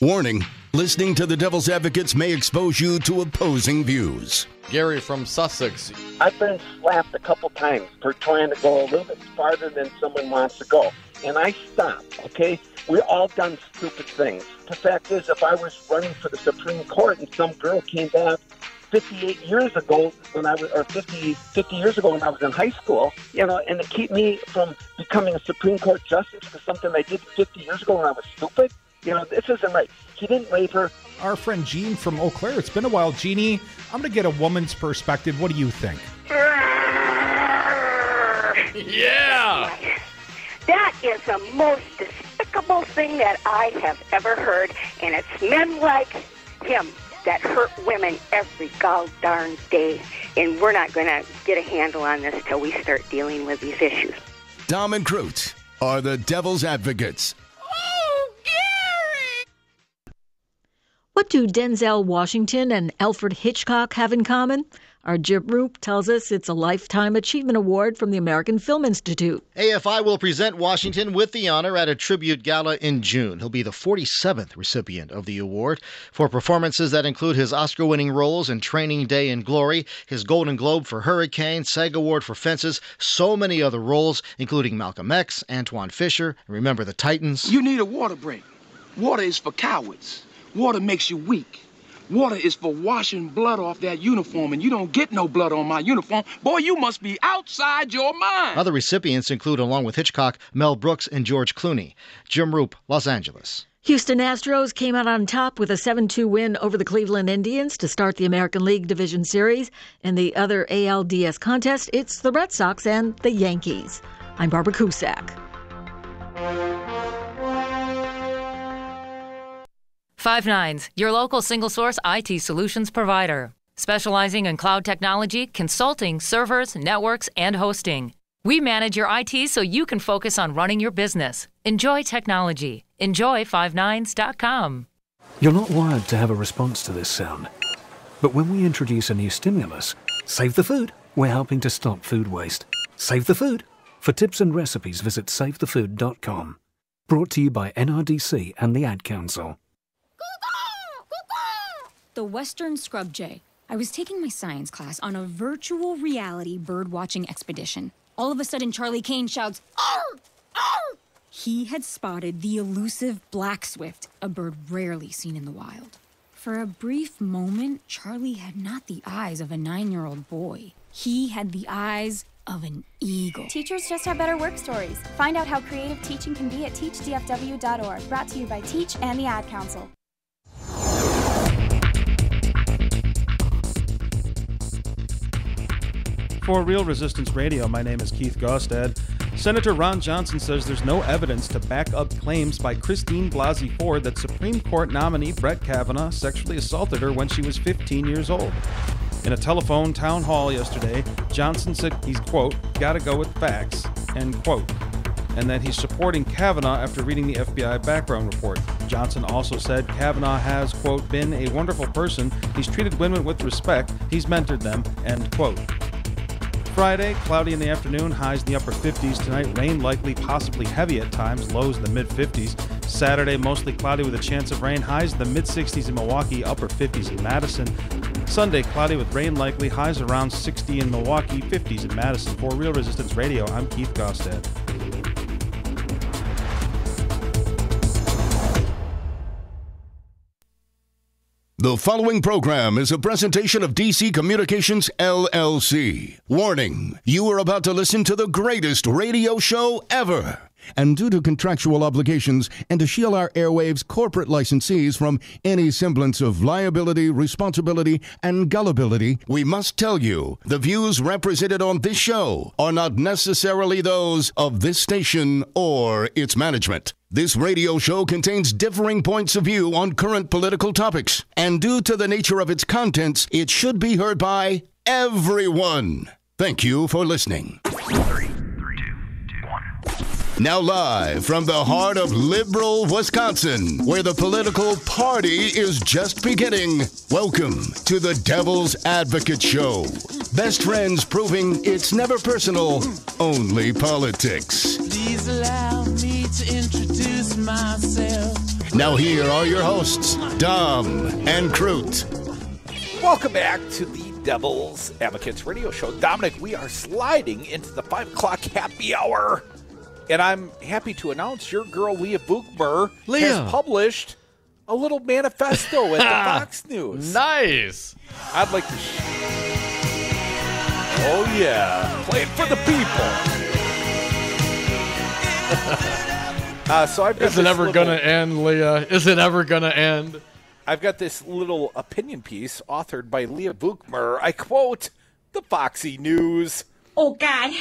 Warning, listening to the Devil's Advocates may expose you to opposing views. Gary from Sussex. I've been slapped a couple times for trying to go a little bit farther than someone wants to go. And I stopped, okay? We've all done stupid things. The fact is, if I was running for the Supreme Court and some girl came back 58 years ago when I was, or 50 years ago when I was in high school, you know, and to keep me from becoming a Supreme Court justice for something I did 50 years ago when I was stupid, you know, this isn't right. He didn't rape her. Our friend Jean from Eau Claire. It's been a while. Jeannie, I'm going to get a woman's perspective. What do you think? Yeah! That is the most despicable thing that I have ever heard, and it's men like him that hurt women every gall darn day, and we're not going to get a handle on this till we start dealing with these issues. Dom and Crute are the Devil's Advocates. What do Denzel Washington and Alfred Hitchcock have in common? Our Jim Roop tells us it's a Lifetime Achievement Award from the American Film Institute. AFI will present Washington with the honor at a tribute gala in June. He'll be the 47th recipient of the award for performances that include his Oscar-winning roles in Training Day and Glory, his Golden Globe for Hurricane, SAG Award for Fences, so many other roles, including Malcolm X, Antoine Fisher, and Remember the Titans. You need a water break. Water is for cowards. Water makes you weak. Water is for washing blood off that uniform, and you don't get no blood on my uniform. Boy, you must be outside your mind. Other recipients include, along with Hitchcock, Mel Brooks and George Clooney. Jim Roop, Los Angeles. Houston Astros came out on top with a 7-2 win over the Cleveland Indians to start the American League Division Series. In the other ALDS contest, it's the Red Sox and the Yankees. I'm Barbara Cusack. Five9, your local single-source IT solutions provider, specializing in cloud technology, consulting, servers, networks, and hosting. We manage your IT so you can focus on running your business. Enjoy technology. Enjoy 59s.com. You're not wired to have a response to this sound. But when we introduce a new stimulus, save the food, we're helping to stop food waste. Save the food. For tips and recipes, visit savethefood.com. Brought to you by NRDC and the Ad Council. The Western Scrub Jay. I was taking my science class on a virtual reality bird-watching expedition. All of a sudden, Charlie Kane shouts, "Arr! Arr!" He had spotted the elusive black swift, a bird rarely seen in the wild. For a brief moment, Charlie had not the eyes of a 9-year-old boy. He had the eyes of an eagle. Teachers just have better work stories. Find out how creative teaching can be at teachdfw.org. Brought to you by Teach and the Ad Council. For Real Resistance Radio, my name is Keith Gaustad. Senator Ron Johnson says there's no evidence to back up claims by Christine Blasey Ford that Supreme Court nominee Brett Kavanaugh sexually assaulted her when she was 15 years old. In a telephone town hall yesterday, Johnson said he's, quote, gotta go with facts, end quote, and that he's supporting Kavanaugh after reading the FBI background report. Johnson also said Kavanaugh has, quote, been a wonderful person, he's treated women with respect, he's mentored them, end quote. Friday, cloudy in the afternoon, highs in the upper 50s. Tonight, rain likely, possibly heavy at times, lows in the mid-50s. Saturday, mostly cloudy with a chance of rain, highs in the mid-60s in Milwaukee, upper 50s in Madison. Sunday, cloudy with rain likely, highs around 60 in Milwaukee, 50s in Madison. For Real Resistance Radio, I'm Keith Gaustad. The following program is a presentation of DC Communications, LLC. Warning, you are about to listen to the greatest radio show ever. And due to contractual obligations and to shield our airwaves' corporate licensees from any semblance of liability, responsibility, and gullibility, we must tell you the views represented on this show are not necessarily those of this station or its management. This radio show contains differing points of view on current political topics, and due to the nature of its contents, it should be heard by everyone. Thank you for listening. 3, 2, 1. Now live from the heart of liberal Wisconsin, where the political party is just beginning, welcome to the Devil's Advocate Show. Best friends proving it's never personal, only politics. Please allow me to introduce myself. Now here are your hosts, Dom and Crute. Welcome back to the Devil's Advocates Radio Show. Dominic, we are sliding into the 5 o'clock happy hour. And I'm happy to announce your girl, Leah Buchmer, has published a little manifesto at the Fox News. Nice. I'd like to... Oh, yeah. Play it for the people. So I've got Is it ever going to end, Leah? Is it ever going to end? I've got this little opinion piece authored by Leah Buchmer. I quote, the Foxy News. Oh, God.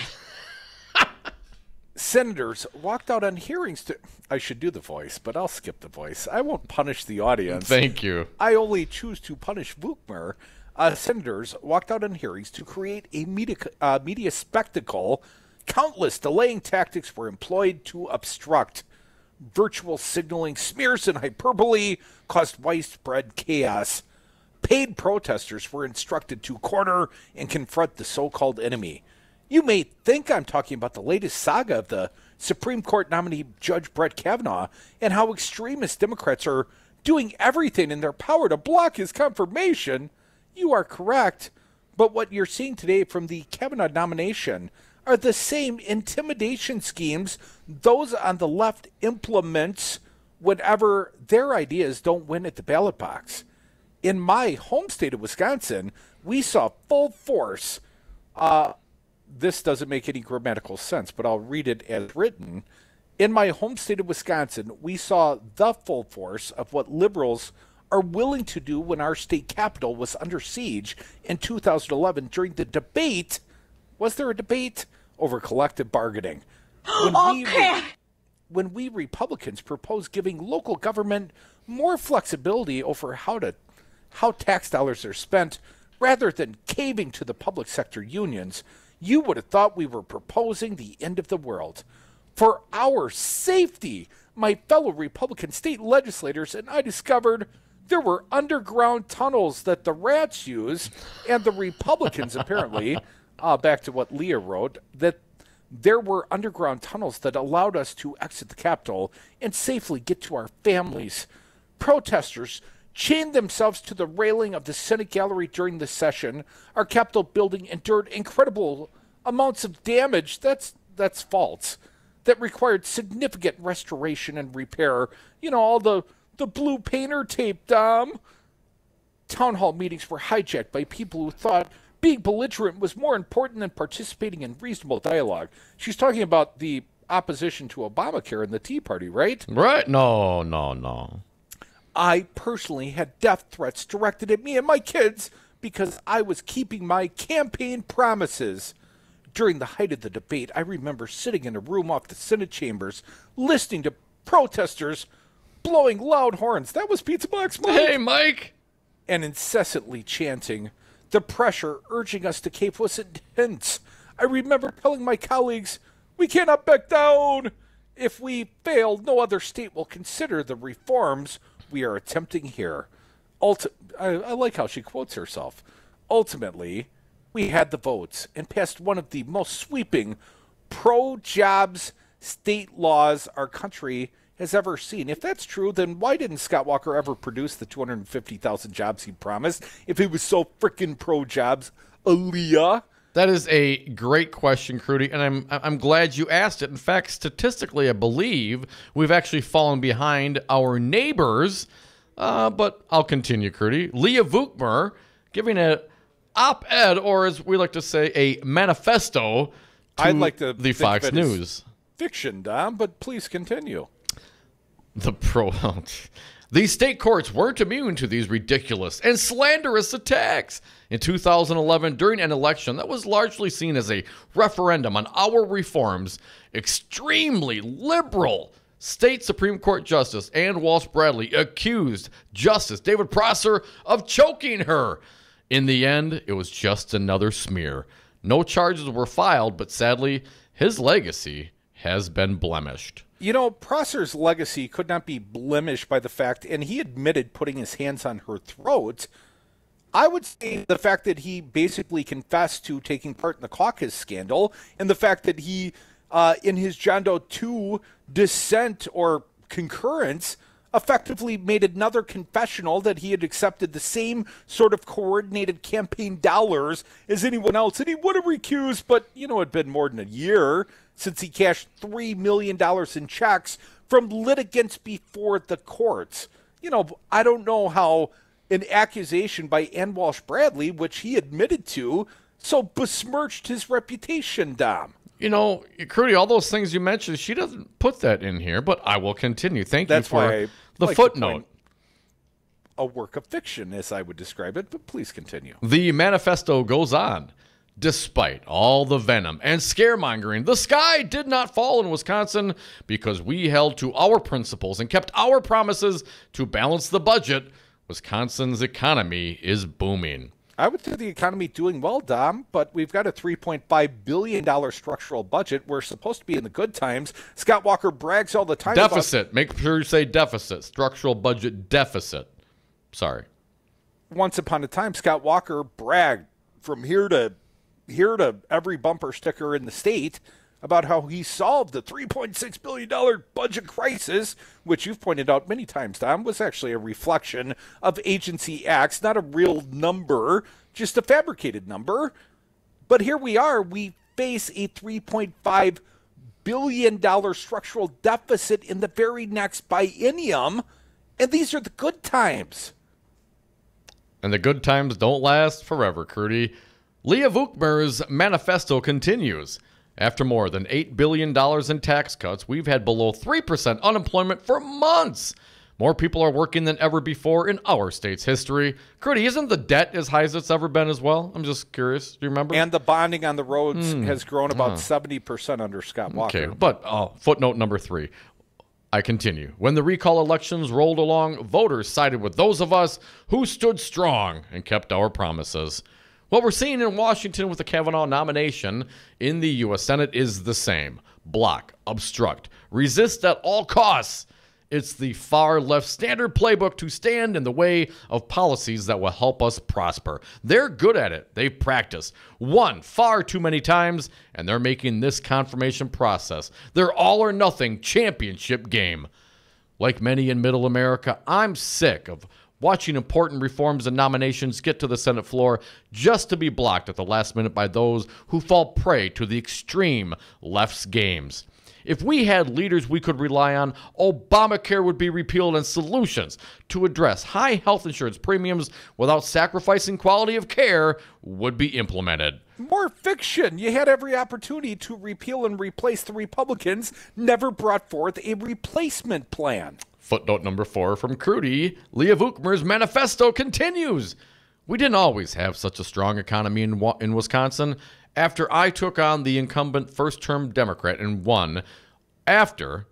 Senators walked out on hearings to... I should do the voice, but I'll skip the voice. I won't punish the audience. Thank you. I only choose to punish Buchmer. Senators walked out on hearings to create a media spectacle. Countless delaying tactics were employed to obstruct. Virtual signaling, smears, and hyperbole caused widespread chaos. Paid protesters were instructed to corner and confront the so-called enemy. You may think I'm talking about the latest saga of the Supreme Court nominee Judge Brett Kavanaugh and how extremist Democrats are doing everything in their power to block his confirmation. You are correct, but what you're seeing today from the Kavanaugh nomination are the same intimidation schemes those on the left implement whenever their ideas don't win at the ballot box. In my home state of Wisconsin, we saw full force... this doesn't make any grammatical sense, but I'll read it as written. In my home state of Wisconsin, we saw the full force of what liberals are willing to do when our state capital was under siege in 2011 during the debate. Was there a debate over collective bargaining? When we Republicans proposed giving local government more flexibility over how tax dollars are spent rather than caving to the public sector unions, you would have thought we were proposing the end of the world. For our safety, my fellow Republican state legislators and I discovered There were underground tunnels that the rats use, and the Republicans apparently, back to what Leah wrote, that there were underground tunnels that allowed us to exit the Capitol and safely get to our families. Protesters chained themselves to the railing of the Senate gallery during the session. Our Capitol building endured incredible amounts of damage. That's false. That required significant restoration and repair. You know, all the blue painter tape, Dom. Town hall meetings were hijacked by people who thought being belligerent was more important than participating in reasonable dialogue. She's talking about the opposition to Obamacare and the Tea Party, right? Right. No. I personally had death threats directed at me and my kids because I was keeping my campaign promises. During the height of the debate, I remember sitting in a room off the Senate chambers, listening to protesters blowing loud horns. That was Pizza Box Mike. Hey, Mike! And incessantly chanting. The pressure urging us to cave was intense. I remember telling my colleagues, we cannot back down. If we fail, no other state will consider the reforms we are attempting here. I like how she quotes herself. Ultimately, we had the votes and passed one of the most sweeping pro-jobs state laws our country has ever seen. If that's true, then why didn't Scott Walker ever produce the 250,000 jobs he promised if he was so frickin' pro-jobs? Aaliyah? That is a great question, Crudy, and I'm glad you asked it. In fact, statistically, I believe we've actually fallen behind our neighbors, but I'll continue, Crudy. Leah Vukmer giving an op-ed, or as we like to say, a manifesto to the Fox News. Fiction, Dom, but please continue. These state courts weren't immune to these ridiculous and slanderous attacks. In 2011, during an election that was largely seen as a referendum on our reforms, extremely liberal state Supreme Court Justice Ann Walsh Bradley accused Justice David Prosser of choking her. In the end, it was just another smear. No charges were filed, but sadly, his legacy has been blemished. You know, Prosser's legacy could not be blemished by the fact, and he admitted putting his hands on her throat. I would say the fact that he basically confessed to taking part in the caucus scandal, and the fact that he, in his John Doe 2 dissent or concurrence, effectively made another confessional that he had accepted the same sort of coordinated campaign dollars as anyone else, and he would have recused, but, you know, it had been more than a year since he cashed $3 million in checks from litigants before the courts. You know, I don't know how an accusation by Ann Walsh Bradley, which he admitted to, so besmirched his reputation, Dom. You know, Crudy, all those things you mentioned, she doesn't put that in here, but I will continue. Thank you for the footnote. A work of fiction, as I would describe it, but please continue. The manifesto goes on. Despite all the venom and scaremongering, the sky did not fall in Wisconsin because we held to our principles and kept our promises to balance the budget. Wisconsin's economy is booming. I would say the economy doing well, Dom, but we've got a $3.5 billion structural budget. We're supposed to be in the good times. Scott Walker brags all the time deficit. Make sure you say deficit. Structural budget deficit. Sorry. Once upon a time, Scott Walker bragged from here to every bumper sticker in the state about how he solved the $3.6 billion budget crisis, which you've pointed out many times, Tom, was actually a reflection of agency acts, not a real number, just a fabricated number. But here we are. We face a $3.5 billion structural deficit in the very next biennium, and these are the good times. And the good times don't last forever, Crudy. Leah Vukmer's manifesto continues. After more than $8 billion in tax cuts, we've had below 3% unemployment for months. More people are working than ever before in our state's history. Crudy, isn't the debt as high as it's ever been as well? I'm just curious. Do you remember? And the bonding on the roads has grown about 70% under Scott Walker. Okay, but footnote number 3. I continue. When the recall elections rolled along, voters sided with those of us who stood strong and kept our promises. What we're seeing in Washington with the Kavanaugh nomination in the U.S. Senate is the same. Block, obstruct, resist at all costs. It's the far left standard playbook to stand in the way of policies that will help us prosper. They're good at it. They practice. Won far too many times, and they're making this confirmation process their all-or-nothing championship game. Like many in Middle America, I'm sick of watching important reforms and nominations get to the Senate floor just to be blocked at the last minute by those who fall prey to the extreme left's games. If we had leaders we could rely on, Obamacare would be repealed and solutions to address high health insurance premiums without sacrificing quality of care would be implemented. More fiction. You had every opportunity to repeal and replace. The Republicans never brought forth a replacement plan. Footnote number 4 from Crudy, Leah Vukmer's manifesto continues. We didn't always have such a strong economy in Wisconsin. After I took on the incumbent first-term Democrat and won, did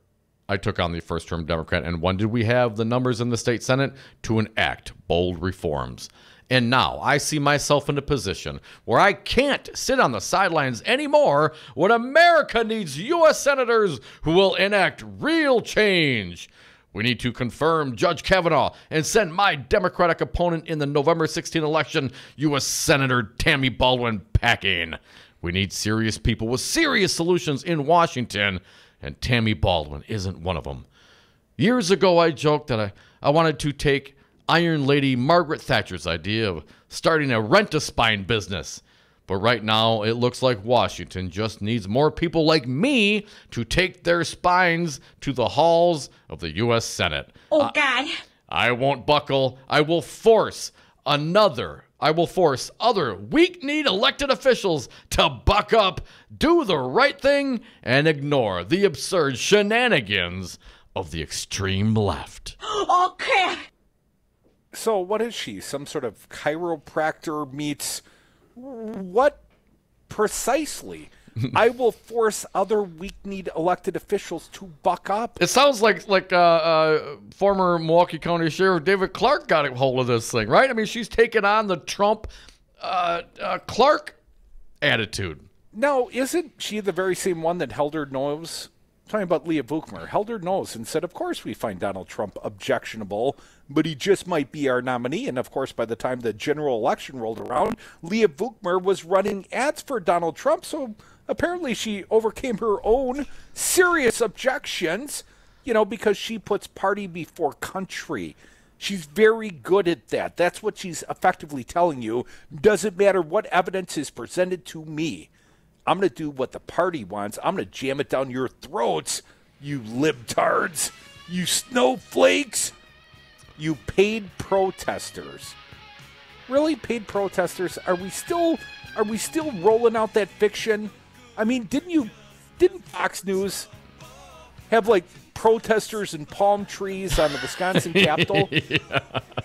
we have the numbers in the state Senate to enact bold reforms. And now I see myself in a position where I can't sit on the sidelines anymore when America needs U.S. senators who will enact real change. We need to confirm Judge Kavanaugh and send my Democratic opponent in the November 16 election, U.S. Senator Tammy Baldwin, packing. We need serious people with serious solutions in Washington, and Tammy Baldwin isn't one of them. Years ago, I joked that I wanted to take Iron Lady Margaret Thatcher's idea of starting a rent-a-spine business. But right now, it looks like Washington just needs more people like me to take their spines to the halls of the U.S. Senate. Oh, God. I won't buckle. I will force other weak-kneed elected officials to buck up, do the right thing, and ignore the absurd shenanigans of the extreme left. Oh, crap. So what is she? Some sort of chiropractor meets what precisely? I will force other weak-kneed elected officials to buck up. It sounds like former Milwaukee County Sheriff David Clark got a hold of this thing, right? I mean, she's taken on the Trump Clark attitude. Now, isn't she the very same one that held her nose? Talking about Leah Vukmer, held her nose and said, of course we find Donald Trump objectionable, but he just might be our nominee. And of course, by the time the general election rolled around, Leah Vukmer was running ads for Donald Trump. So apparently she overcame her own serious objections, because she puts party before country. She's very good at that. That's what she's effectively telling you. Doesn't matter what evidence is presented to me. I'm going to do what the party wants. I'm going to jam it down your throats, you libtards, you snowflakes, you paid protesters. Really, paid protesters? Are we still rolling out that fiction? I mean, didn't Fox News have protesters and palm trees on the Wisconsin Capitol? Yeah.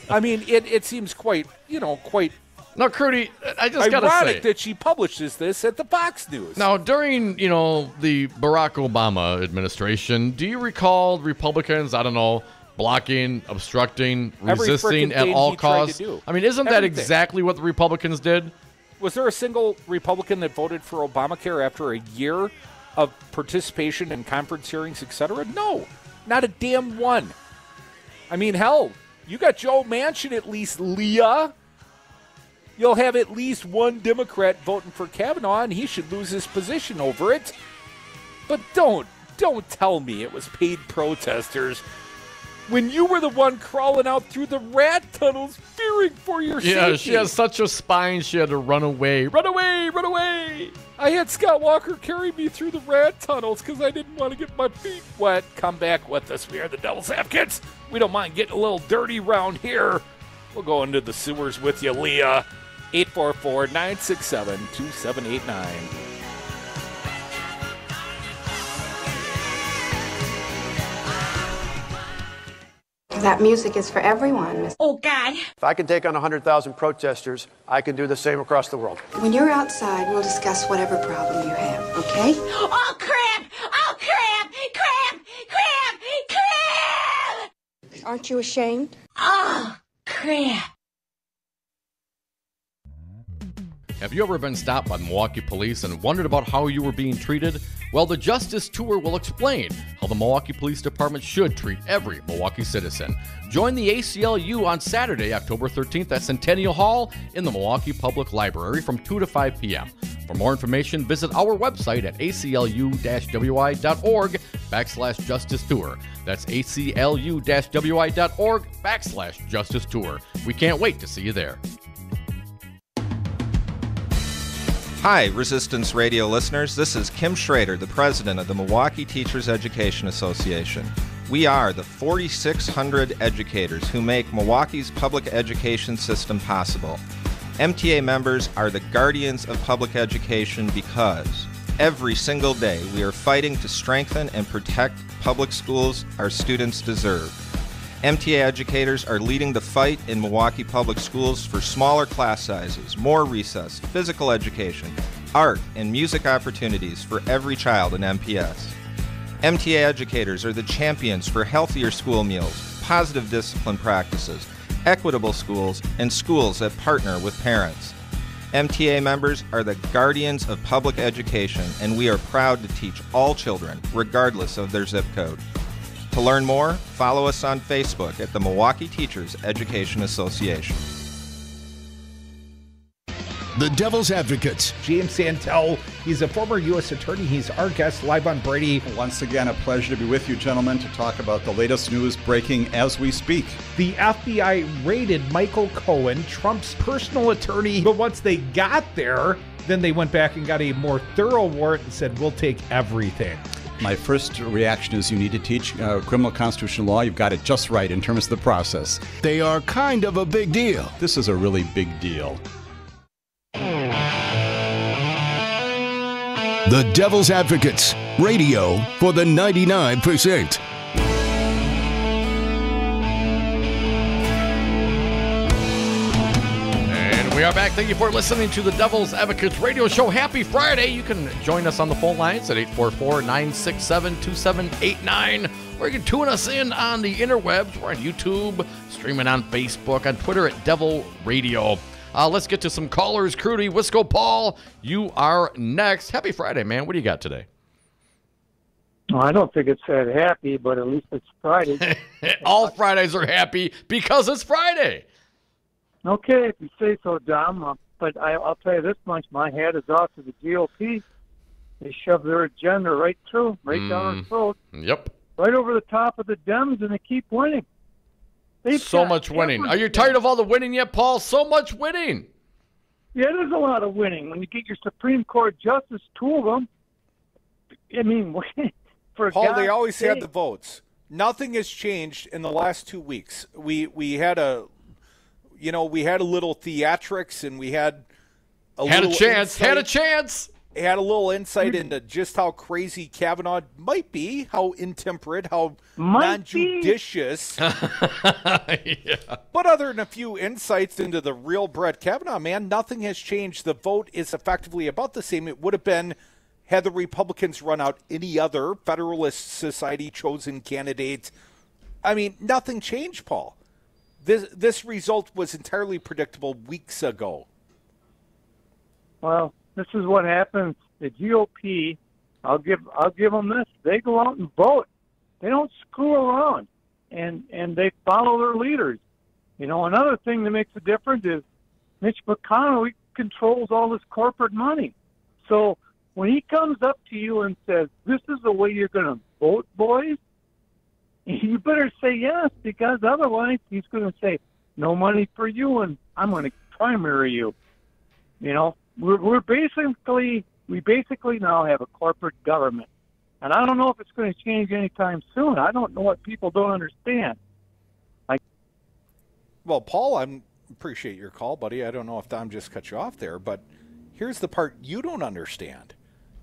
I mean, it seems quite. Now, Crudy, I just got to say. Ironic that she publishes this at the Fox News. Now, during, the Barack Obama administration, do you recall Republicans, blocking, obstructing, resisting at all costs? I mean, isn't that exactly what the Republicans did? Was there a single Republican that voted for Obamacare after a year of participation in conference hearings, etc.? No, not a damn one. I mean, hell, you got Joe Manchin at least, Leah. You'll have at least one Democrat voting for Kavanaugh, and he should lose his position over it. But don't tell me it was paid protesters when you were the one crawling out through the rat tunnels fearing for your safety. Yeah, she has such a spine, she had to run away. Run away, run away! I had Scott Walker carry me through the rat tunnels because I didn't want to get my feet wet. Come back with us. We are the Devil's Advocates. We don't mind getting a little dirty around here. We'll go into the sewers with you, Leah. 844-967-2789. That music is for everyone. Oh, God. If I can take on 100,000 protesters, I can do the same across the world. When you're outside, we'll discuss whatever problem you have, okay? Oh, crap! Oh, crap! Crap! Crap! Crap! Aren't you ashamed? Oh, crap. Have you ever been stopped by the Milwaukee police and wondered about how you were being treated? Well, the Justice Tour will explain how the Milwaukee Police Department should treat every Milwaukee citizen. Join the ACLU on Saturday, October 13th at Centennial Hall in the Milwaukee Public Library from 2 to 5 p.m. For more information, visit our website at aclu-wi.org/Justice Tour. That's aclu-wi.org/Justice Tour. We can't wait to see you there. Hi, Resistance Radio listeners. This is Kim Schrader, the president of the Milwaukee Teachers Education Association. We are the 4,600 educators who make Milwaukee's public education system possible. MTA members are the guardians of public education because every single day we are fighting to strengthen and protect public schools our students deserve. MTA educators are leading the fight in Milwaukee public schools for smaller class sizes, more recess, physical education, art, and music opportunities for every child in MPS. MTA educators are the champions for healthier school meals, positive discipline practices, equitable schools, and schools that partner with parents. MTA members are the guardians of public education, and we are proud to teach all children, regardless of their zip code. To learn more, follow us on Facebook at the Milwaukee Teachers Education Association. The Devil's Advocates. James Santel, he's a former U.S. attorney. He's our guest live on Brady. Once again, a pleasure to be with you, gentlemen, to talk about the latest news breaking as we speak. The FBI raided Michael Cohen, Trump's personal attorney, but once they got there, then they went back and got a more thorough warrant and said, we'll take everything. My first reaction is you need to teach criminal constitutional law. You've got it just right in terms of the process. They are kind of a big deal. This is a really big deal. The Devil's Advocates, radio for the 99%. And we are back. Thank you for listening to the Devil's Advocates radio show. Happy Friday. You can join us on the phone lines at 844-967-2789. Or you can tune us in on the interwebs. We're on YouTube, streaming on Facebook, on Twitter at Devil Radio. Let's get to some callers. Crudy, Wisco, Paul, you are next. Happy Friday, man. What do you got today? Well, I don't think it's that happy, but at least it's Friday. All Fridays are happy because it's Friday. Okay, if you say so, Dom. But I'll tell you this much. My hat is off to the GOP. They shove their agenda right through, right down our throat. Yep. Right over the top of the Dems, and they keep winning. So much winning. Are you tired of all the winning yet, Paul? So much winning. Yeah, there's a lot of winning. When you get your Supreme Court justice, two of them, I mean, for Paul, God's they always sake. had the votes. Nothing has changed in the last 2 weeks. We had a little theatrics, and we had a chance. Had a little insight into just how crazy Kavanaugh might be, how intemperate, how non-judicious. Yeah. But other than a few insights into the real Brett Kavanaugh, man, nothing has changed. The vote is effectively about the same it would have been had the Republicans run out any other Federalist Society chosen candidate. I mean, nothing changed, Paul. This result was entirely predictable weeks ago. Well, this is what happens. The GOP, I'll give them this. They go out and vote. They don't screw around, and they follow their leaders. You know, another thing that makes a difference is Mitch McConnell, he controls all this corporate money. So when he comes up to you and says, this is the way you're going to vote, boys, you better say yes, because otherwise he's going to say, no money for you, and I'm going to primary you. You know, we basically now have a corporate government. And I don't know if it's going to change anytime soon. I don't know what people don't understand. Well, Paul, I appreciate your call, buddy. I don't know if Dom just cut you off there, but here's the part you don't understand.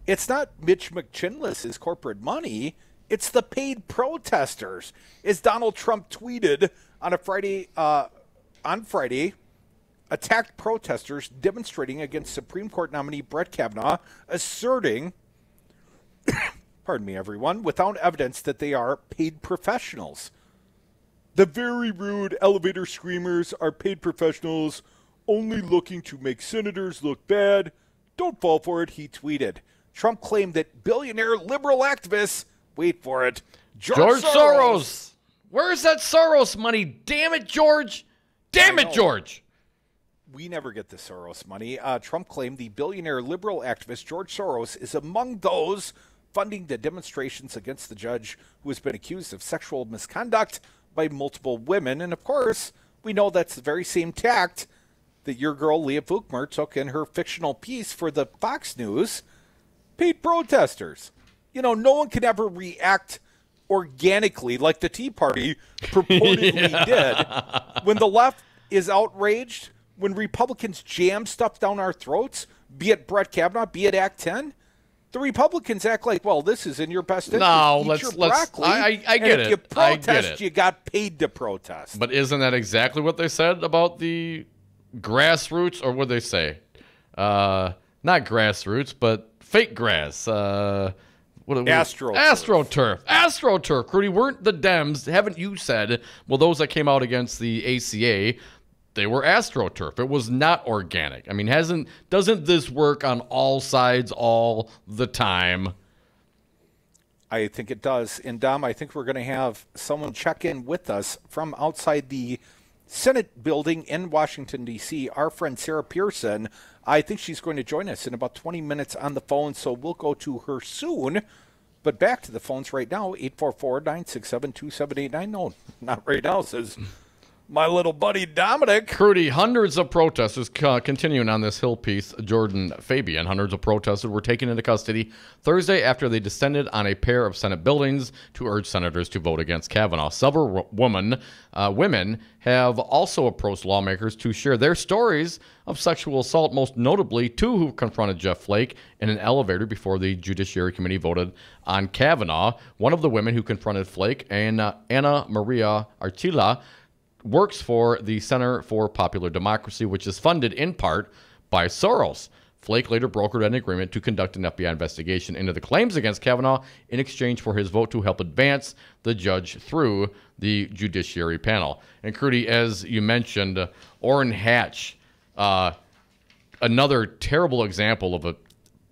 It's not Mitch McChinless's corporate money. It's the paid protesters. As Donald Trump tweeted on Friday, attacked protesters demonstrating against Supreme Court nominee Brett Kavanaugh, asserting, pardon me, everyone, without evidence that they are paid professionals. The very rude elevator screamers are paid professionals only looking to make senators look bad. Don't fall for it, he tweeted. Trump claimed that billionaire liberal activists, wait for it, George Soros. Where's that Soros money? Damn it, George. Damn it, George. We never get the Soros money. Trump claimed the billionaire liberal activist George Soros is among those funding the demonstrations against the judge who has been accused of sexual misconduct by multiple women. And, of course, we know that's the very same tact that your girl Leah Vukmer took in her fictional piece for the Fox News. Paid protesters. You know, no one can ever react organically like the Tea Party purportedly did. When the left is outraged, when Republicans jam stuff down our throats, be it Brett Kavanaugh, be it Act 10, the Republicans act like, well, this is in your best interest. No, Eat let's your broccoli, I get and it. if you protest, I get it. you got paid to protest. But isn't that exactly what they said about the grassroots, or what they say? Not grassroots, but fake grass. AstroTurf. AstroTurf. Rudy, weren't the Dems, haven't you said, well, those that came out against the ACA, they were AstroTurf. It was not organic. I mean, doesn't this work on all sides all the time? I think it does. And, Dom, I think we're going to have someone check in with us from outside the Senate building in Washington, D.C., our friend Sarah Pearson. I think she's going to join us in about 20 minutes on the phone, so we'll go to her soon. But back to the phones right now, 844-967-2789. No, not right now, says my little buddy Dominic. Crudy, hundreds of protesters, continuing on this Hill piece, Jordan Fabian, hundreds of protesters were taken into custody Thursday after they descended on a pair of Senate buildings to urge senators to vote against Kavanaugh. Several women have also approached lawmakers to share their stories of sexual assault, most notably two who confronted Jeff Flake in an elevator before the Judiciary Committee voted on Kavanaugh. One of the women who confronted Flake, Anna Maria Archila, works for the Center for Popular Democracy, which is funded in part by Soros. Flake later brokered an agreement to conduct an FBI investigation into the claims against Kavanaugh in exchange for his vote to help advance the judge through the Judiciary panel. And, Crudy, as you mentioned, Orrin Hatch, another terrible example of a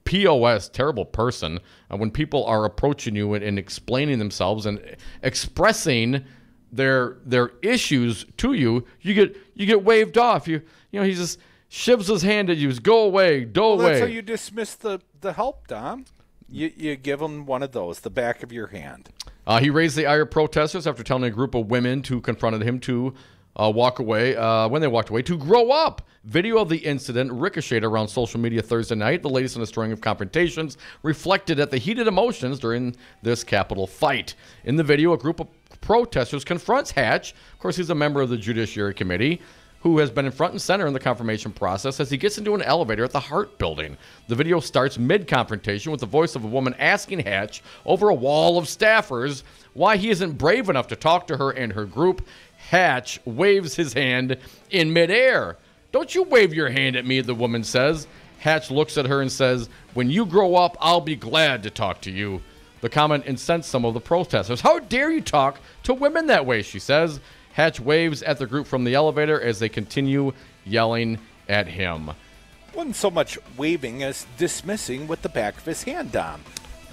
POS, terrible person. When people are approaching you and explaining themselves and expressing their issues to you, you get waved off. You know, he just shivs his hand at you. Go away, away. That's how you dismiss the help, Dom. You give him one of those, the back of your hand. He raised the ire of protesters after telling a group of women who confronted him to walk away, when they walked away, to grow up. Video of the incident ricocheted around social media Thursday night, the latest in a string of confrontations reflected at the heated emotions during this Capitol fight. In the video, a group of protesters confronts Hatch. Of course, he's a member of the Judiciary Committee, who has been in front and center in the confirmation process as he gets into an elevator at the Hart Building. The video starts mid-confrontation with the voice of a woman asking Hatch over a wall of staffers why he isn't brave enough to talk to her and her group. Hatch waves his hand in midair. "Don't you wave your hand at me," the woman says. Hatch looks at her and says, "When you grow up, I'll be glad to talk to you." The comment incensed some of the protesters. "How dare you talk to women that way," she says. Hatch waves at the group from the elevator as they continue yelling at him. Wasn't so much waving as dismissing with the back of his hand, Dom.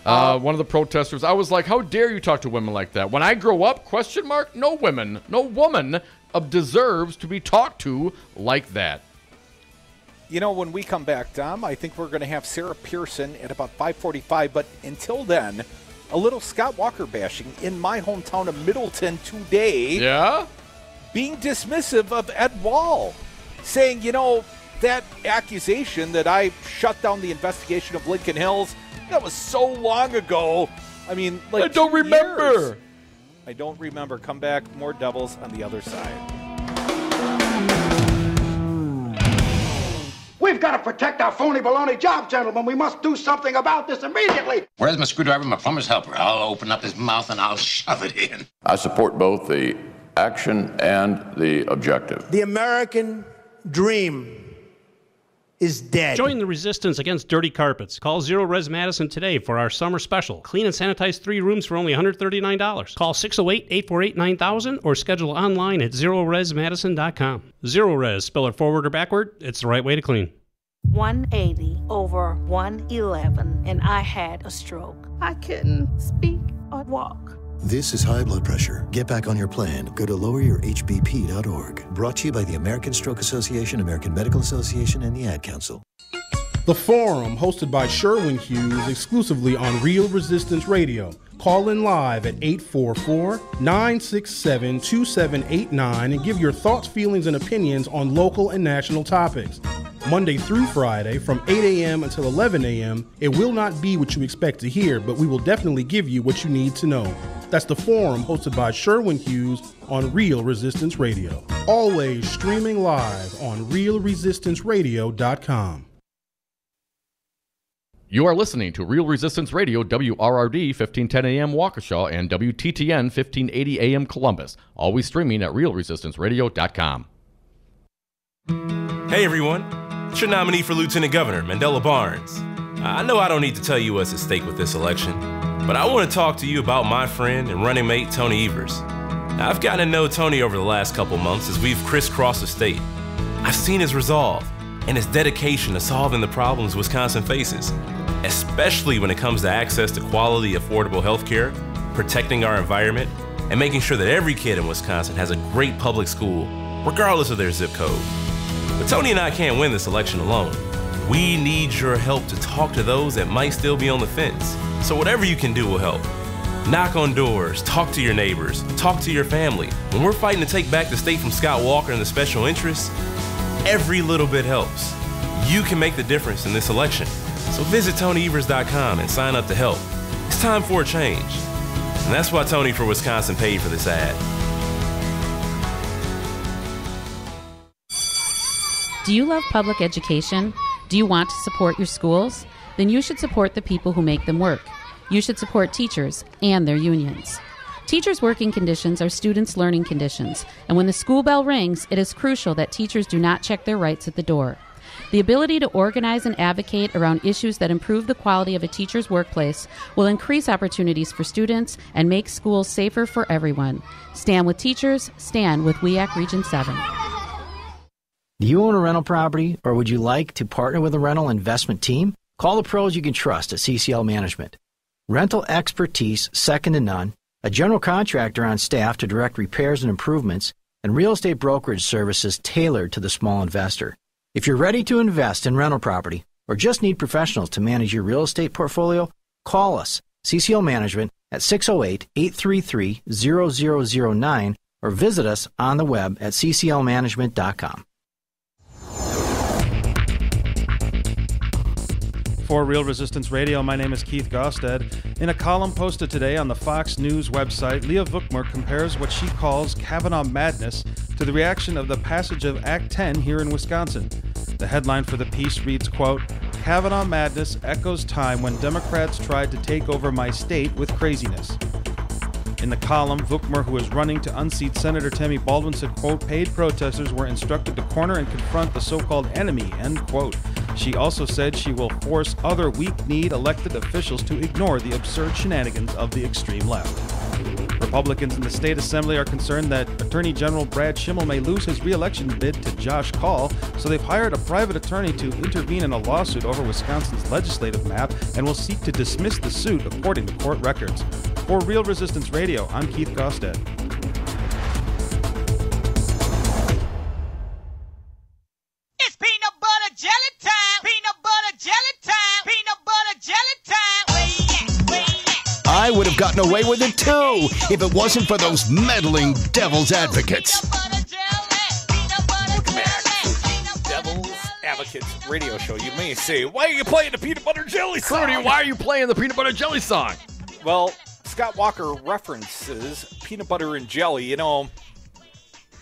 One of the protesters, I was like, "How dare you talk to women like that? When I grow up, ? No woman deserves to be talked to like that." You know, when we come back, Dom, I think we're going to have Sarah Pearson at about 5:45. But until then, a little Scott Walker bashing in my hometown of Middleton today. Yeah? Being dismissive of Ed Wall. Saying, you know, that accusation that I shut down the investigation of Lincoln Hills, that was so long ago. I mean, like, I don't remember. Years. I don't remember. Come back. More Devils on the other side. We've got to protect our phony baloney job, gentlemen. We must do something about this immediately. Where's my screwdriver and my plumber's helper? I'll open up his mouth and I'll shove it in. I support both the action and the objective. The American dream is dead. Join the resistance against dirty carpets. Call Zero Res Madison today for our summer special. Clean and sanitize 3 rooms for only $139. Call 608-848-9000 or schedule online at ZeroResMadison.com. Zero Res, spell it forward or backward, it's the right way to clean. 180 over 111, and I had a stroke. I couldn't speak or walk. This is high blood pressure. Get back on your plan. Go to loweryourhbp.org. Brought to you by the American Stroke Association, American Medical Association, and the Ad Council. The Forum, hosted by Sherwin Hughes, exclusively on Real Resistance Radio. Call in live at 844-967-2789 and give your thoughts, feelings, and opinions on local and national topics. Monday through Friday from 8 a.m. until 11 a.m. It will not be what you expect to hear, but we will definitely give you what you need to know. That's The Forum, hosted by Sherwin Hughes on Real Resistance Radio. Always streaming live on realresistanceradio.com. You are listening to Real Resistance Radio, WRRD 1510 AM Waukesha and WTTN 1580 AM Columbus. Always streaming at realresistanceradio.com. Hey everyone, it's your nominee for Lieutenant Governor, Mandela Barnes. I know I don't need to tell you what's at stake with this election, but I want to talk to you about my friend and running mate, Tony Evers. Now, I've gotten to know Tony over the last couple months as we've crisscrossed the state. I've seen his resolve and his dedication to solving the problems Wisconsin faces, especially when it comes to access to quality, affordable health care, protecting our environment, and making sure that every kid in Wisconsin has a great public school, regardless of their zip code. But Tony and I can't win this election alone. We need your help to talk to those that might still be on the fence. So whatever you can do will help. Knock on doors, talk to your neighbors, talk to your family. When we're fighting to take back the state from Scott Walker and the special interests, every little bit helps. You can make the difference in this election. So visit TonyEvers.com and sign up to help. It's time for a change. And that's why Tony for Wisconsin paid for this ad. Do you love public education? Do you want to support your schools? Then you should support the people who make them work. You should support teachers and their unions. Teachers' working conditions are students' learning conditions, and when the school bell rings, it is crucial that teachers do not check their rights at the door. The ability to organize and advocate around issues that improve the quality of a teacher's workplace will increase opportunities for students and make schools safer for everyone. Stand with teachers, stand with WEAC Region 7. Do you own a rental property, or would you like to partner with a rental investment team? Call the pros you can trust at CCL Management. Rental expertise second to none, a general contractor on staff to direct repairs and improvements, and real estate brokerage services tailored to the small investor. If you're ready to invest in rental property or just need professionals to manage your real estate portfolio, call us, CCL Management, at 608-833-0009 or visit us on the web at cclmanagement.com. For Real Resistance Radio, my name is Keith Gosted. In a column posted today on the Fox News website, Leah Vukmer compares what she calls Kavanaugh madness to the reaction of the passage of Act 10 here in Wisconsin. The headline for the piece reads, quote, Kavanaugh madness echoes time when Democrats tried to take over my state with craziness. In the column, Vukmer, who is running to unseat Senator Tammy Baldwin, said, quote, paid protesters were instructed to corner and confront the so-called enemy, end quote. She also said she will force other weak-kneed elected officials to ignore the absurd shenanigans of the extreme left. Republicans in the state assembly are concerned that Attorney General Brad Schimmel may lose his re-election bid to Josh Kaul, so they've hired a private attorney to intervene in a lawsuit over Wisconsin's legislative map and will seek to dismiss the suit according to court records. For Real Resistance Radio, I'm Keith Gosted. It's peanut butter jelly time. Peanut butter jelly time. Peanut butter jelly time. Where you at? Where you at? I would have gotten away with it too if it wasn't for those meddling devil's advocates. Devil's Advocates radio show. You may say, why are you playing the peanut butter jelly song? Crudy, why are you playing the peanut butter jelly song? Well, Scott Walker references peanut butter and jelly, you know.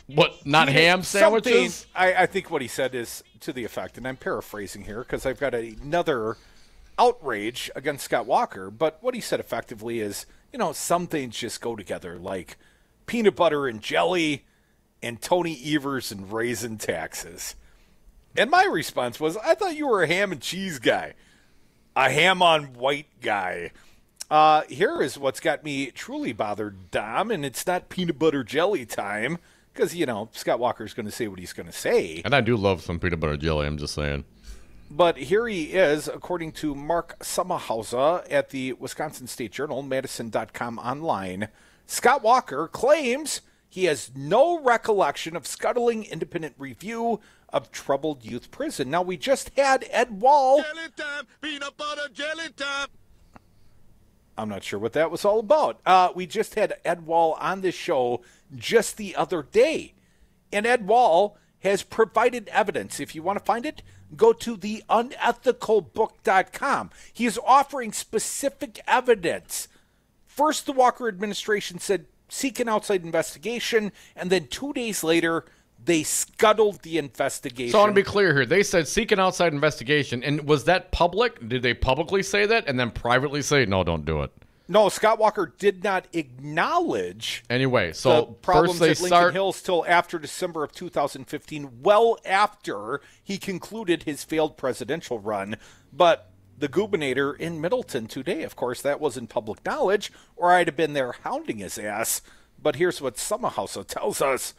What, not ham sandwiches? I think what he said is to the effect, and I'm paraphrasing here because I've got another outrage against Scott Walker, but what he said effectively is, you know, some things just go together, like peanut butter and jelly and Tony Evers and raisin taxes. And my response was, I thought you were a ham and cheese guy. A ham on white guy. Here is what's got me truly bothered, Dom, and it's not peanut butter jelly time, because, Scott Walker's going to say what he's going to say. And I do love some peanut butter jelly, I'm just saying. But here he is, according to Mark Sommerhauser at the Wisconsin State Journal, Madison.com online. Scott Walker claims he has no recollection of scuttling independent review of troubled youth prison. Now, we just had Ed Wall. Jelly time, peanut butter jelly time. I'm not sure what that was all about. We just had Ed Wall on this show just the other day. And Ed Wall has provided evidence. If you want to find it, go to the unethicalbook.com. He is offering specific evidence. First, the Walker administration said, seek an outside investigation, and then 2 days later, they scuttled the investigation. So I want to be clear here. They said seek an outside investigation, and was that public? Did they publicly say that and then privately say, no, don't do it? No, Scott Walker did not acknowledge anyway, so the problems first at Lincoln Hills till after December of 2015, well after he concluded his failed presidential run. But the gubernator in Middleton today, of course, that wasn't public knowledge, or I'd have been there hounding his ass. But here's what Sommerhauser tells us.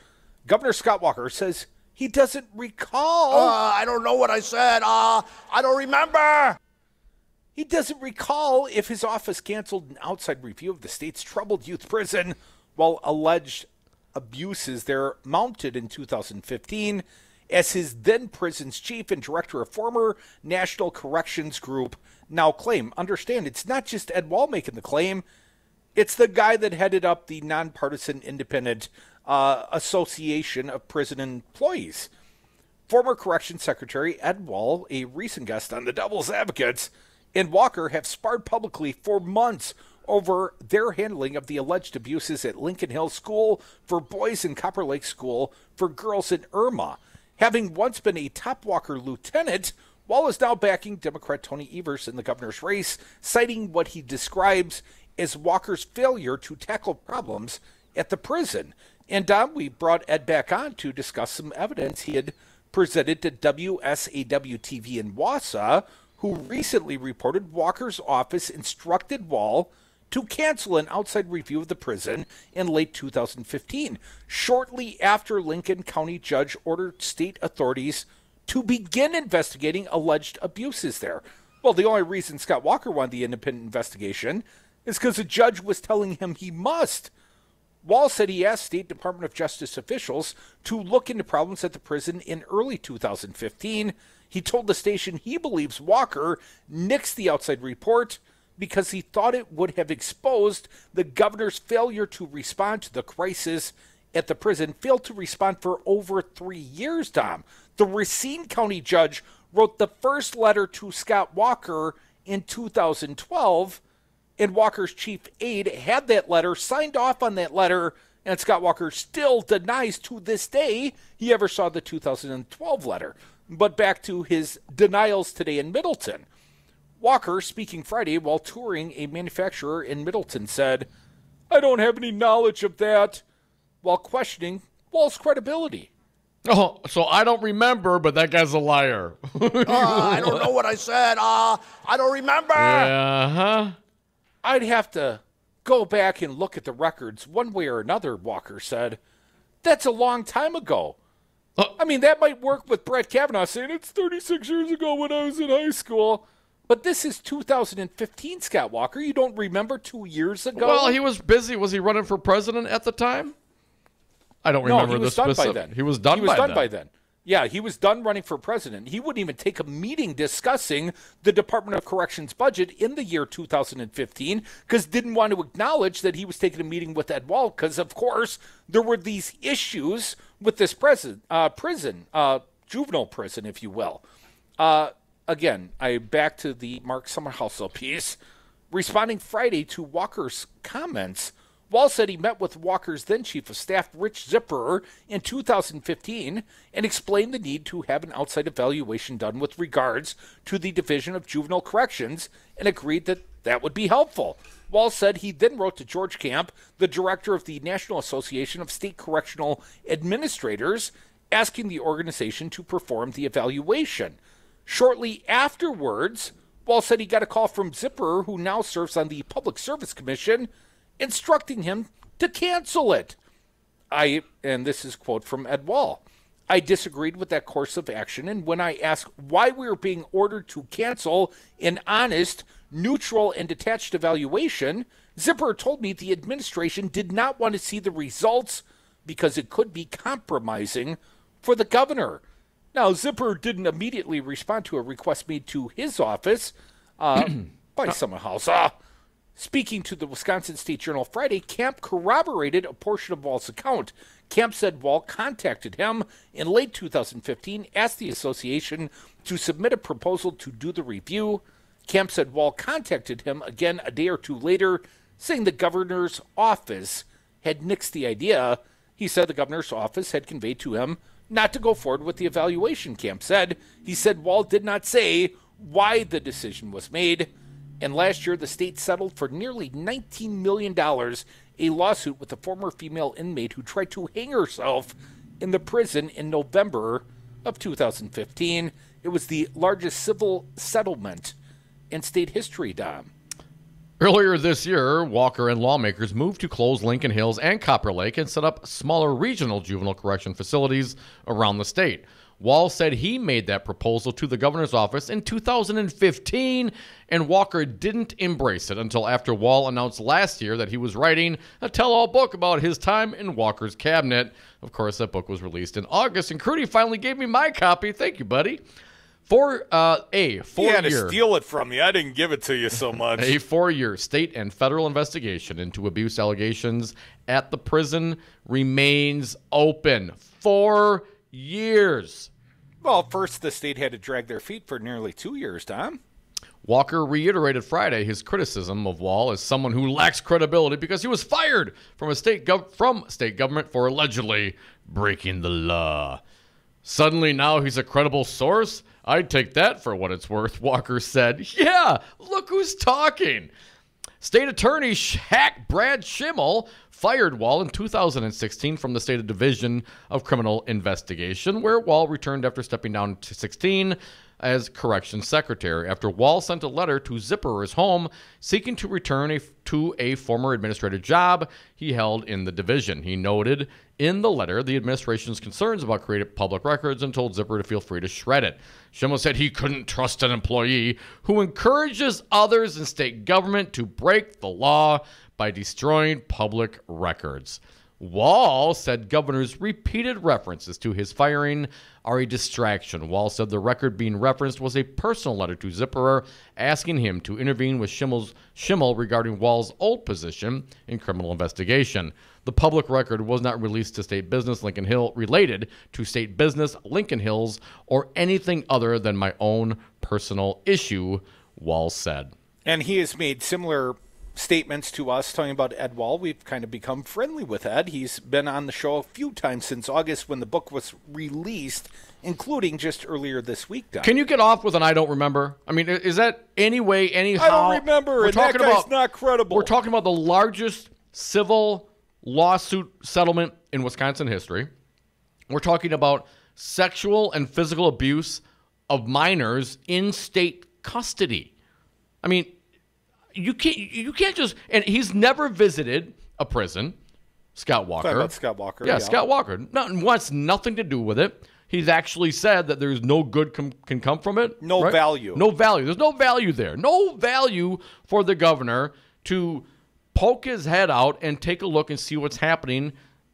Governor Scott Walker says he doesn't recall. I don't know what I said. I don't remember. He doesn't recall if his office canceled an outside review of the state's troubled youth prison while alleged abuses there mounted in 2015, as his then prison's chief and director of former National Corrections Group now claim. Understand, it's not just Ed Wall making the claim. It's the guy that headed up the nonpartisan independent Association of Prison Employees. Former Corrections Secretary Ed Wall, a recent guest on the Devil's Advocates, and Walker have sparred publicly for months over their handling of the alleged abuses at Lincoln Hills School for boys and Copper Lake School for girls in Irma. Having once been a top Walker lieutenant, Wall is now backing Democrat Tony Evers in the governor's race, citing what he describes as Walker's failure to tackle problems at the prison. And Dom, we brought Ed back on to discuss some evidence he had presented to WSAW-TV in Wausau, who recently reported Walker's office instructed Wall to cancel an outside review of the prison in late 2015, shortly after Lincoln County judge ordered state authorities to begin investigating alleged abuses there. Well, the only reason Scott Walker wanted the independent investigation is because the judge was telling him he must. Wall said he asked State Department of Justice officials to look into problems at the prison in early 2015. He told the station he believes Walker nixed the outside report because he thought it would have exposed the governor's failure to respond to the crisis at the prison, failed to respond for over 3 years, Dom. The Racine County judge wrote the first letter to Scott Walker in 2012, and Walker's chief aide had that letter, signed off on that letter, and Scott Walker still denies to this day he ever saw the 2012 letter. But back to his denials today in Middleton. Walker, speaking Friday while touring a manufacturer in Middleton, said, I don't have any knowledge of that, while questioning Wall's credibility. Oh, so I don't remember, but that guy's a liar. I don't know what I said. I don't remember. Uh-huh. I'd have to go back and look at the records one way or another, Walker said. That's a long time ago. I mean, that might work with Brett Kavanaugh saying it's 36 years ago when I was in high school. But this is 2015, Scott Walker. You don't remember 2 years ago? Well, he was busy. Was he running for president at the time? I don't remember the specific. Done by then. He was done by then. Yeah, he was done running for president. He wouldn't even take a meeting discussing the Department of Corrections budget in the year 2015 because didn't want to acknowledge that he was taking a meeting with Ed Wall because, of course, there were these issues with this juvenile prison, if you will. Again, back to the Mark Sommerhauser piece. Responding Friday to Walker's comments, Wall said he met with Walker's then chief of staff, Rich Zipperer, in 2015 and explained the need to have an outside evaluation done with regards to the Division of Juvenile Corrections and agreed that that would be helpful. Wall said he then wrote to George Camp, the director of the National Association of State Correctional Administrators, asking the organization to perform the evaluation. Shortly afterwards, Wall said he got a call from Zipper, who now serves on the Public Service Commission, instructing him to cancel it. And this is a quote from Ed Wall, I disagreed with that course of action, and when I asked why we were being ordered to cancel an honest, neutral, and detached evaluation, Zipper told me the administration did not want to see the results because it could be compromising for the governor. Now, Zipper didn't immediately respond to a request made to his office by someone else. Speaking to the Wisconsin State Journal Friday, Camp corroborated a portion of Wall's account. Camp said Wall contacted him in late 2015, asked the association to submit a proposal to do the review. Camp said Wall contacted him again a day or two later, saying the governor's office had nixed the idea. He said the governor's office had conveyed to him not to go forward with the evaluation, Camp said. He said Wall did not say why the decision was made. And last year, the state settled for nearly $19 million a lawsuit with a former female inmate who tried to hang herself in the prison in November of 2015. It was the largest civil settlement in state history, Dom. Earlier this year, Walker and lawmakers moved to close Lincoln Hills and Copper Lake and set up smaller regional juvenile correction facilities around the state. Wall said he made that proposal to the governor's office in 2015, and Walker didn't embrace it until after Wall announced last year that he was writing a tell-all book about his time in Walker's cabinet. Of course, that book was released in August, and Crudy finally gave me my copy. Thank you, buddy. For a 4-year... He had to steal it from you. I didn't give it to you so much. A 4-year state and federal investigation into abuse allegations at the prison remains open. 4 years. Well, first the state had to drag their feet for nearly 2 years, Tom. Walker reiterated Friday his criticism of Wall as someone who lacks credibility because he was fired from state government for allegedly breaking the law. Suddenly now he's a credible source? I'd take that for what it's worth, Walker said. Yeah, look who's talking. State Attorney hack Brad Schimmel fired Wall in 2016 from the State Division of Criminal Investigation, where Wall returned after stepping down to 2016 as Corrections Secretary, after Wall sent a letter to Zipper's home seeking to return to a former administrative job he held in the division. He noted in the letter the administration's concerns about creative public records and told Zipper to feel free to shred it. Schimmel said he couldn't trust an employee who encourages others in state government to break the law by destroying public records. Wall said governor's repeated references to his firing are a distraction. Wall said the record being referenced was a personal letter to Zipperer asking him to intervene with Schimmel regarding Wall's old position in criminal investigation. The public record was not released to state business Lincoln Hill, related to state business Lincoln Hills, or anything other than my own personal issue, Wall said. And he has made similar statements to us talking about Ed Wall. We've kind of become friendly with Ed. He's been on the show a few times since August when the book was released, including just earlier this week, Don. Can you get off with an I don't remember? I mean, is that any way, anyhow? I don't remember, and that guy's not credible. We're talking about the largest civil lawsuit settlement in Wisconsin history. We're talking about sexual and physical abuse of minors in state custody. I mean, you can't just, and he's never visited a prison. Scott Walker. Talking about Scott Walker. Yeah, Scott Walker. Wants nothing to do with it. He's actually said that there's no good can come from it. No value. No value. There's no value there. No value for the governor to poke his head out and take a look and see what's happening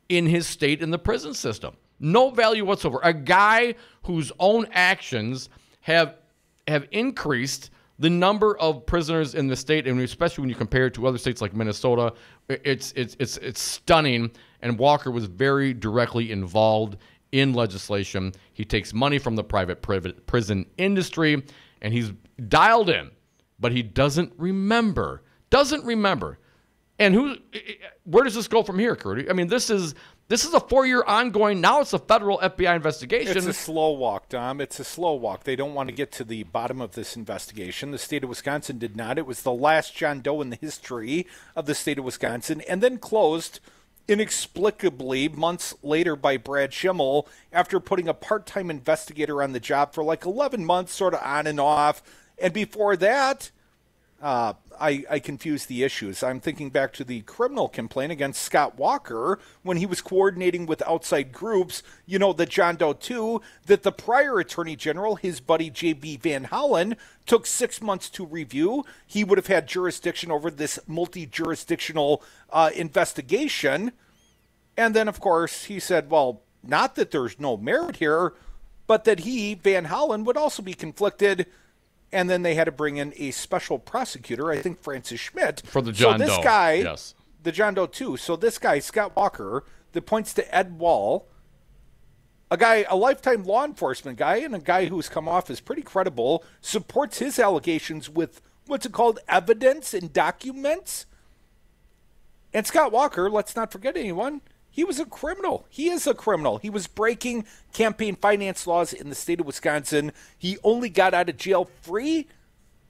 in his state in the prison system. No value whatsoever. A guy whose own actions have increased the number of prisoners in the state, and especially when you compare it to other states like Minnesota, it's stunning. And Walker was very directly involved in legislation. He takes money from the private prison industry, and he's dialed in, but he doesn't remember. And where does this go from here, Crudy? I mean, this is a 4-year ongoing. Now it's a federal FBI investigation. It's a slow walk, Dom. It's a slow walk. They don't want to get to the bottom of this investigation. The state of Wisconsin did not. It was the last John Doe in the history of the state of Wisconsin, and then closed inexplicably months later by Brad Schimmel after putting a part-time investigator on the job for like 11 months, sort of on and off. And before that, I confused the issues. I'm thinking back to the criminal complaint against Scott Walker when he was coordinating with outside groups, the John Doe 2, that the prior Attorney General, his buddy J.B. Van Hollen, took 6 months to review. He would have had jurisdiction over this multi-jurisdictional investigation. And then, of course, he said, well, not that there's no merit here, but that he, Van Hollen, would also be conflicted. And then they had to bring in a special prosecutor, I think Francis Schmidt. For the John Doe. So this guy, yes. The John Doe 2. So this guy, Scott Walker, that points to Ed Wall, a lifetime law enforcement guy and a guy who's come off as pretty credible, supports his allegations with, what's it called, evidence and documents. And Scott Walker, let's not forget anyone, he was a criminal. He is a criminal. He was breaking campaign finance laws in the state of Wisconsin. He only got out of jail free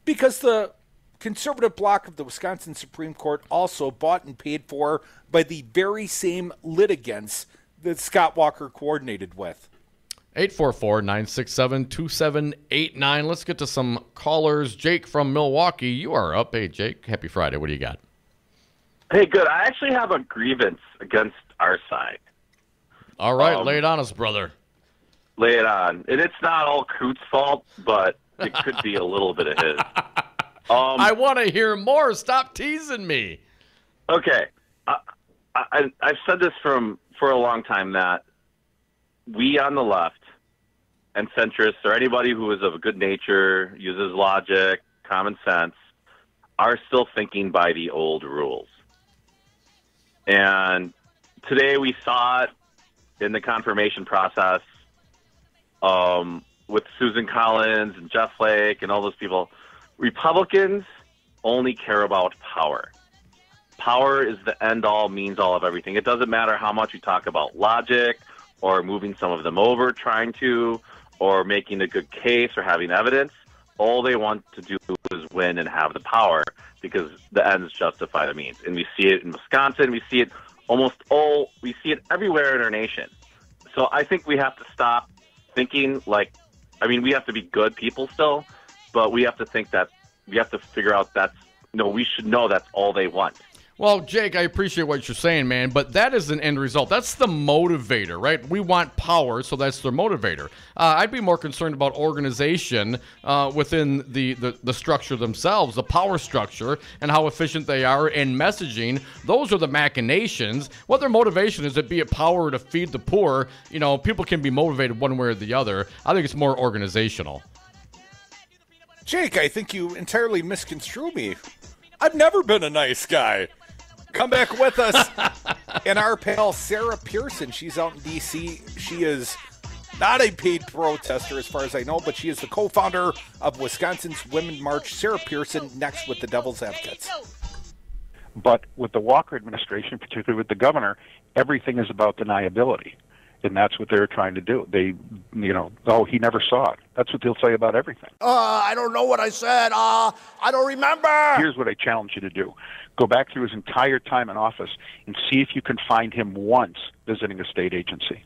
because the conservative bloc of the Wisconsin Supreme Court also bought and paid for by the very same litigants that Scott Walker coordinated with. 844-967-2789. Let's get to some callers. Jake from Milwaukee, you are up. Hey, Jake, happy Friday. What do you got? Hey, good. I actually have a grievance against our side. All right, lay it on us, brother. Lay it on. And it's not all Crute's fault, but it could be a little bit of his. I want to hear more. Stop teasing me. Okay. I've said this for a long time that we on the left and centrists, or anybody who is of a good nature, uses logic, common sense, are still thinking by the old rules. And today we saw it in the confirmation process with Susan Collins and Jeff Flake and all those people. Republicans only care about power. Power is the end-all, means-all of everything. It doesn't matter how much you talk about logic or moving some of them over, trying to, or making a good case or having evidence. All they want to do is win and have the power because the ends justify the means. And we see it in Wisconsin. We see it we see it everywhere in our nation. So I think we have to stop thinking we have to be good people still, but we have to think that we have to figure out we should know that's all they want. Well, Jake, I appreciate what you're saying, man, but that is an end result. That's the motivator, right? We want power, so that's their motivator. I'd be more concerned about organization within the structure themselves, the power structure, and how efficient they are in messaging. Those are the machinations. What their motivation is, it be it power to feed the poor. People can be motivated one way or the other. I think it's more organizational. Jake, I think you entirely misconstrue me. I've never been a nice guy. Come back with us. And our pal, Sarah Pearson, she's out in D.C. She is not a paid protester as far as I know, but she is the co-founder of Wisconsin's Women March. Sarah Pearson, next with the Devil's Advocates. But with the Walker administration, particularly with the governor, everything is about deniability. And that's what they're trying to do. They, he never saw it. That's what they'll say about everything. I don't know what I said. I don't remember. Here's what I challenge you to do. Go back through his entire time in office and see if you can find him once visiting a state agency.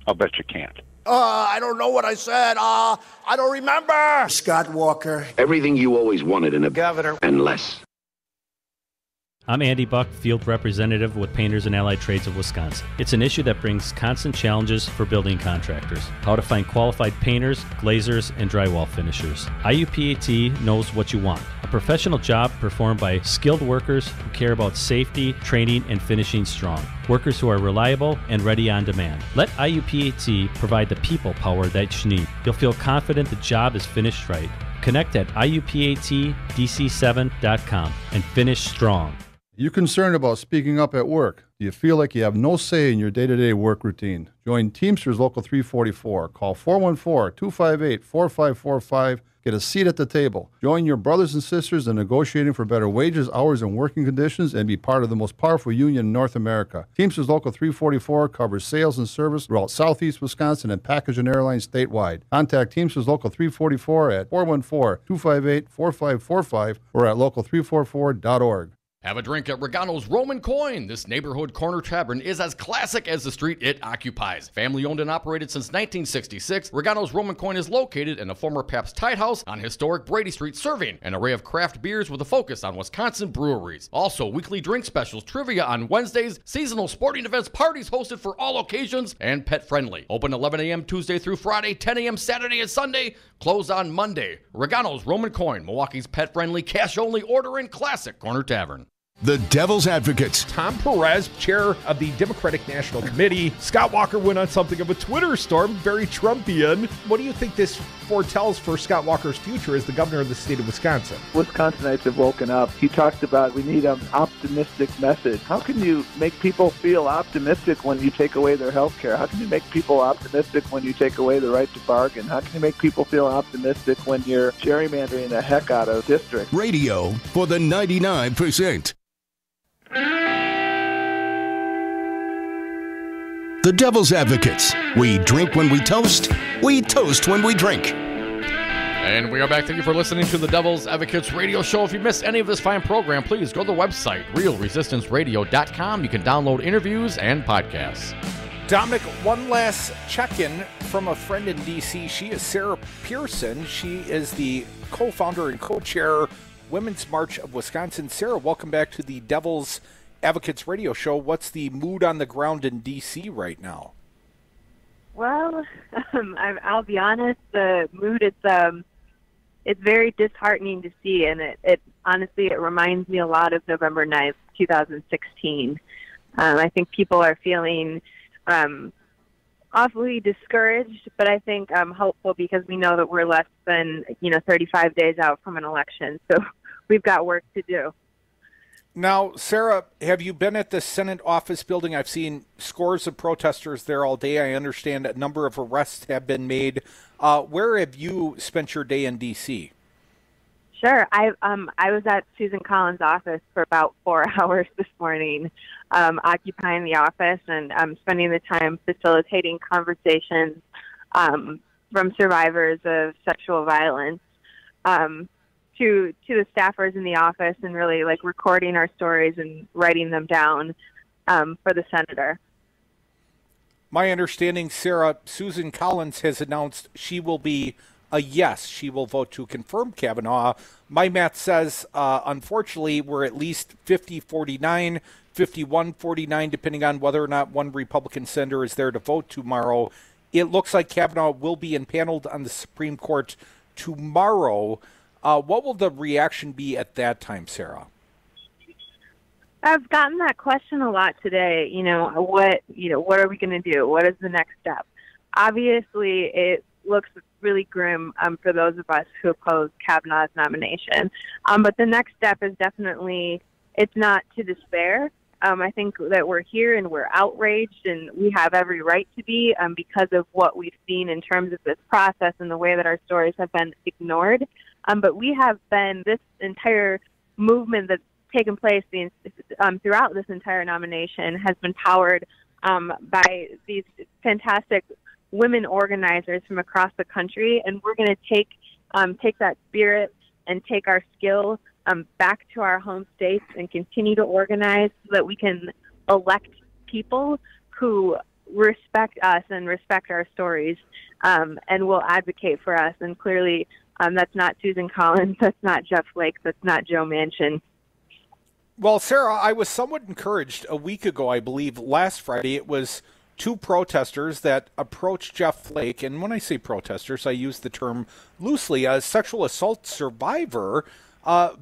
I'll bet you can't. I don't know what I said. I don't remember. Scott Walker. Everything you always wanted in a governor and less. I'm Andy Buck, Field Representative with Painters and Allied Trades of Wisconsin. It's an issue that brings constant challenges for building contractors. How to find qualified painters, glazers, and drywall finishers. IUPAT knows what you want. A professional job performed by skilled workers who care about safety, training, and finishing strong. Workers who are reliable and ready on demand. Let IUPAT provide the people power that you need. You'll feel confident the job is finished right. Connect at IUPATDC7.com and finish strong. You concerned about speaking up at work? Do you feel like you have no say in your day-to-day work routine? Join Teamsters Local 344. Call 414-258-4545. Get a seat at the table. Join your brothers and sisters in negotiating for better wages, hours, and working conditions, and be part of the most powerful union in North America. Teamsters Local 344 covers sales and service throughout Southeast Wisconsin and package and airlines statewide. Contact Teamsters Local 344 at 414-258-4545 or at local344.org. Have a drink at Regano's Roman Coin. This neighborhood corner tavern is as classic as the street it occupies. Family owned and operated since 1966, Regano's Roman Coin is located in a former Pabst Tide House on historic Brady Street, serving an array of craft beers with a focus on Wisconsin breweries. Also, weekly drink specials, trivia on Wednesdays, seasonal sporting events, parties hosted for all occasions, and pet friendly. Open 11 a.m. Tuesday through Friday, 10 a.m. Saturday and Sunday, closed on Monday. Regano's Roman Coin, Milwaukee's pet friendly, cash only order and classic corner tavern. The Devil's Advocates. Tom Perez, chair of the Democratic National Committee. Scott Walker went on something of a Twitter storm, very Trumpian. What do you think this foretells for Scott Walker's future as the governor of the state of Wisconsin? Wisconsinites have woken up. He talked about we need an optimistic message. How can you make people feel optimistic when you take away their health care? How can you make people optimistic when you take away the right to bargain? How can you make people feel optimistic when you're gerrymandering the heck out of districts? Radio for the 99%. The Devil's Advocates. We drink when we toast when we drink. And we are back. Thank you for listening to the Devil's Advocates radio show. If you missed any of this fine program, please go to the website, realresistanceradio.com. You can download interviews and podcasts. Dominic, one last check-in from a friend in D.C. She is Sarah Pearson. She is the co-founder and co-chair Women's March of Wisconsin. Sarah, welcome back to the Devil's Advocates radio show. What's the mood on the ground in D.C. right now? Well, I'll be honest, the mood, it's very disheartening to see, and it honestly, it reminds me a lot of November 9th, 2016. I think people are feeling awfully discouraged, but I think I'm hopeful because we know that we're less than 35 days out from an election, so we've got work to do. Now, Sarah, have you been at the Senate office building? I've seen scores of protesters there all day. I understand a number of arrests have been made. Where have you spent your day in D.C.? Sure. I was at Susan Collins' office for about 4 hours this morning, occupying the office and spending the time facilitating conversations from survivors of sexual violence to the staffers in the office, and really recording our stories and writing them down for the senator. My understanding, Sarah, Susan Collins has announced she will be a yes. She will vote to confirm Kavanaugh. My math says, unfortunately, we're at least 50-49, 51-49, depending on whether or not one Republican senator is there to vote tomorrow. It looks like Kavanaugh will be impaneled on the Supreme Court tomorrow. What will the reaction be at that time, Sarah? I've gotten that question a lot today. What are we going to do? What is the next step? Obviously, it looks really grim for those of us who oppose Kavanaugh's nomination. But the next step is definitely, it's not to despair. I think that we're here and we're outraged, and we have every right to be because of what we've seen in terms of this process and the way that our stories have been ignored. But we have been, this entire movement that's taken place throughout this entire nomination has been powered by these fantastic women organizers from across the country, and we're going to take that spirit and take our skill back to our home states and continue to organize so that we can elect people who respect us and respect our stories and will advocate for us. And clearly, that's not Susan Collins, that's not Jeff Flake, that's not Joe Manchin. Well, Sarah, I was somewhat encouraged a week ago, I believe, last Friday. It was two protesters that approached Jeff Flake, and when I say protesters, I use the term loosely. A sexual assault survivor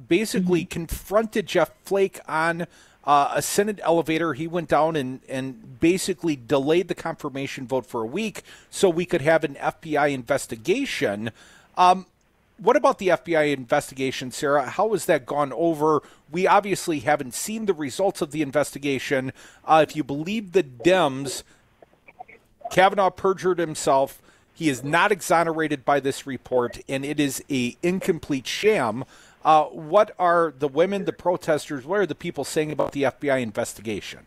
basically confronted Jeff Flake on a Senate elevator. He went down and basically delayed the confirmation vote for a week so we could have an FBI investigation. What about the FBI investigation, Sarah? How has that gone over? We obviously haven't seen the results of the investigation. If you believe the Dems, Kavanaugh perjured himself. He is not exonerated by this report, and it is an incomplete sham. What are the women, the protesters, what are the people saying about the FBI investigation?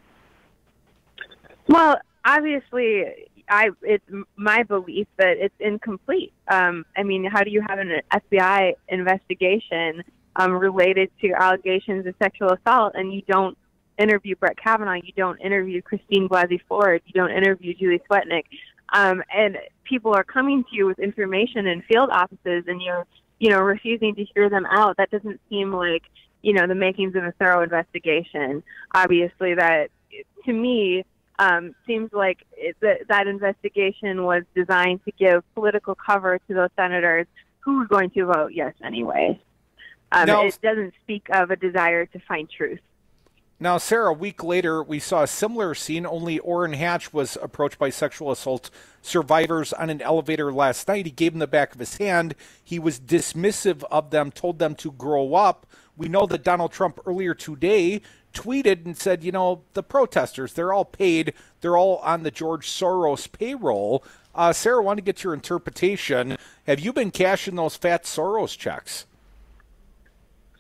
Well, obviously, it's my belief that it's incomplete. How do you have an FBI investigation related to allegations of sexual assault, and you don't interview Brett Kavanaugh, you don't interview Christine Blasey Ford, you don't interview Julie Swetnick, and people are coming to you with information in field offices, and you're refusing to hear them out. That doesn't seem like the makings of a thorough investigation. Obviously, that to me seems like that investigation was designed to give political cover to those senators who were going to vote yes anyway. It doesn't speak of a desire to find truth. Now, Sarah, a week later, we saw a similar scene, only Orrin Hatch was approached by sexual assault survivors on an elevator last night. He gave them the back of his hand. He was dismissive of them, told them to grow up. We know that Donald Trump earlier today tweeted and said, the protesters, they're all paid. They're all on the George Soros payroll. Sarah, I want to get your interpretation. Have you been cashing those fat Soros checks?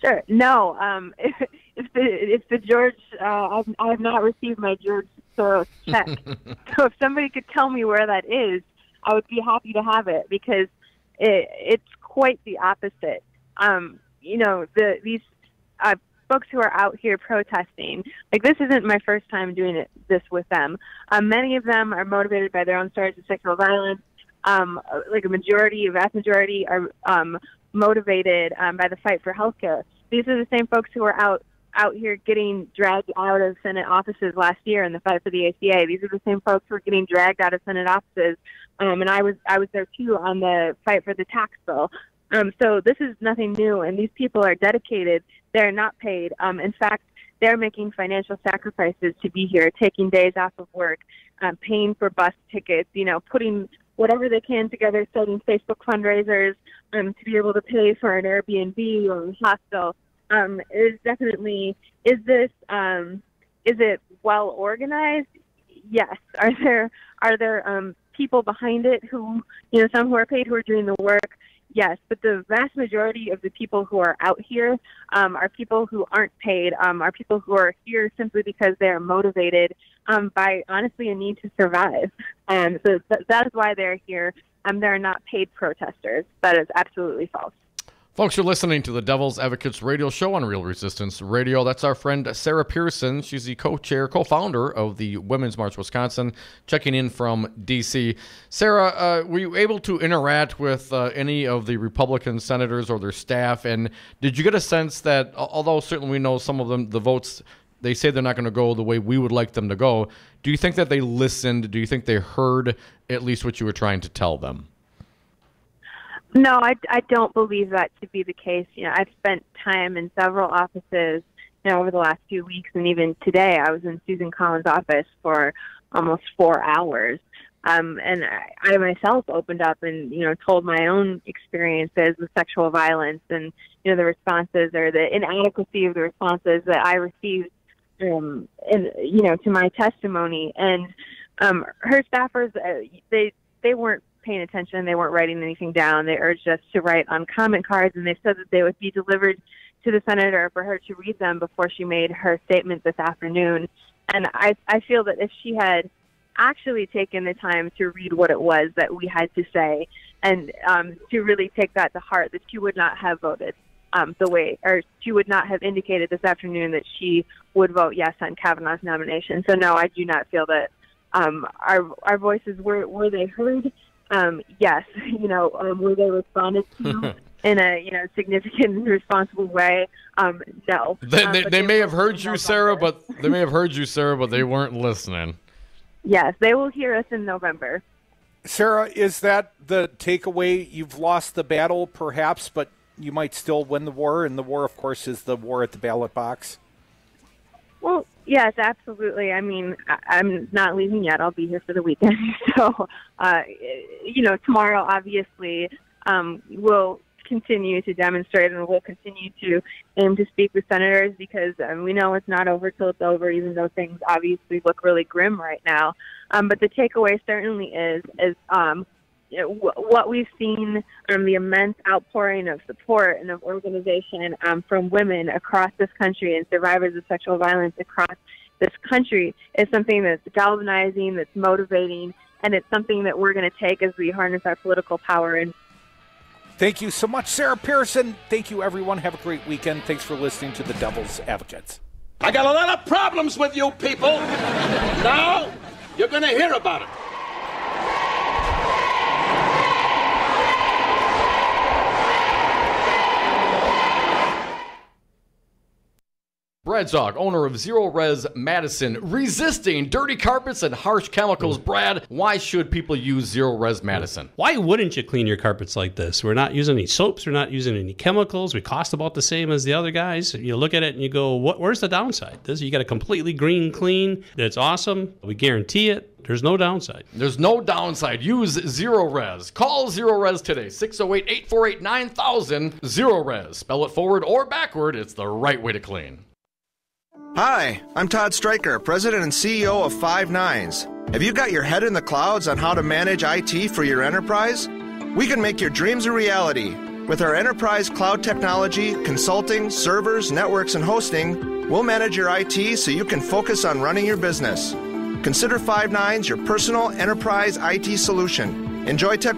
Sure. No. If the George, I have not received my George Soros check. So if somebody could tell me where that is, I would be happy to have it, because it's quite the opposite. These folks who are out here protesting, like, this isn't my first time doing this with them. Many of them are motivated by their own stories of sexual violence. Like a vast majority are motivated by the fight for healthcare. These are the same folks who are out here getting dragged out of Senate offices last year in the fight for the ACA. These are the same folks who are getting dragged out of Senate offices, and I was there too on the fight for the tax bill. So this is nothing new, and these people are dedicated. They're not paid. In fact, they're making financial sacrifices to be here, taking days off of work, paying for bus tickets, putting whatever they can together, starting Facebook fundraisers to be able to pay for an Airbnb or a hostel. Is it well organized? Yes. Are there people behind it who, some who are paid, who are doing the work? Yes, but the vast majority of the people who are out here are people who aren't paid, are people who are here simply because they are motivated by, honestly, a need to survive. So that is why they're here. They're not paid protesters. That is absolutely false. Folks, you're listening to the Devil's Advocates radio show on Real Resistance Radio. That's our friend Sarah Pearson. She's the co-founder of the Women's March Wisconsin, checking in from D.C. Sarah, were you able to interact with any of the Republican senators or their staff? And did you get a sense that, although certainly we know some of them, the votes, they say they're not going to go the way we would like them to go, do you think that they listened? Do you think they heard at least what you were trying to tell them? No, I don't believe that to be the case. I've spent time in several offices, over the last few weeks, and even today I was in Susan Collins' office for almost 4 hours. And I myself opened up and, told my own experiences with sexual violence and, the responses or the inadequacy of the responses that I received, to my testimony. And her staffers, they weren't paying attention. They weren't writing anything down. They urged us to write on comment cards, and they said that they would be delivered to the senator for her to read them before she made her statement this afternoon. And I feel that if she had actually taken the time to read what it was that we had to say and to really take that to heart, that she would not have voted she would not have indicated this afternoon that she would vote yes on Kavanaugh's nomination. So no, I do not feel that our voices were they heard. Yes, were they responded to in a significant and responsible way? No. They may have heard you, Sarah, but they weren't listening. Yes, they will hear us in November. Sarah, is that the takeaway? You've lost the battle, perhaps, but you might still win the war, and the war, of course, is the war at the ballot box. Well, yes, absolutely. I mean, I'm not leaving yet. I'll be here for the weekend. So, tomorrow, obviously, we'll continue to demonstrate, and we'll continue to aim to speak with senators, because we know it's not over till it's over, even though things obviously look really grim right now. But the takeaway certainly is what we've seen, the immense outpouring of support and of organization from women across this country and survivors of sexual violence across this country is something that's galvanizing, that's motivating, and it's something that we're going to take as we harness our political power. And Thank you so much, Sarah Pearson. Thank you, everyone. Have a great weekend. Thanks for listening to the Devil's Advocates. I got a lot of problems with you people. Now, you're going to hear about it. Brad Zog, owner of Zero Res Madison, resisting dirty carpets and harsh chemicals. Brad, why should people use Zero Res Madison? Why wouldn't you clean your carpets like this? We're not using any soaps. We're not using any chemicals. We cost about the same as the other guys. You look at it and you go, where's the downside? You got a completely green clean. That's awesome. We guarantee it. There's no downside. There's no downside. Use Zero Res. Call Zero Res today. 608-848-9000. Zero Res. Spell it forward or backward. It's the right way to clean. Hi, I'm Todd Stryker, President and CEO of Five Nines. Have you got your head in the clouds on how to manage IT for your enterprise? We can make your dreams a reality. With our enterprise cloud technology, consulting, servers, networks, and hosting, we'll manage your IT so you can focus on running your business. Consider Five Nines your personal enterprise IT solution. Enjoy tech.